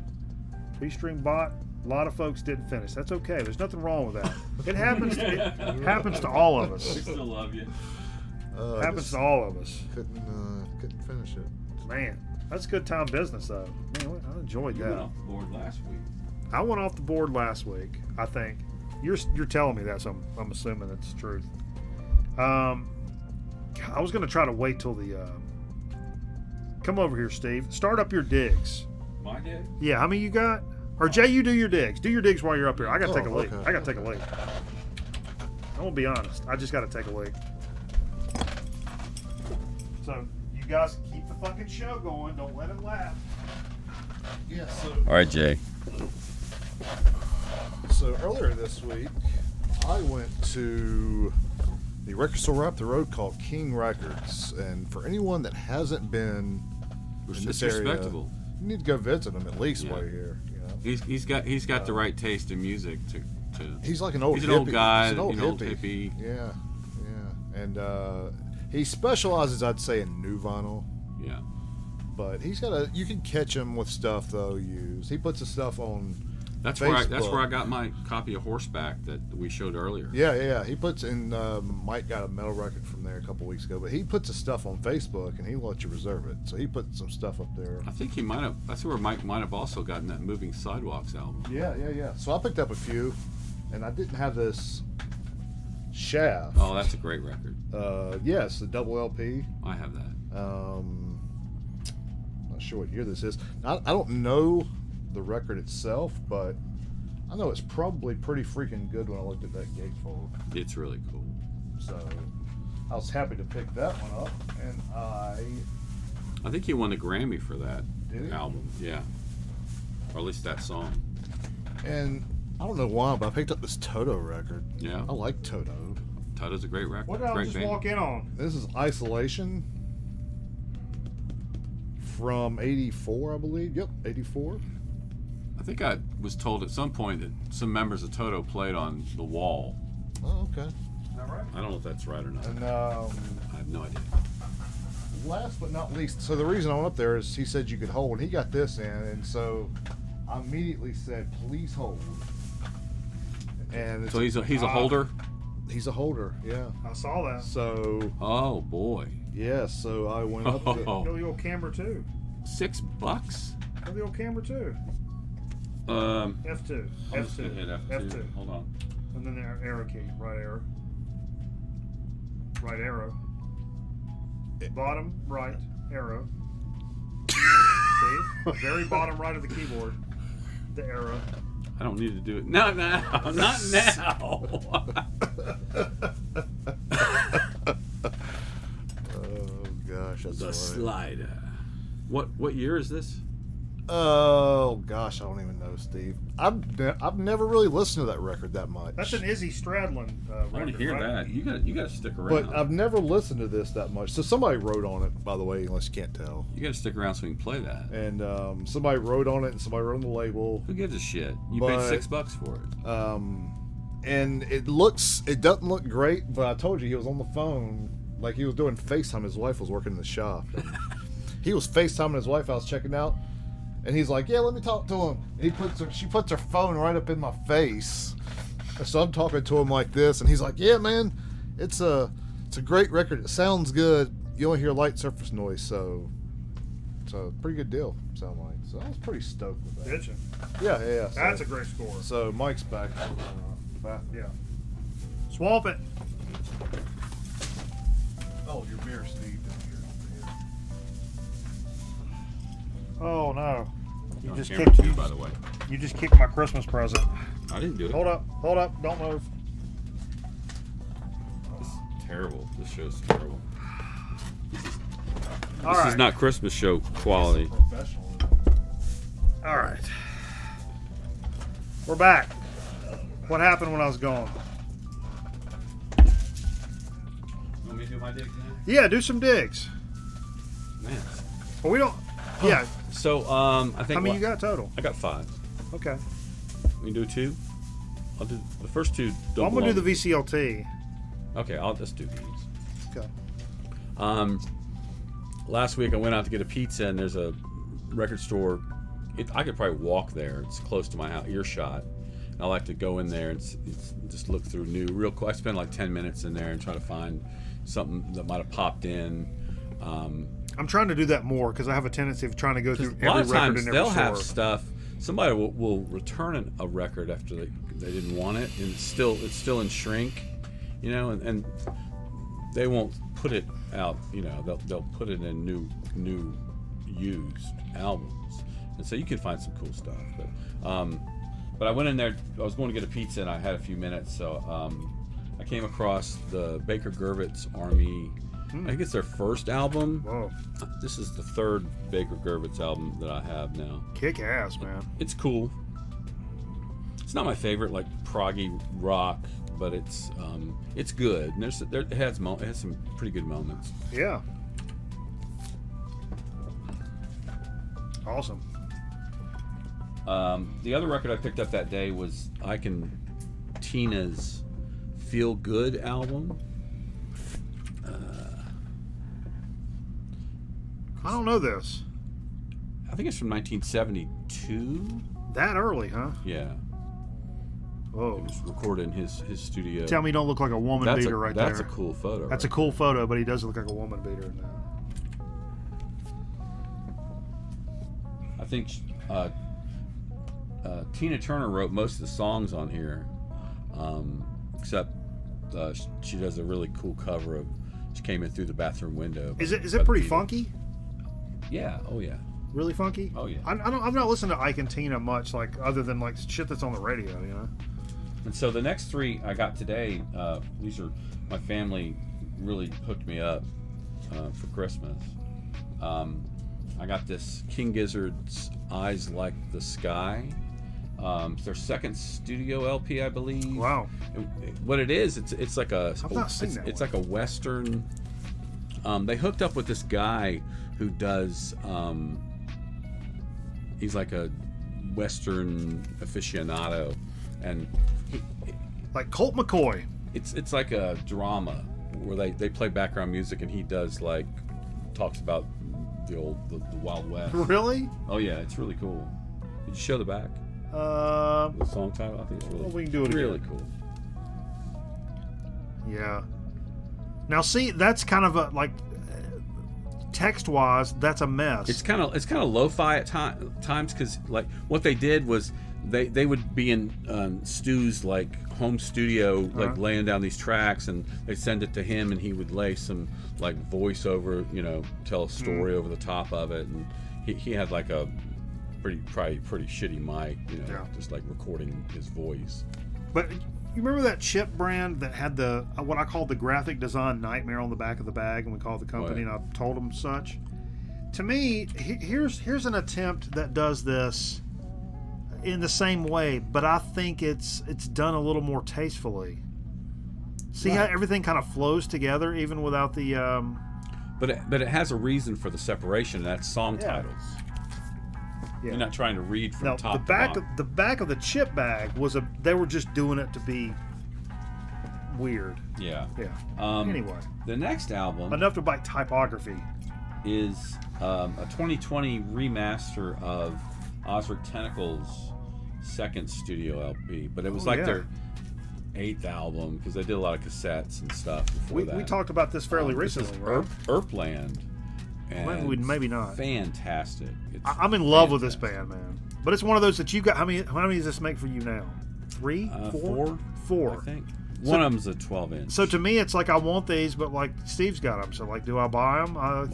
B-String Bot. A lot of folks didn't finish. That's okay. There's nothing wrong with that. It happens. It happens to all of We us. still love you. I Happens just to all of us. couldn't finish it. Man, that's good time business, though. Man, I enjoyed You went that. off the board last week. I went off the board last week. I think you're telling me that, so I'm assuming it's the truth. I was gonna try to wait till the. Come over here, Steve. Start up your digs. My day? Yeah, how many you got? Or Jay, you do your digs. Do your digs while you're up here. I gotta Oh, take a leak. okay. I gotta take a leak. I'm gonna be honest. I just gotta take a leak. So you guys keep the fucking show going. Don't let it laugh. Yeah. All right, Jay. So earlier this week, I went to the record store up the road called King Records, and for anyone that hasn't been in this area, respectable. you need to go visit him at least Yeah. while you're here. You know? He's got the right taste in music to He's like an old. He's an old hippie. guy, He's an old you know, old hippie. hippie. Yeah, yeah, and he specializes, I'd say, in new vinyl. yeah. But he's got a. You can catch him with stuff though. He puts the stuff on. That's Facebook. where I got my copy of Horseback that we showed earlier. Yeah. He puts in. Mike got a metal record from there a couple weeks ago, but he puts his stuff on Facebook and he lets you reserve it. So he put some stuff up there. I think he might have. That's where Mike might have also gotten that Moving Sidewalks album. Yeah. So I picked up a few, and I didn't have this Shaft. Oh, that's a great record. Yes, the double LP. I have that. Not sure what year this is. I don't know the record itself, but I know it's probably pretty freaking good when I looked at that gatefold. It's really cool. So I was happy to pick that one up, and I think he won the Grammy for that Did he? album. Yeah. Or at least that song. and I don't know why, but I picked up this Toto record. Yeah. I like Toto. Toto's a great record. What did I great just band. walk in on? This is Isolation from '84, I believe. Yep, '84. I think I was told at some point that some members of Toto played on The Wall. Oh, okay. I don't know if that's right or not. And I have no idea. last but not least, so the reason I went up there is he said you could hold, and he got this in, and so I immediately said, please hold. And it's, So he's a holder. he's a holder, yeah. I saw that. So Oh boy. yeah, so I went up. Go To, the old camera too. $6. Go the old camera too. F2. I'm just gonna F2. hit F2. F2. Hold on. And then the arrow key. Right arrow. Right arrow. Bottom right arrow. See? Very bottom right of the keyboard. The arrow. I don't need to do it. Not now. Not now. Oh gosh, that's The funny. slider. What year is this? Oh gosh, I don't even know, Steve. I've never really listened to that record that much. That's an Izzy Stradlin record. I want to hear right? that. You got to stick around. But I've never listened to this that much. So somebody wrote on it, by the way, unless you can't tell. You got to stick around so we can play that. And somebody wrote on it, and somebody wrote on the label. Who gives a shit? You But- paid $6 for it. And it doesn't look great, but I told you he was on the phone, like he was doing FaceTime. His wife was working in the shop. And he was FaceTiming his wife. I was checking out, and he's like, "Yeah, let me talk to him." And she puts her phone right up in my face, and so I'm talking to him like this, and he's like, "Yeah, man, it's a great record. It sounds good. You only hear light surface noise, so it's a pretty good deal. Sound like." So I was pretty stoked with that. Did you? Yeah. So, That's a great score. so Mike's back. Yeah. Swamp it. Oh, your beer, Steve. Oh no. You On just camera kicked too, by the way. You just kicked my Christmas present. I didn't do it. Hold up, don't move. This is terrible. This show's terrible. All This right. is not Christmas show quality. Professional. All right. We're back. What happened when I was gone? You want me to do my digs now? Yeah, do some digs. Man. But we don't. Yeah. So, I think How many you got total? I got 5. Okay. We can do 2? I'll do the first 2. Well, I'm gonna do the VCLT. Okay, I'll just do these. Okay. Last week I went out to get a pizza, and there's a record store. I could probably walk there. It's close to my house, earshot. And I like to go in there and just look through new, real quick. I spend like 10 minutes in there and try to find something that might have popped in. I'm trying to do that more because I have a tendency of trying to go through A lot every of record times in every they'll store. have stuff. Somebody will return a record after they didn't want it, and it's still in shrink, you know, and they won't put it out. You know, they'll put it in new used albums, and so you can find some cool stuff. But I went in there. I was going to get a pizza, and I had a few minutes, so I came across the Baker Gurvitz Army. I think it's their first album. Whoa. This is the 3rd Baker Gurvitz album that I have now. Kick ass, man. It's cool. It's not my favorite, like proggy rock, but it's good. And it has some pretty good moments. Yeah. Awesome. The other record I picked up that day was Ike and Tina's Feel Good album. I don't know this. I think it's from 1972. That early, huh? Yeah, Whoa. it was recorded in his studio. Tell me you don't look like a woman that's beater right there. That's a cool photo. That's a cool photo, but he does look like a woman beater in that. I think Tina Turner wrote most of the songs on here, except she does a really cool cover of "She Came In Through the Bathroom Window." Is it by pretty Beatles. funky? Yeah. Oh yeah. Really funky? Oh, yeah. I've not listened to Ike and Tina much, like other than like shit that's on the radio, you know. And so the next 3 I got today, these are my family really hooked me up for Christmas. I got this King Gizzard's Eyes Like the Sky. It's their 2nd studio LP, I believe. Wow. What it is, it's like a I've not seen that it's one. like a Western. They hooked up with this guy who does. He's like a Western aficionado, and Like Colt McCoy. it's like a drama where they play background music, and he does like talks about the Wild West. Really? Oh yeah, it's really cool. Did you show the back? The song title? I think it's really. Well, we can do it really again. cool. Yeah. Now see, that's kind of a like text-wise, that's a mess. It's kind of lo-fi at times because like what they did was they would be in Stu's like home studio like Uh-huh. laying down these tracks, and they'd send it to him, and he would lay some like voiceover, you know, tell a story over the top of it, and he had like a probably pretty shitty mic, Yeah. just like recording his voice. But you remember that chip brand that had the what I called the graphic design nightmare on the back of the bag, and we called the company, Right. and I told them such. To me, here's an attempt that does this in the same way, but I think it's done a little more tastefully. See how everything kind of flows together, even without the. But it has a reason for the separation. That's song Yeah. titles. Yeah. You're not trying to read from Now top the to back bottom. of the back of the chip bag was they were just doing it to be weird. Yeah. Yeah. Anyway, The next album enough to bite typography. is a 2020 remaster of Osric Tentacles' second studio LP, but it was like yeah. their 8th album because they did a lot of cassettes and stuff before We that. talked about this fairly This is recently, right? Erpland. And Maybe not. Fantastic. It's I'm in love with this fantastic. band, man. But it's one of those that you got. How many does this make for you now? 3, 4, 4. I think. So- One of them's a 12-inch. So to me, it's like I want these, but like Steve's got them. So like, do I buy them? well,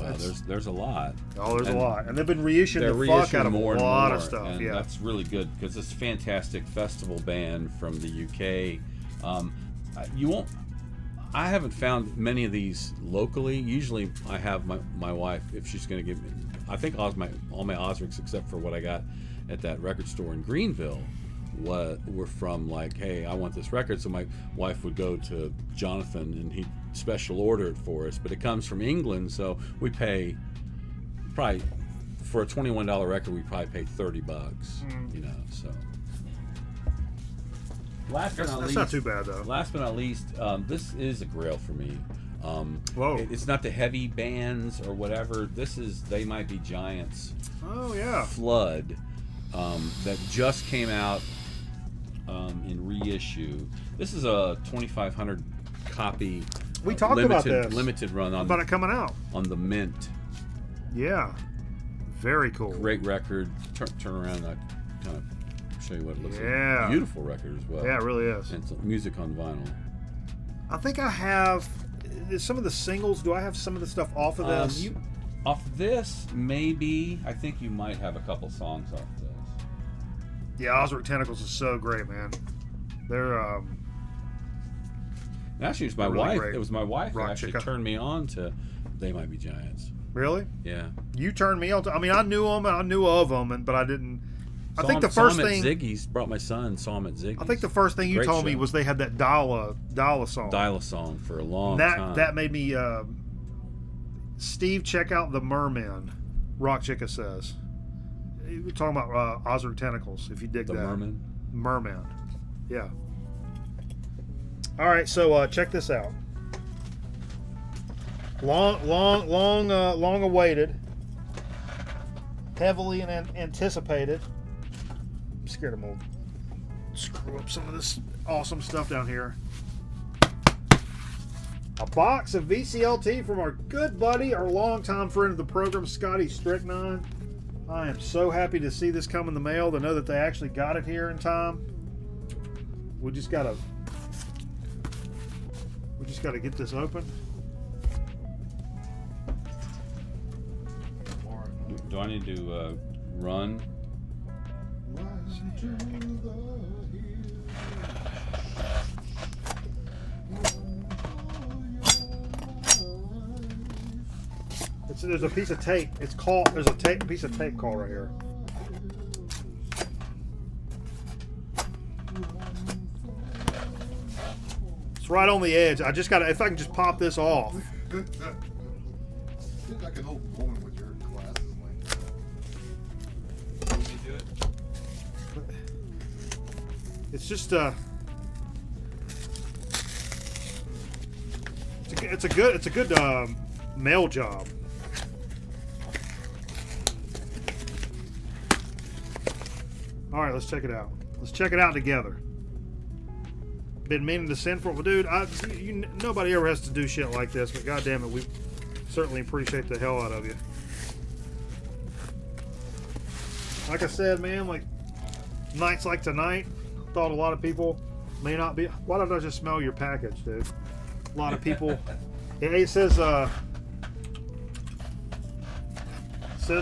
there's a lot. there's a and lot, and they've been reissuing They're the fuck reissuing out of a more and lot more, of stuff. and Yeah, that's really good because it's a fantastic festival band from the UK. You won't. I haven't found many of these locally. Usually, I have my wife if she's going to give me. I think all my Osrics except for what I got at that record store in Greenville were from like, hey, I want this record. So my wife would go to Jonathan and he'd special order it for us. But it comes from England, so we pay probably for a $21 record. We probably pay $30. So. Last but not that's least, not too bad though. Last but not least, this is a grail for me. Whoa. It's not the heavy bands or whatever. This is They Might Be Giants Oh yeah. Flood that just came out in reissue. This is a 2,500 copy. We talked about limited, this. limited run on About it coming out. on the Mint. Yeah. Very cool. Great record. Turn around. I kind of show you what it looks Yeah. like. Beautiful record as well. Yeah, it really is. And it's music on vinyl. I think I have some of the singles. Do I have some of the stuff off of this? Off this, maybe. I think you might have a couple songs off this. Yeah, Osric Tentacles is so great, man. They're And actually, it was my Really wife. great It was my wife rock that actually chica. turned me on to They Might Be Giants. really. Yeah. You turned me on. I mean, I knew them and I knew of them, but I didn't. I think the Saw first him thing. at Ziggy's. Brought my son. Saw him at Ziggy's. I think the first thing you Great told me show. was they had that Dala song. Dial a song for a long time. That made me. Steve, check out the Merman. Rock Chica says. We're talking about Osric Tentacles. If you dig the that. Merman. Merman. Yeah. All right, so check this out. Long awaited, heavily anticipated. I'm scared I'm gonna screw up some of this awesome stuff down here. A box of VCLT from our good buddy, our longtime friend of the program, Scotty Strychnine. I am so happy to see this come in the mail, to know that they actually got it here in time. We just gotta get this open. Do I need to run? There's a piece of tape. There's a piece of tape called right here. It's right on the edge. I just gotta, if I can just pop this off. Seems like an old woman with your glasses like It's just it's a good mail job. All right, let's check it out. Let's check it out together. Been meaning to send for it, well, dude. Nobody ever has to do shit like this, but goddamn it, we certainly appreciate the hell out of you. Like I said, man, like nights like tonight, thought a lot of people may not be. Why don't I just smell your package, dude? A lot of people. It says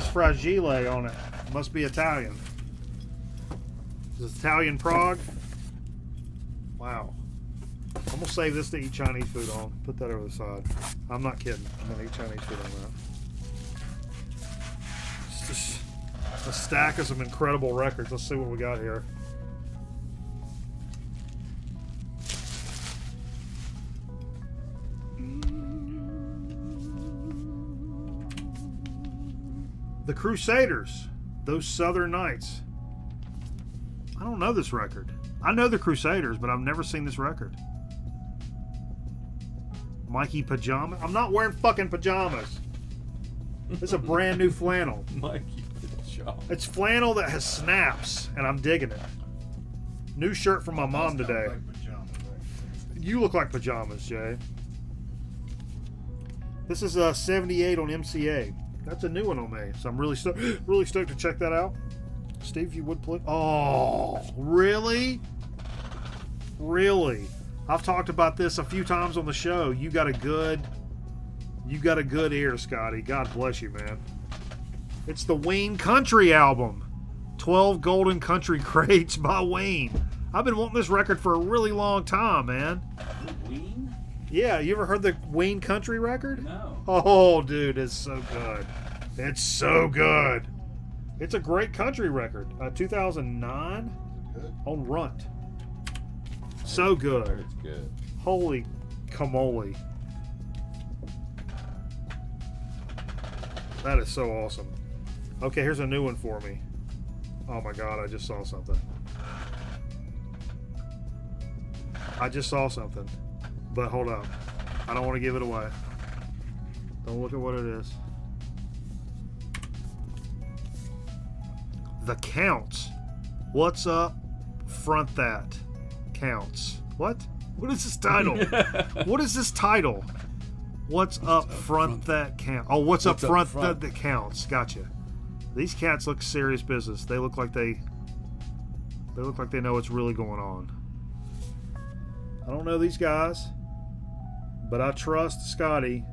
Fragile on it. Must be Italian. This is Italian Prague. Wow. I'm gonna save this to eat Chinese food on. Put that over the side. I'm not kidding. I'm gonna eat Chinese food on that. It's just a stack of some incredible records. Let's see what we got here. The Crusaders, those Southern Knights. I don't know this record. I know the Crusaders, but I've never seen this record. Mikey Pajama. I'm not wearing fucking pajamas. This is a brand new flannel. Mikey Pajama. It's flannel that has snaps, and I'm digging it. New shirt from my mom today. You look like pajamas, Jay. This is 78 on MCA. That's a new one on me, so I'm really stoked to check that out. Steve, if you would please. Oh, really? Really? I've talked about this a few times on the show. You got a good ear, Scotty. God bless you, man. It's the Wayne Country album. 12 Golden Country Crates by Wayne. I've been wanting this record for a really long time, man. Ween? Yeah, you ever heard the Wayne Country record? No. Oh, dude, it's so good. It's so good. It's a great country record. 2009 on Runt. So good. It's good. Holy camole. That is so awesome. Okay, here's a new one for me. Oh my God, I just saw something. But hold up. I don't want to give it away. Don't look at what it is. The Counts. What's up? Front that. Counts. What? What is this title? What is this title? What's up front that count? Oh, what's up front that counts? Gotcha. These cats look serious business. They look like they know what's really going on. I don't know these guys, but I trust Scotty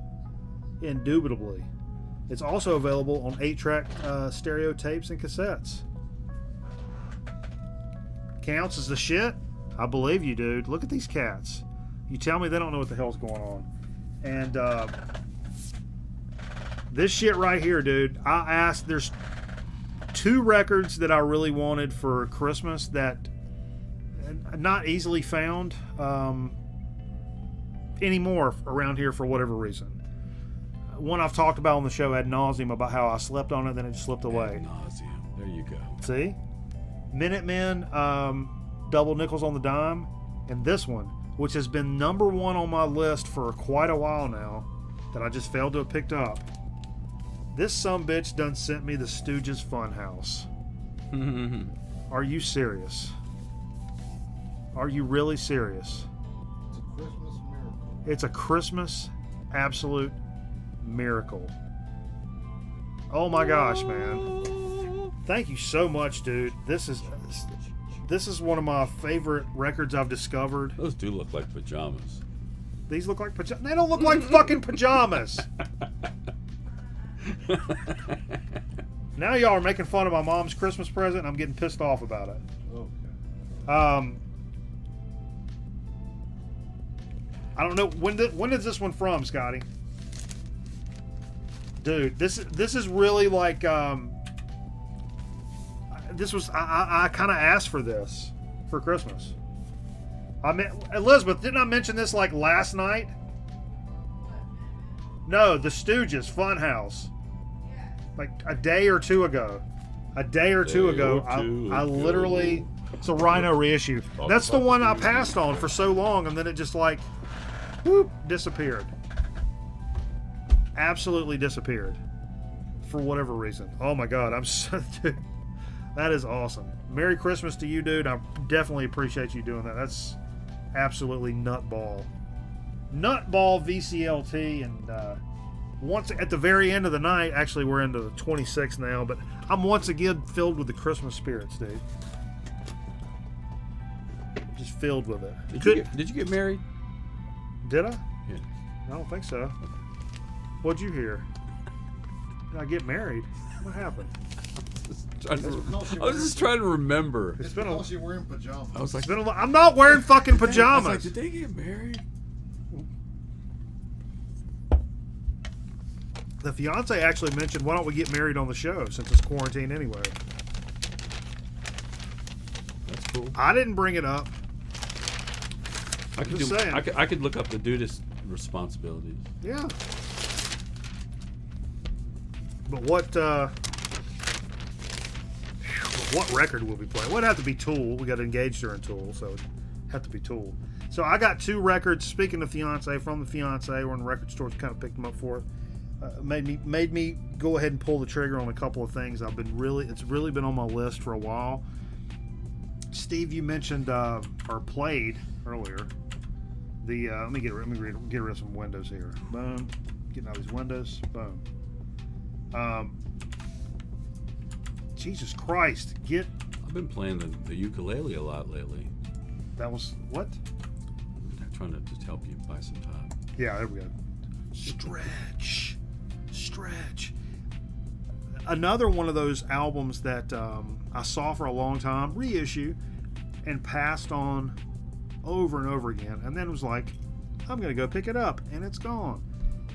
indubitably. It's also available on 8-track stereo tapes and cassettes. Counts is the shit? I believe you, dude. Look at these cats. You tell me they don't know what the hell's going on. And this shit right here, dude, I asked, there's 2 records that I really wanted for Christmas that not easily found anymore around here for whatever reason. One I've talked about on the show ad nauseum about how I slept on it, then it just slipped away. Ad nauseum. There you go. See? Minutemen, Double Nickels on the Dime, and this one, which has been number 1 on my list for quite a while now, that I just failed to have picked up. This sumbitch done sent me the Stooges Funhouse. Are you serious? Are you really serious? It's a Christmas miracle. It's a Christmas absolute miracle. Oh my gosh, man. Thank you so much, dude. This is one of my favorite records I've discovered. Those do look like pajamas. These look like pajamas. They don't look like fucking pajamas. Now y'all are making fun of my mom's Christmas present, and I'm getting pissed off about it. Okay. I don't know when is this one from, Scotty? Dude, this is really like this was I kind of asked for this for Christmas. I mean, Elizabeth, didn't I mention this like last night? No, the Stooges Funhouse. Like a day or two ago. I literally, it's a Rhino reissue. That's the one I passed on for so long, and then it just like whoop, disappeared. Absolutely disappeared for whatever reason. Oh my God, I'm so dude, that is awesome. Merry Christmas to you, dude. I definitely appreciate you doing that. That's absolutely nutball VCLT. And once at the very end of the night, actually we're into the 26th now, but I'm once again filled with the Christmas spirits, dude. Just filled with it. Did you get married? Did I? Yeah. I don't think so. What'd you hear? Did I get married? What happened? I was just trying to remember. It's been a- because you're wearing pajamas. I was like, I'm not wearing fucking I was pajamas. like, did they get married? The fiance actually mentioned, why don't we get married on the show since it's quarantine anyway? That's cool. I didn't bring it up. I could Just saying. I could look up the dude's responsibilities. Yeah. But what record will we play? It would have to be Tool. We got engaged during Tool, so it'd have to be Tool. So I got 2 records. Speaking of fiance, from the fiance, we're in the record stores, kind of picked them up for. Made me go ahead and pull the trigger on a couple of things. It's really been on my list for a while. Steve, you mentioned or played earlier. The let me get rid of some windows here. Boom, getting out these windows. Boom. Jesus Christ, I've been playing the ukulele a lot lately. that was what? I'm trying to just help you buy some time. Yeah, there we go. Stretch. Another one of those albums that I saw for a long time, reissue, and passed on over and over again, and then was like, I'm gonna go pick it up, and it's gone.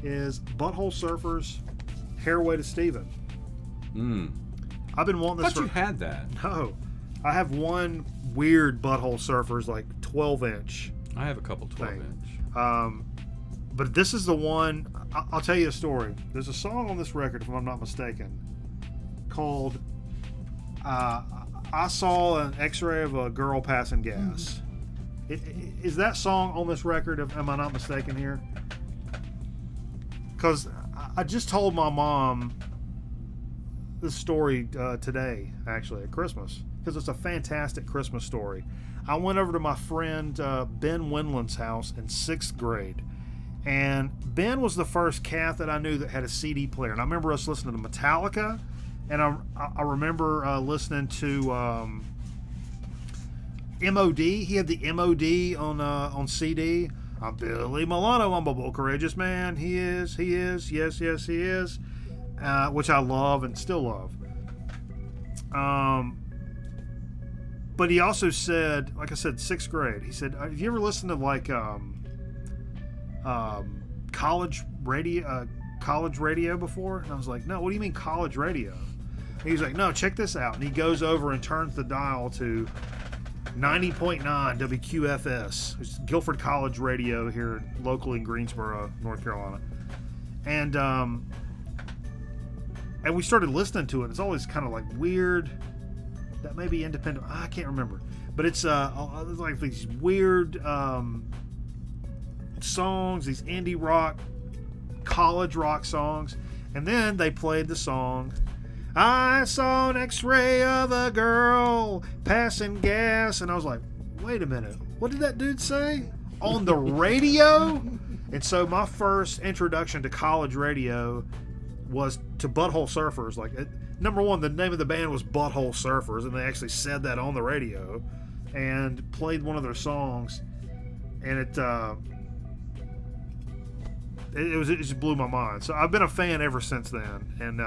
Is Butthole Surfers, Hairway to Steven. I've been wanting I this thought you had that. No, I have one weird Butthole Surfers, like 12-inch. I have a couple 12-inch. But this is the one. I'll tell you a story. There's a song on this record, if I'm not mistaken, called "I Saw an X-Ray of a Girl Passing Gas." Is that song on this record? Am I not mistaken here? Because I just told my mom this story today, actually, at Christmas, because it's a fantastic Christmas story. I went over to my friend Ben Winland's house in 6th grade. And Ben was the first cat that I knew that had a CD player. And I remember us listening to Metallica. And I remember listening to MOD. He had the MOD on CD. I'm Billy Milano. I'm a bold, courageous man. He is. Yes, he is. Which I love and still love. But he also said, like I said, 6th grade. He said, have you ever listened to like college radio before? And I was like, no, what do you mean college radio? And he's like, no, check this out. And he goes over and turns the dial to 90.9 WQFS, which is Guilford College Radio here locally in Greensboro, North Carolina. And we started listening to it. It's always kind of like weird. That may be independent. I can't remember. But it's like these weird songs, these indie rock, college rock songs. And then they played the song, I saw an X-ray of a girl passing gas. And I was like, wait a minute, what did that dude say? On the radio? And so my first introduction to college radio was to Butthole Surfers. Like, number one, the name of the band was Butthole Surfers, and they actually said that on the radio, and played one of their songs, and it just blew my mind. So I've been a fan ever since then, and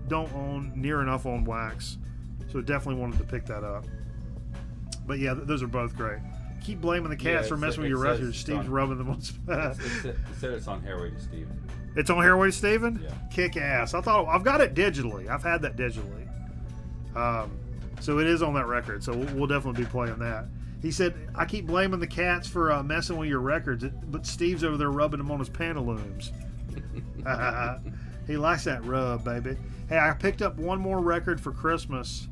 don't own near enough on wax, so definitely wanted to pick that up. But yeah, those are both great. Keep blaming the cats for messing with your records. Steve's rubbing them on. It said it's on Hairway to Steven. It's on Hairway to Steven? Yeah. Kick ass. I've got it digitally. I've had that digitally. So it is on that record. So we'll definitely be playing that. He said, I keep blaming the cats for messing with your records, but Steve's over there rubbing them on his pantaloons. He likes that rub, baby. Hey, I picked up one more record for Christmas.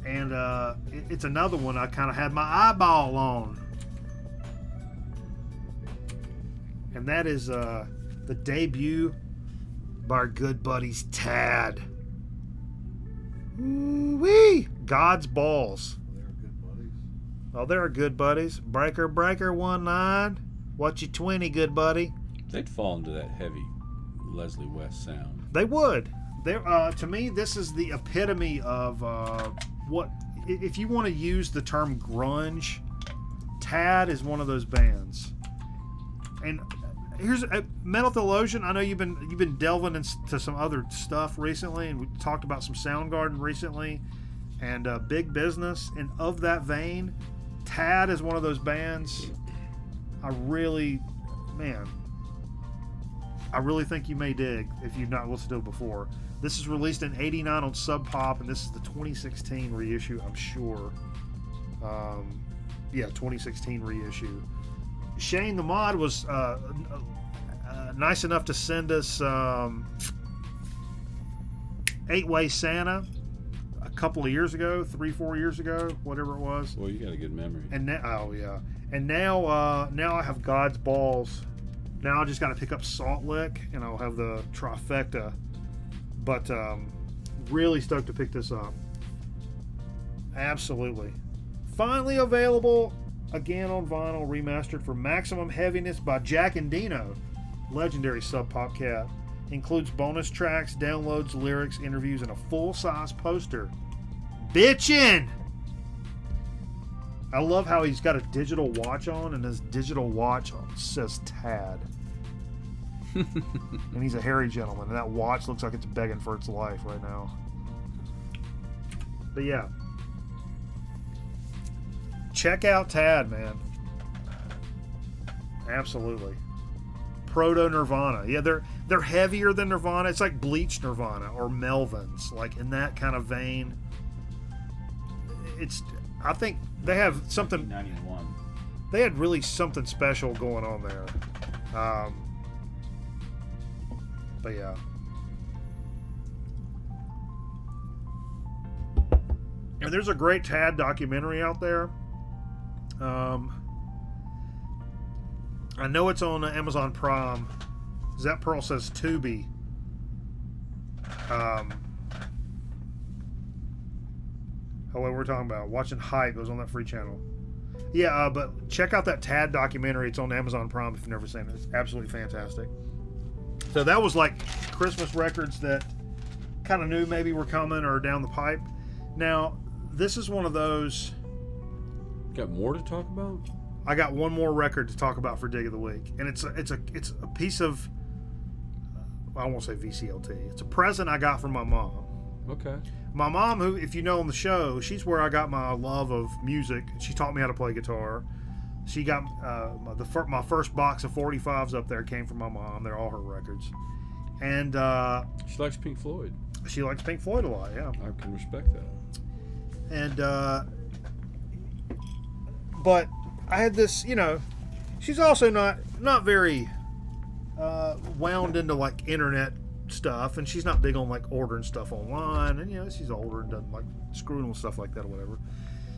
It's another one I kind of had my eyeball on. And that is the debut by our good buddies Tad. Ooh-wee! God's Balls. They're good buddies. Oh, they're good buddies. Breaker 19. What you 20, good buddy? They'd fall into that heavy Leslie West sound. They would. To me, this is the epitome of what, if you want to use the term grunge, Tad is one of those bands. And here's Metal Theologian. I know you've been delving into some other stuff recently, and we talked about some Soundgarden recently, and Big Business. And of that vein, Tad is one of those bands. I really think you may dig if you've not listened to it before. This is released in '89 on Sub Pop, and this is the 2016 reissue, I'm sure. 2016 reissue. Shane the Mod was nice enough to send us 8-Way Santa a couple of years ago, 3-4 years ago, whatever it was. Well, you got a good memory. And now, now I have God's Balls. Now I just got to pick up Salt Lick, and I'll have the trifecta. But really stoked to pick this up. Absolutely. Finally available again on vinyl, remastered for Maximum Heaviness by Jack and Dino, legendary Sub Pop cat. Includes bonus tracks, downloads, lyrics, interviews, and a full-size poster. Bitchin'! I love how he's got a digital watch on, and his digital watch says Tad. And he's a hairy gentleman, and that watch looks like it's begging for its life right now. But yeah. Check out Tad, man. Absolutely. Proto Nirvana. Yeah, they're heavier than Nirvana. It's like Bleach Nirvana or Melvins, like in that kind of vein. I think they have something. 91. They had really something special going on there. But yeah. And there's a great Tad documentary out there. I know it's on Amazon Prime. Zap Pearl says Tubi. What we're talking about, watching Hype. It was on that free channel. Yeah, but check out that Tad documentary. It's on Amazon Prime if you've never seen it. It's absolutely fantastic. So that was like Christmas records that kind of knew maybe were coming or down the pipe. Now, this is one of those. Got more to talk about? I got one more record to talk about for Dig of the Week, and it's a piece of, I won't say VCLT. It's a present I got from my mom. Okay. My mom, who, if you know on the show, she's where I got my love of music. She taught me how to play guitar. She got my first box of 45s up there came from my mom. They're all her records, and she likes Pink Floyd. She likes Pink Floyd a lot. Yeah, I can respect that. And but I had this, she's also not very wound into like internet stuff, and she's not big on like ordering stuff online, and she's older and doesn't like screwing with stuff like that or whatever.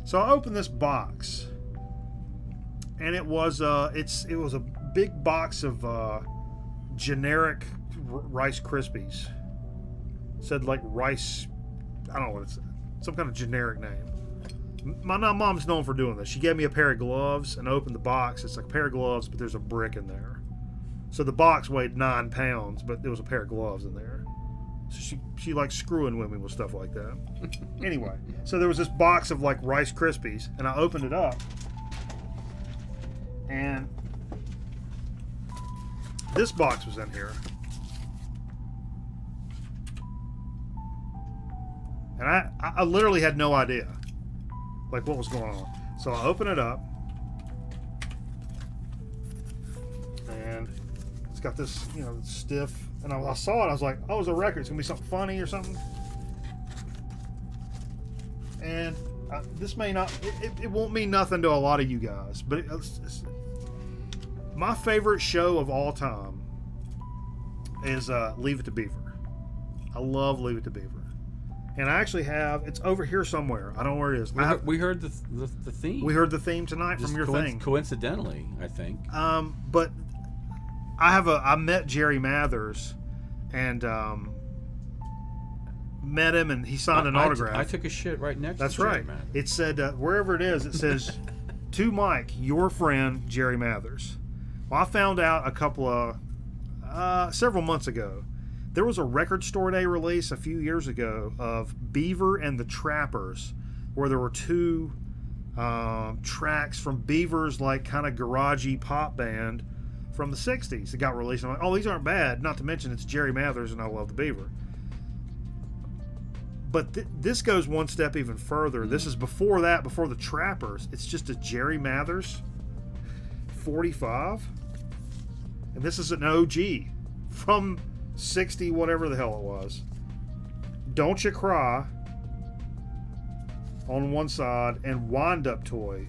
So I opened this box, and it was a big box of generic Rice Krispies. It said like Rice, I don't know what it's, some kind of generic name. My mom's known for doing this. She gave me a pair of gloves, and I opened the box. It's like a pair of gloves, but there's a brick in there. So the box weighed 9 pounds, but there was a pair of gloves in there. So she likes screwing with me with stuff like that. Anyway, so there was this box of like Rice Krispies, and I opened it up, and this box was in here. And I literally had no idea like what was going on. So I open it up, and it's got this, stiff. And I saw it. I was like, "Oh, it's a record. It's gonna be something funny or something." And this may not. It won't mean nothing to a lot of you guys, but it's my favorite show of all time is Leave It to Beaver. I love Leave It to Beaver. And I actually have, it's over here somewhere. I don't know where it is. We heard the theme. We heard the theme tonight from your thing. Coincidentally, I think. But I met Jerry Mathers, and met him, and he signed an autograph. I took a shit right next to Jerry Mathers. It said, wherever it is, it says, "To Mike, your friend, Jerry Mathers." Well, I found out a couple of, several months ago, there was a Record Store Day release a few years ago of Beaver and the Trappers, where there were 2 tracks from Beaver's like kind of garagey pop band from the 60s that got released. I'm like, oh, these aren't bad. Not to mention it's Jerry Mathers, and I love the Beaver. But this goes one step even further. This is before that, before the Trappers. It's just a Jerry Mathers 45. And this is an OG from 60, whatever the hell it was. Don't You Cry on one side, and Wind Up Toy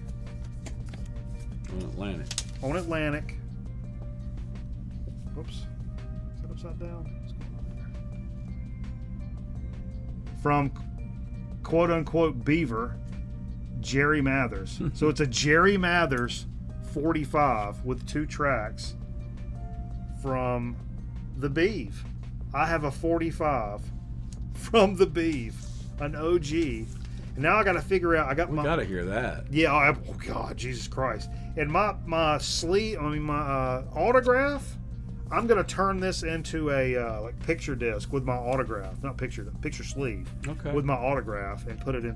On Atlantic. on Atlantic. Oops. Is that upside down? What's going on there? From quote unquote Beaver, Jerry Mathers. So it's a Jerry Mathers 45 with 2 tracks from the Beav. I have a 45 from the Beav, an OG. And now I got to figure out. We gotta hear that. Yeah, oh God, Jesus Christ. And my sleeve, my autograph, I'm going to turn this into a like picture disc with my autograph. Not picture sleeve. Okay. With my autograph and put it in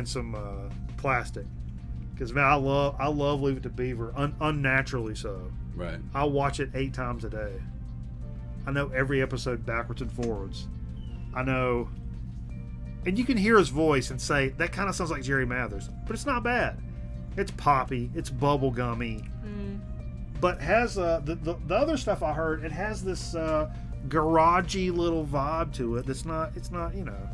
some plastic. Because, man, I love Leave It to Beaver, unnaturally so. Right. I watch it 8 times a day. I know every episode backwards and forwards. I know. And you can hear his voice and say, that kind of sounds like Jerry Mathers. But it's not bad. It's poppy. It's bubblegummy. But has the other stuff I heard, it has this garagey little vibe to it. It's not, you know.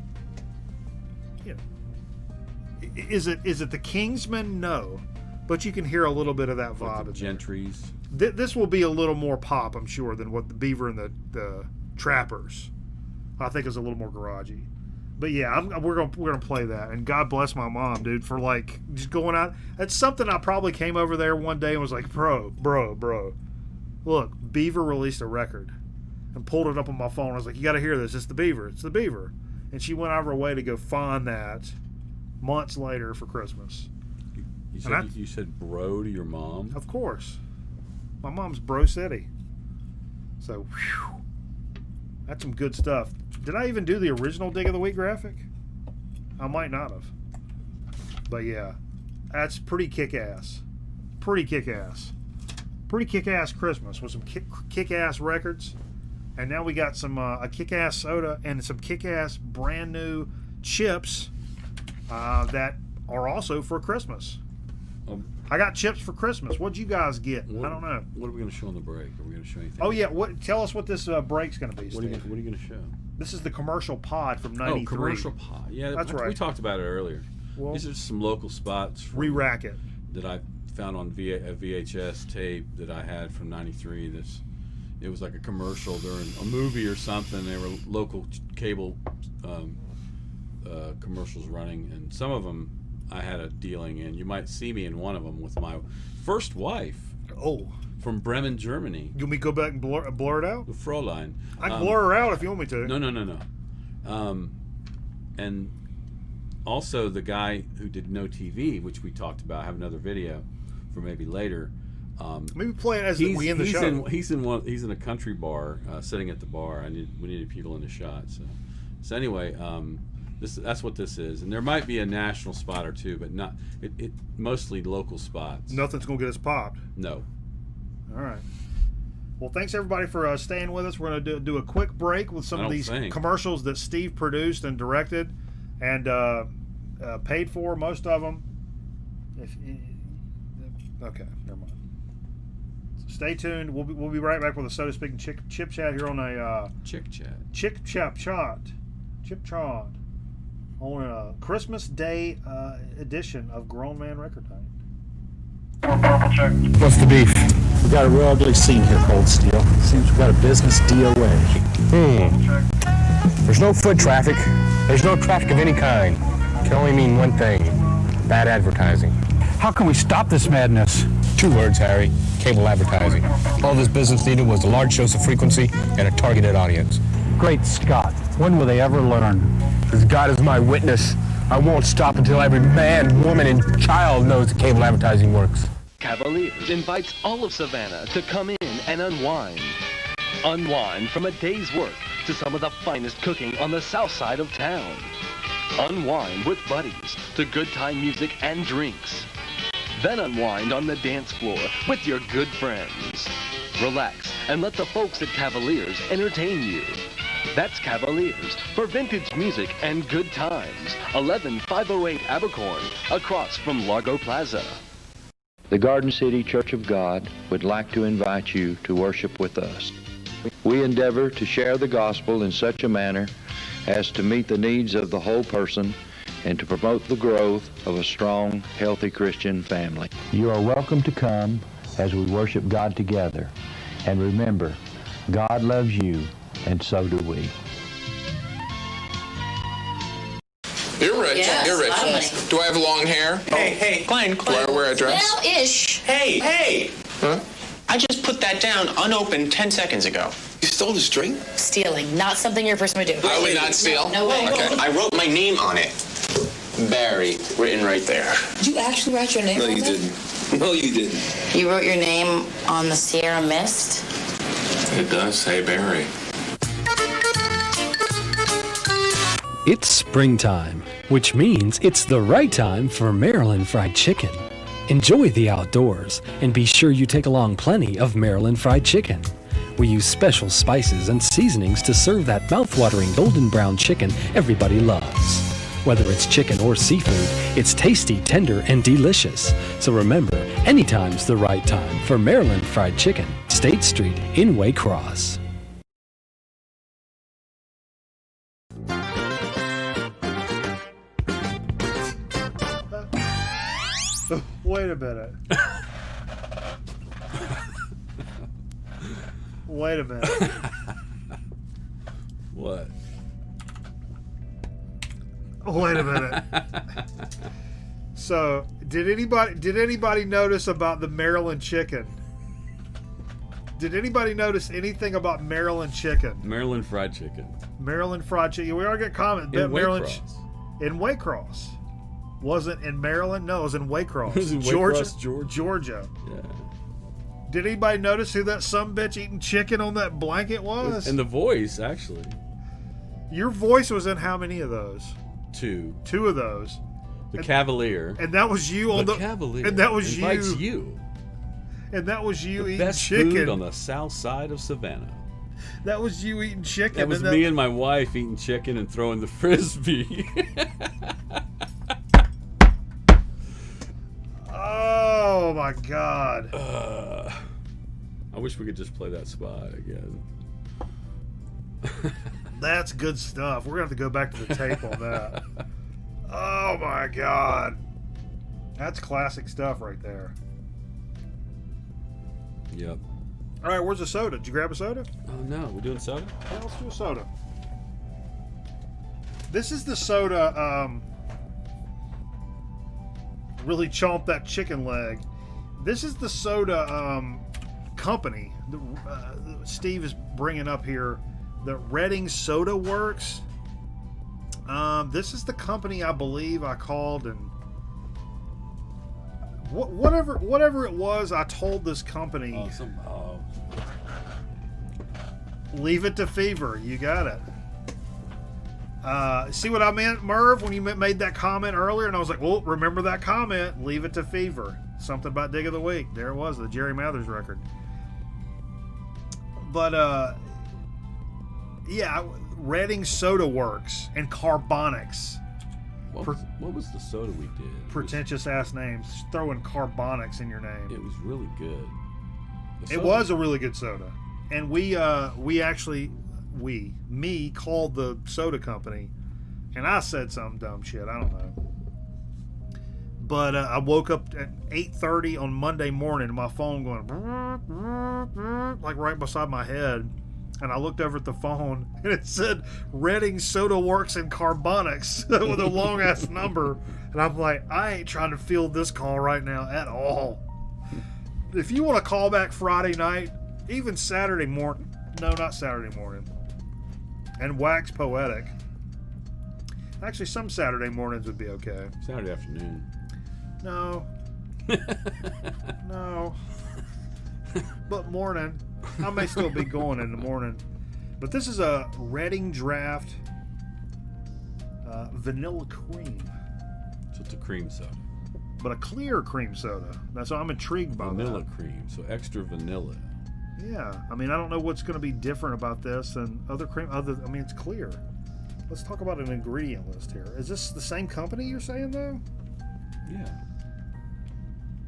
Is it the Kingsmen? No. But you can hear a little bit of that vibe. With the Gentrys. This will be a little more pop, I'm sure, than what the Beaver and the Trappers, I think, is a little more garagey. But yeah, we're gonna play that, and God bless my mom, dude, for like just going out. That's something I probably came over there one day and was like, bro, look, Beaver released a record, and pulled it up on my phone. I was like, you got to hear this. It's the Beaver, and she went out of her way to go find that months later for Christmas. You said bro to your mom? Of course. My mom's Bro City. So, whew, that's some good stuff. Did I even do the original Dig of the Week graphic? I might not have. But yeah, that's pretty kick-ass. Pretty kick-ass Christmas with some kick-ass records. And now we got some a kick-ass soda and some kick-ass brand new chips that are also for Christmas. I got chips for Christmas. What'd you guys get? I don't know. What are we going to show on the break? Are we going to show anything? Oh yeah, tell us what this break's going to be, What are Steve. you going to show? This is the commercial pod from '93. Oh, commercial pod. Yeah, That's right. We talked about it earlier. Well, These are some local spots. re-rack it. That I found on a VHS tape that I had from '93. It was like a commercial during a movie or something. There were local cable commercials running, and some of them I had a dealing in. You might see me in one of them with my first wife. Oh. From Bremen, Germany. You want me to go back and blur it out? The Fräulein. I can blur her out if you want me to. No. And also the guy who did No TV, which we talked about. I have another video for maybe later. Maybe play it as we end the show. He's in a country bar, sitting at the bar. We needed people in the shot. So anyway, that's what this is. And there might be a national spot or two, but not it mostly local spots. Nothing's gonna get us popped. No. All right. Well, thanks everybody for staying with us. We're going to do a quick break with some of these commercials that Steve produced and directed and paid for, most of them. Okay, never mind. So stay tuned. We'll be right back with a Soda Speaking Chip Chat here on a Chip Chat on a Christmas Day edition of Grown Man Record Night. What's the beef? We got a real ugly scene here, Cold Steel. Seems we got a business DOA. There's no foot traffic. There's no traffic of any kind. It can only mean one thing. Bad advertising. How can we stop this madness? 2 words, Harry. Cable advertising. All this business needed was a large dose of frequency and a targeted audience. Great Scott. When will they ever learn? As God is my witness, I won't stop until every man, woman, and child knows that cable advertising works. Cavaliers invites all of Savannah to come in and unwind. Unwind from a day's work to some of the finest cooking on the south side of town. Unwind with buddies to good time music and drinks. then unwind on the dance floor with your good friends. Relax and let the folks at Cavaliers entertain you. That's Cavaliers for vintage music and good times. 11508 Abercorn, across from Largo Plaza. The Garden City Church of God would like to invite you to worship with us. We endeavor to share the gospel in such a manner as to meet the needs of the whole person and to promote the growth of a strong, healthy Christian family. You are welcome to come as we worship God together. And remember, God loves you, and so do we. You're rich. Yes, You're rich. a lot of money. Do I have long hair? Hey, Klein. Do I wear a dress? Well-ish. Hey! Huh? I just put that down unopened 10 seconds ago. You stole this drink? Stealing, not something your person would do. I would not steal. No way. Okay. I wrote my name on it. Barry, written right there. Did you actually write your name No, on you it? didn't. No, you didn't. You wrote your name on the Sierra Mist? It does say Barry. It's springtime, which means it's the right time for Maryland Fried Chicken. Enjoy the outdoors, and be sure you take along plenty of Maryland Fried Chicken. We use special spices and seasonings to serve that mouth-watering golden brown chicken everybody loves. Whether it's chicken or seafood, it's tasty, tender, and delicious. So remember, anytime's the right time for Maryland Fried Chicken, State Street in Waycross. Wait a minute. Wait a minute. What? Wait a minute. So, did anybody notice about the Maryland chicken? Did anybody notice anything about Maryland chicken? Maryland Fried Chicken. Maryland fried chicken. We already got comment. In Maryland Waycross. in Waycross. Wasn't in Maryland? No, it was in Waycross. It was in Georgia. Waycross, Georgia. Yeah. Did anybody notice who that sumbitch eating chicken on that blanket was? And the voice, actually. Your voice was in how many of those? Two. Two of those. The Cavalier. And that was you on the Cavalier. And that was invites you. you. And that was you The eating best chicken. food on the south side of Savannah. That was you eating chicken. That was me and my wife eating chicken and throwing the frisbee. Oh my God. I wish we could just play that spot again. That's good stuff. We're going to have to go back to the tape on that. Oh my God. That's classic stuff right there. Yep. All right, where's the soda? Did you grab a soda? Oh no, we're doing soda? Yeah, let's do a soda. This is the soda, really chomp that chicken leg. This is the soda company Steve is bringing up here, the Reading Soda Works. This is the company I believe I called, and whatever it was, I told this company. Leave it to Fever. You got it. See what I meant, Merv, when you made that comment earlier? And I was like, well, remember that comment. Leave it to Fever. Something about Dig of the Week. There it was, the Jerry Mathers record. But, yeah, Reading Soda Works and Carbonics. What was the soda we did? Pretentious ass names. Just throwing Carbonics in your name. It was really good. It was a really good soda. And me called the soda company, and I said some dumb shit. I don't know. But I woke up at 8:30 on Monday morning, and my phone going like right beside my head. And I looked over at the phone, and it said Reading Soda Works and Carbonics with a long ass number. And I'm like, I ain't trying to field this call right now at all. If you want to call back Friday night, even Saturday morning. No, not Saturday morning. And wax poetic. Actually, some Saturday mornings would be okay. Saturday afternoon. No. No. But morning. I may still be going in the morning. But this is a Reading Draft vanilla cream. So it's a cream soda. but a clear cream soda. That's why I'm intrigued by Vanilla that. cream, so extra vanilla. Yeah, I mean, I don't know what's going to be different about this than other cream. I mean, it's clear. Let's talk about an ingredient list here. Is this the same company you're saying though? Yeah.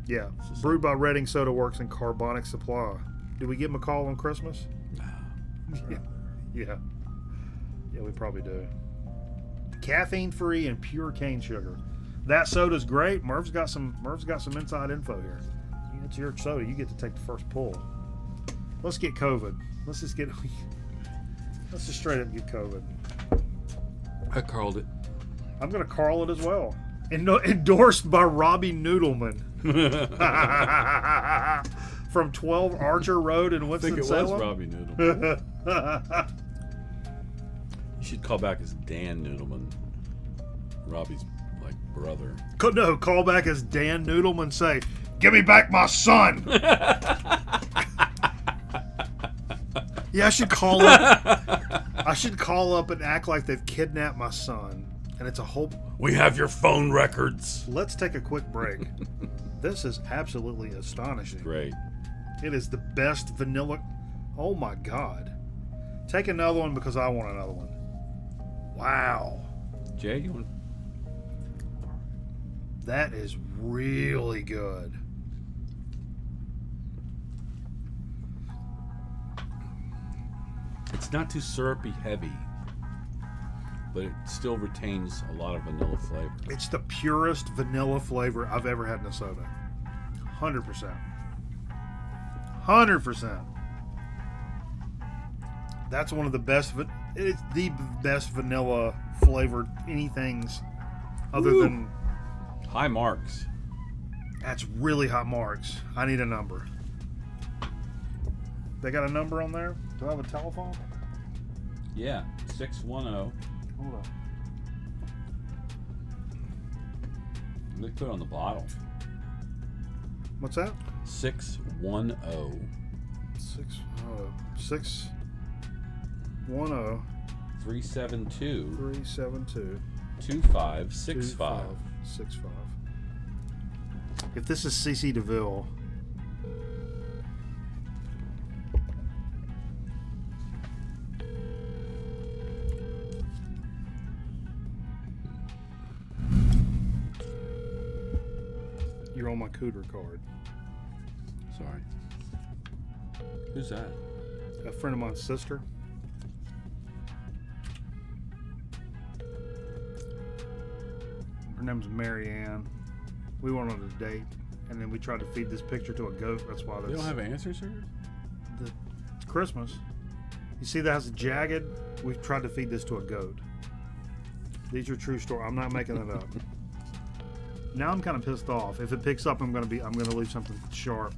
Yeah. Brewed by Reading Soda Works and Carbonic Supply. Did we get them a call on Christmas? Yeah. Yeah, we probably do. Caffeine free and pure cane sugar. That soda's great. Merv's got some inside info here. It's your soda. You get to take the first pull. Let's get COVID. Let's just straight up get COVID. I called it. I'm gonna Carl it as well. Endorsed by Robbie Noodleman. From 12 Archer Road in Winston-Salem. I think it was Robbie Noodleman. You should call back as Dan Noodleman, Robbie's brother. No, call back as Dan Noodleman. Say, "Give me back my son." Yeah, I should call up and act like they've kidnapped my son, and it's a whole. We have your phone records. Let's take a quick break. This is absolutely astonishing. Great. It is the best vanilla. Oh my God! Take another one because I want another one. Wow. Jay, you want? That is really good. It's not too syrupy heavy, but it still retains a lot of vanilla flavor. It's the purest vanilla flavor I've ever had in a soda. 100%. 100%. That's one of the best. It's the best vanilla flavored anything's other than. High marks. That's really high marks. I need a number. They got a number on there? Do I have a telephone? Yeah, 610. Hold on. They put it on the bottle. What's that? 610. 610 372 372 2565. 2565. If this is CC DeVille, you're on my Cooter card. Sorry. Who's that? A friend of mine's sister. Her name's Mary Ann. We went on a date, and then we tried to feed this picture to a goat. That's why They don't have answers here? It's Christmas. You see that has a jagged? We've tried to feed this to a goat. These are true stories. I'm not making it up. Now I'm kind of pissed off. If it picks up, I'm gonna leave something sharp.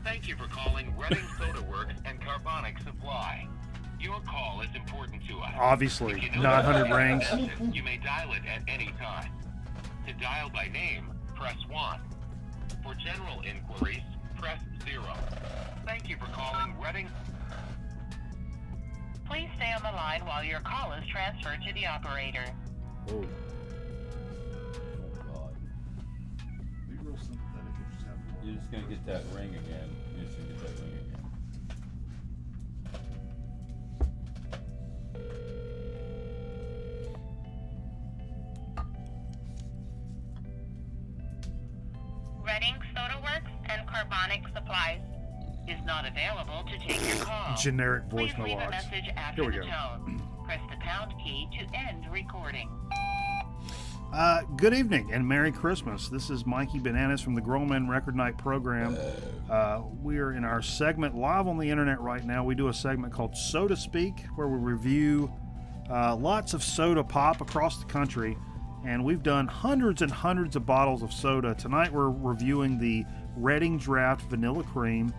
Thank you for calling Reading Soda Works and Carbonic Supply. Your call is important to us. Obviously, If you know 900 the rings. message, you may dial it at any time. To dial by name, press 1. For general inquiries, press 0. Thank you for calling Reading. Please stay on the line while your call is transferred to the operator. Oh. God. You're just gonna get that ring again. You're just gonna get that ring again. Reading Soda Works and Carbonic Supplies is not available to take your call. Generic Please voicemail leave a box. message after Here we the go. tone. Press the pound key to end recording. Good evening and Merry Christmas. This is Mikey Bananas from the Grown Men Record Night program. We are in our segment live on the internet right now. We do a segment called Soda Speak, where we review lots of soda pop across the country. And we've done hundreds and hundreds of bottles of soda. Tonight we're reviewing the Reading Draft Vanilla Cream,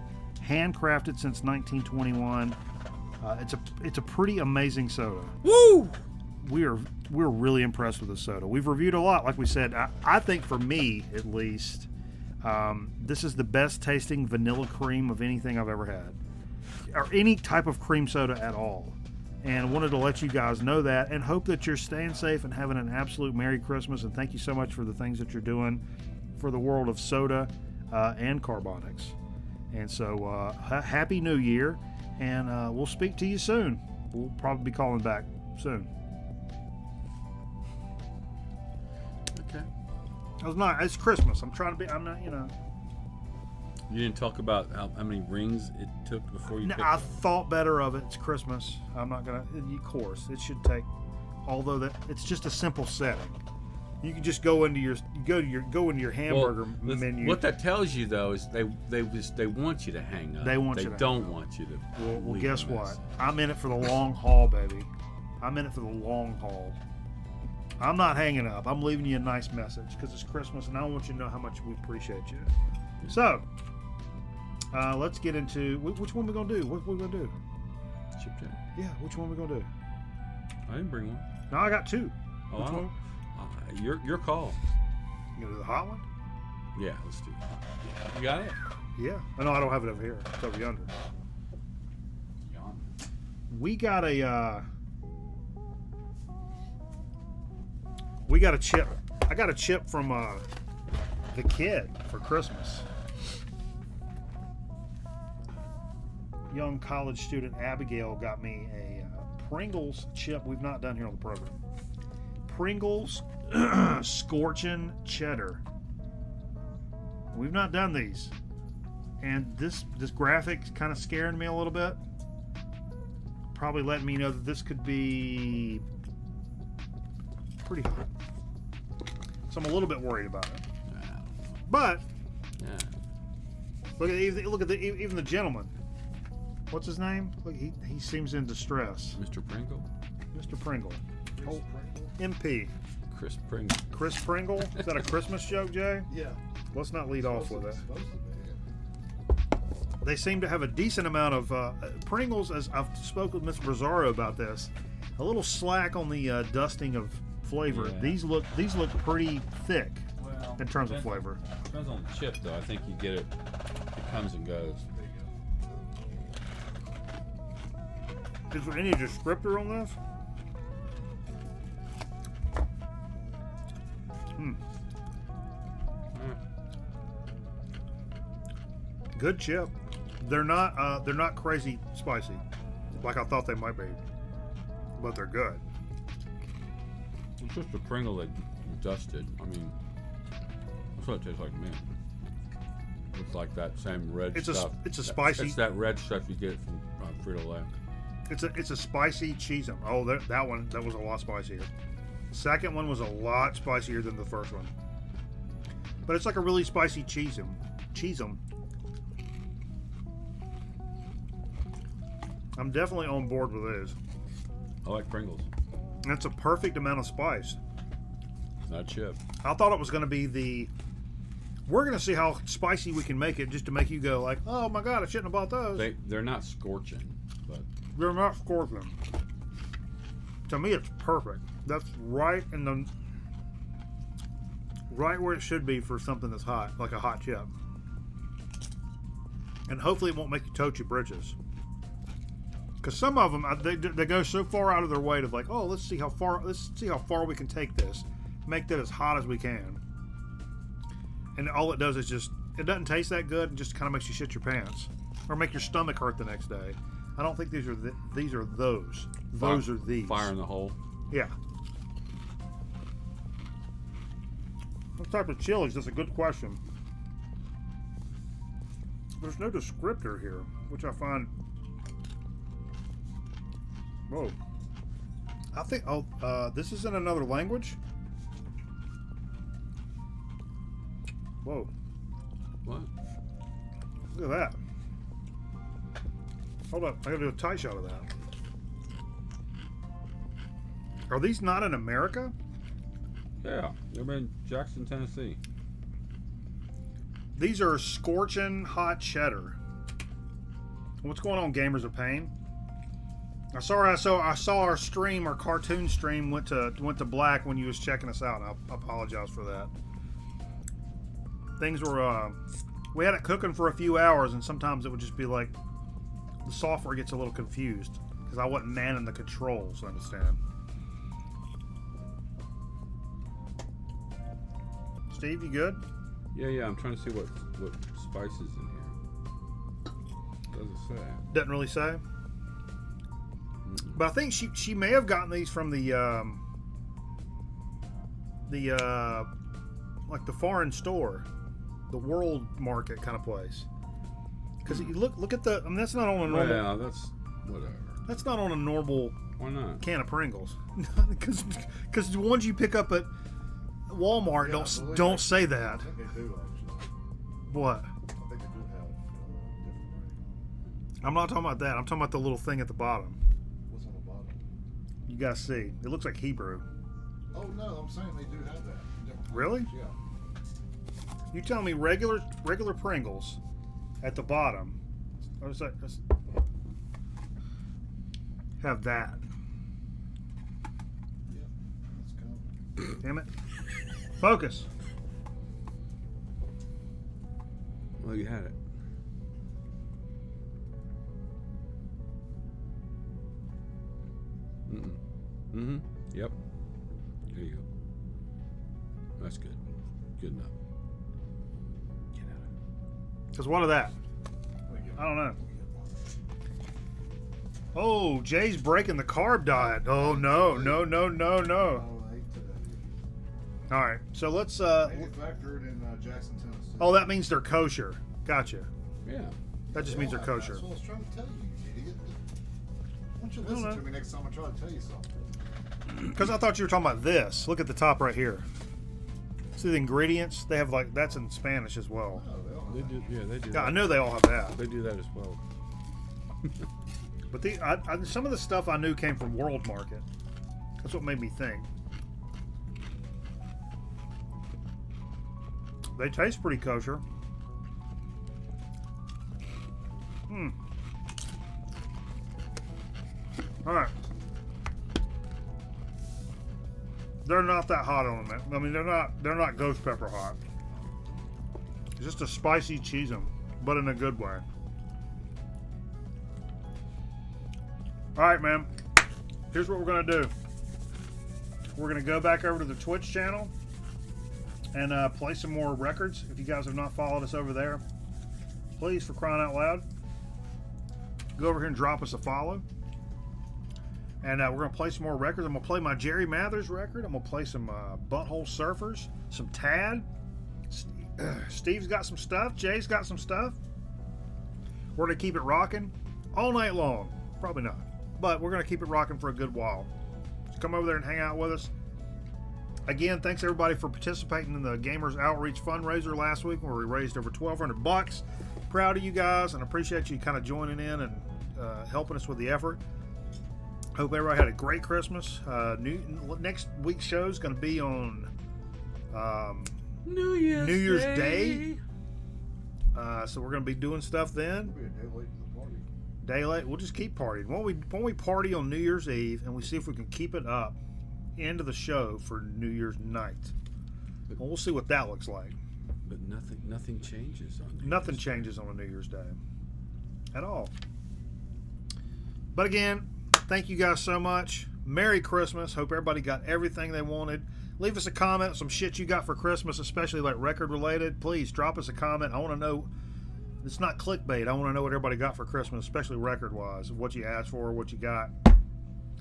handcrafted since 1921. It's a pretty amazing soda. Woo! We're really impressed with this soda. We've reviewed a lot, like we said. I think for me, at least, this is the best tasting vanilla cream of anything I've ever had, or any type of cream soda at all. and wanted to let you guys know that, and hope that you're staying safe and having an absolute Merry Christmas. And thank you so much for the things that you're doing for the world of soda and carbonics. And so Happy New Year, and we'll speak to you soon. We'll probably be calling back soon. Okay. I was not. It's Christmas. I'm trying to be. I'm not. You know. You didn't talk about how many rings it took before you. No, picked I it? thought better of it. It's Christmas. I'm not gonna. Of course, it should take. Although that it's just a simple setting. You can just go into your hamburger menu. What that tells you though is they want you to hang up. They want you to don't hang up. want you to. Well, leave guess a mess. what? I'm in it for the long haul, baby. I'm in it for the long haul. I'm not hanging up. I'm leaving you a nice message because it's Christmas, and I want you to know how much we appreciate you. So, let's get into which one we gonna do. What we gonna do? Chip Chat. Yeah, which one we gonna do? I didn't bring one. No, I got two. Oh, Which I don't- one? Your call. You gonna do the hot one? Yeah, let's do that. You got it? Yeah. I know I don't have it over here. It's over yonder. We got a chip. I got a chip from the kid for Christmas. Young college student Abigail got me a Pringles chip we've not done here on the program. Pringles Scorchin' Cheddar. We've not done these. And this graphic kind of scaring me a little bit. Probably letting me know that this could be pretty hot. So I'm a little bit worried about it. But look at even the gentleman. What's his name? Look, he seems in distress. Mr. Pringle. Mr. Pringle. Oh, MP. Chris Pringle. Chris Pringle? Is that a Christmas joke, Jay? Yeah. Let's not lead off with it. They seem to have a decent amount of Pringles. As I've spoken with Mr. Brazzaro about this, a little slack on the dusting of flavor. Yeah. These look pretty thick in terms of flavor. Depends on the chip, though. I think you get it. It comes and goes. Is there any descriptor on this? Good chip. They're not crazy spicy, like I thought they might be, but they're good. It's just a Pringle that dusted. I mean, that's what it tastes like to me. It's like that same red stuff. It's a spicy. It's that red stuff you get from Frito-Lay. It's a spicy cheese-em. Oh, that was a lot spicier. The second one was a lot spicier than the first one. But it's like a really spicy cheese-em. I'm definitely on board with this. I like Pringles. That's a perfect amount of spice. Not chip. I thought it was going to be we're going to see how spicy we can make it, just to make you go like, oh my god, I shouldn't have bought those. They're not scorching, but They're not scorching. To me, it's perfect. That's right where it should be for something that's hot, like a hot chip. And hopefully, it won't make you tote your britches. Because some of them, they go so far out of their way to like, oh, let's see how far we can take this, make that as hot as we can. And all it does is it doesn't taste that good, and just kind of makes you shit your pants or make your stomach hurt the next day. I don't think these are those. Those are these. Fire in the hole. Yeah. What type of chilies? That's a good question. There's no descriptor here, which I find. Whoa. I think. This is in another language. Whoa. What? Look at that. Hold up. I gotta do a tight shot of that. Are these not in America? Yeah, they're in Jackson, Tennessee. These are scorching hot cheddar. What's going on, Gamers of Pain? I saw our stream, our cartoon stream went to black when you was checking us out. I apologize for that. Things were we had it cooking for a few hours, and sometimes it would just be like the software gets a little confused. because I wasn't manning the controls. Understand? Steve, you good? Yeah. I'm trying to see what spices in here. Doesn't say. Doesn't really say. But I think she may have gotten these from the like the foreign store, the world market kind of place. Because you look at the. I mean, that's not on a normal. Yeah, that's whatever. That's not on a normal. Why not? Can of Pringles. Because the ones you pick up at Walmart don't say that. I think they do actually. What? I think they do have different. I'm not talking about that. I'm talking about the little thing at the bottom. What's on the bottom? You guys see? It looks like Hebrew. Oh no, I'm saying they do have that. Different Really? kinds, yeah. You tell me regular Pringles at the bottom. Let's have that. Yeah, that's kind of. Damn it. Focus. Well, you had it. Yep. There you go. That's good. Good enough. Get out of it. Because what of that? I don't know. Oh, Jay's breaking the carb diet. Oh, no. All right, so let's. Manufactured in Jackson, Tennessee. Oh, that means they're kosher. Gotcha. Yeah. That just means they're kosher. That's what I was trying to tell you, you idiot. Why don't you listen to me next time I try to tell you something? Because I thought you were talking about this. Look at the top right here. See the ingredients? They have like that's in Spanish as well. Oh, They do. Yeah, they do. Yeah, that. I know they all have that. They do that as well. But some of the stuff I knew came from World Market. That's what made me think. They taste pretty kosher. All right. They're not that hot on them. I mean, they're not ghost pepper hot. It's just a spicy cheese 'em, but in a good way. All right, man. Here's what we're gonna do. We're gonna go back over to the Twitch channel and play some more records. If you guys have not followed us over there, please, for crying out loud, go over here and drop us a follow. And we're going to play some more records. I'm going to play my Jerry Mathers record. I'm going to play some Butthole Surfers, some Tad. Steve's got some stuff. Jay's got some stuff. We're going to keep it rocking all night long. Probably not. But we're going to keep it rocking for a good while. So come over there and hang out with us. Again, thanks everybody for participating in the Gamers Outreach fundraiser last week where we raised over $1,200. Proud of you guys and appreciate you kind of joining in and helping us with the effort. Hope everybody had a great Christmas. Next week's show is going to be on New Year's Day. So we're going to be doing stuff then. It'll be a day late to the party. Day late. We'll just keep partying. When we party on New Year's Eve and we see if we can keep it up into the show for New Year's night. Well, we'll see what that looks like. But nothing changes on New Nothing Year's changes on a New Year's Day at all. But again, thank you guys so much. Merry Christmas. Hope everybody got everything they wanted. Leave us a comment, some shit you got for Christmas, especially like record related. Please drop us a comment. I want to know. It's not clickbait. I want to know what everybody got for Christmas, especially record wise. What you asked for, what you got.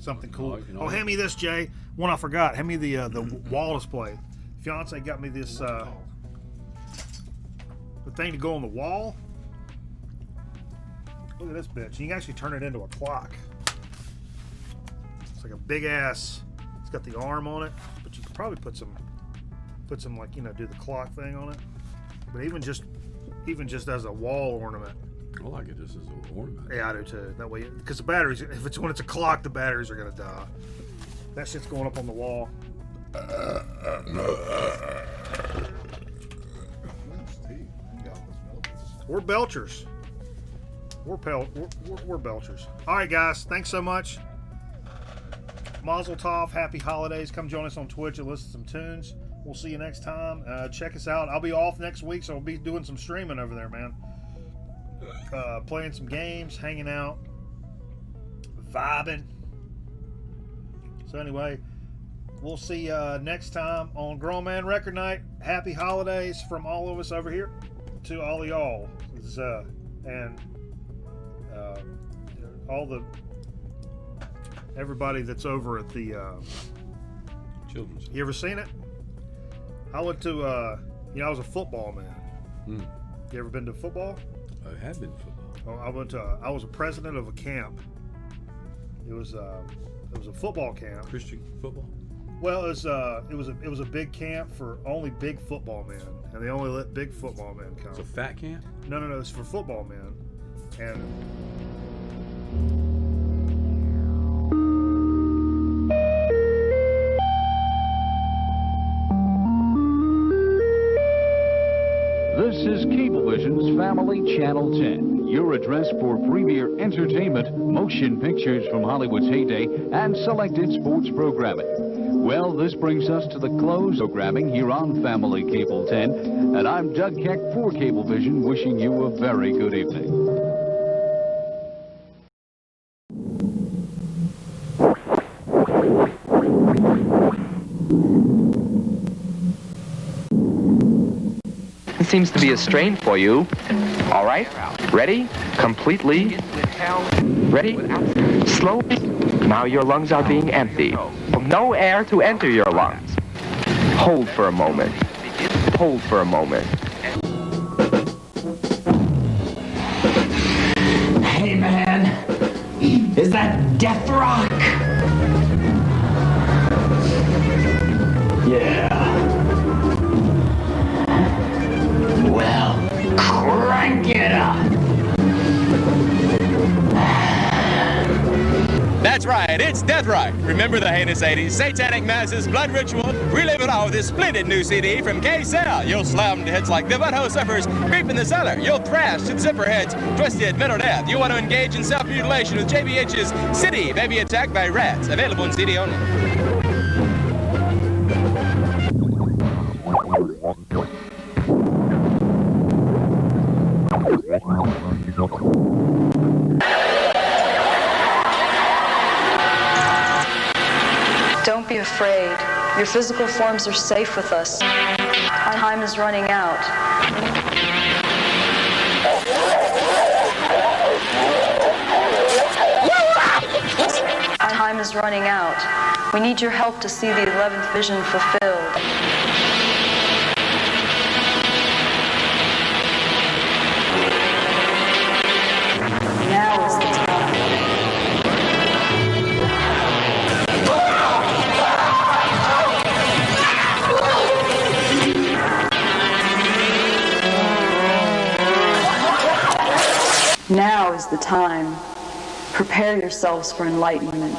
Something cool. Oh, hand me this, Jay. One I forgot. Hand me the wall display. Fiance got me this the thing to go on the wall. Look at this bitch. You can actually turn it into a clock. It's like a big ass. It's got the arm on it, but you could probably put some like, you know, do the clock thing on it. But even just as a wall ornament. I like it just as an ornament. Yeah, I do too. That way, because the batteries, when it's a clock, the batteries are gonna die. That shit's going up on the wall. We're Belchers. We're Belchers. All right, guys. Thanks so much. Mazel tov. Happy holidays. Come join us on Twitch and listen to some tunes. We'll see you next time. Check us out. I'll be off next week, so I'll be doing some streaming over there, man. Playing some games, hanging out. vibing. So anyway, we'll see you next time on Grown Man Record Night. Happy holidays from all of us over here to all of y'all. And all the everybody that's over at the Children's. You ever seen it? I went to I was a football man. You ever been to football? I have been to football. I was a president of a camp. It was a football camp. Christian football? Well, it was a big camp for only big football men, and they only let big football men come. It's a fat camp? No, it's for football men. And this is Cablevision's Family Channel 10, your address for premier entertainment, motion pictures from Hollywood's heyday, and selected sports programming. Well, this brings us to the close of programming here on Family Cable 10, and I'm Doug Keck for Cablevision, wishing you a very good evening. It seems to be a strain for you. All right, ready? Completely. Ready? Slowly. Now your lungs are being emptied. No air to enter your lungs. Hold for a moment. Hold for a moment. Hey man, is that Death Rock? Yeah. Well, crank it up. That's right, it's Death Rock. Remember the heinous 80s, satanic masses, blood ritual? Relive it all with this splendid new CD from K-Cell. You'll slam to hits like The Butthole Suffers, Creep in the Cellar. You'll thrash to Zipper Heads, Twisted, Metal Death. You want to engage in self-mutilation with JBH's City, Baby Attacked by Rats. Available in CD only. Don't be afraid. Your physical forms are safe with us. Time is running out. Time is running out. We need your help to see the 11th vision fulfilled. Now is the time. Now is the time. Prepare yourselves for enlightenment.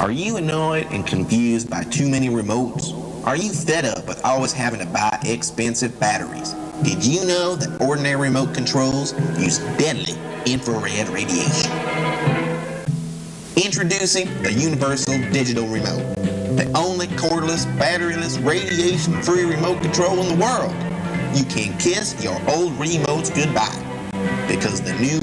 Are you annoyed and confused by too many remotes? Are you fed up with always having to buy expensive batteries? Did you know that ordinary remote controls use deadly infrared radiation? Introducing the Universal Digital Remote, the only cordless, batteryless, radiation-free remote control in the world. You can kiss your old remotes goodbye because the new,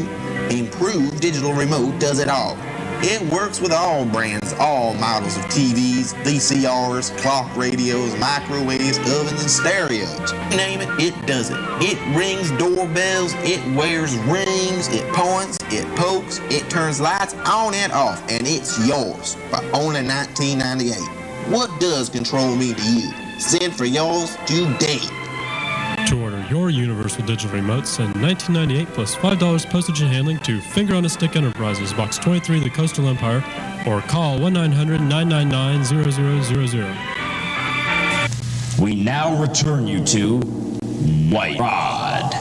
improved digital remote does it all. It works with all brands, all models of TVs, VCRs, clock radios, microwaves, ovens, and stereos. Name it, it does it. It rings doorbells, it wears rings, it points, it pokes, it turns lights on and off, and it's yours for only $19.98. What does control mean to you? Send for yours today. To order your Universal Digital Remote, send $19.98 plus $5 postage and handling to Finger on a Stick Enterprises, Box 23, the Coastal Empire, or call 1-900-999-0000. We now return you to White Rod.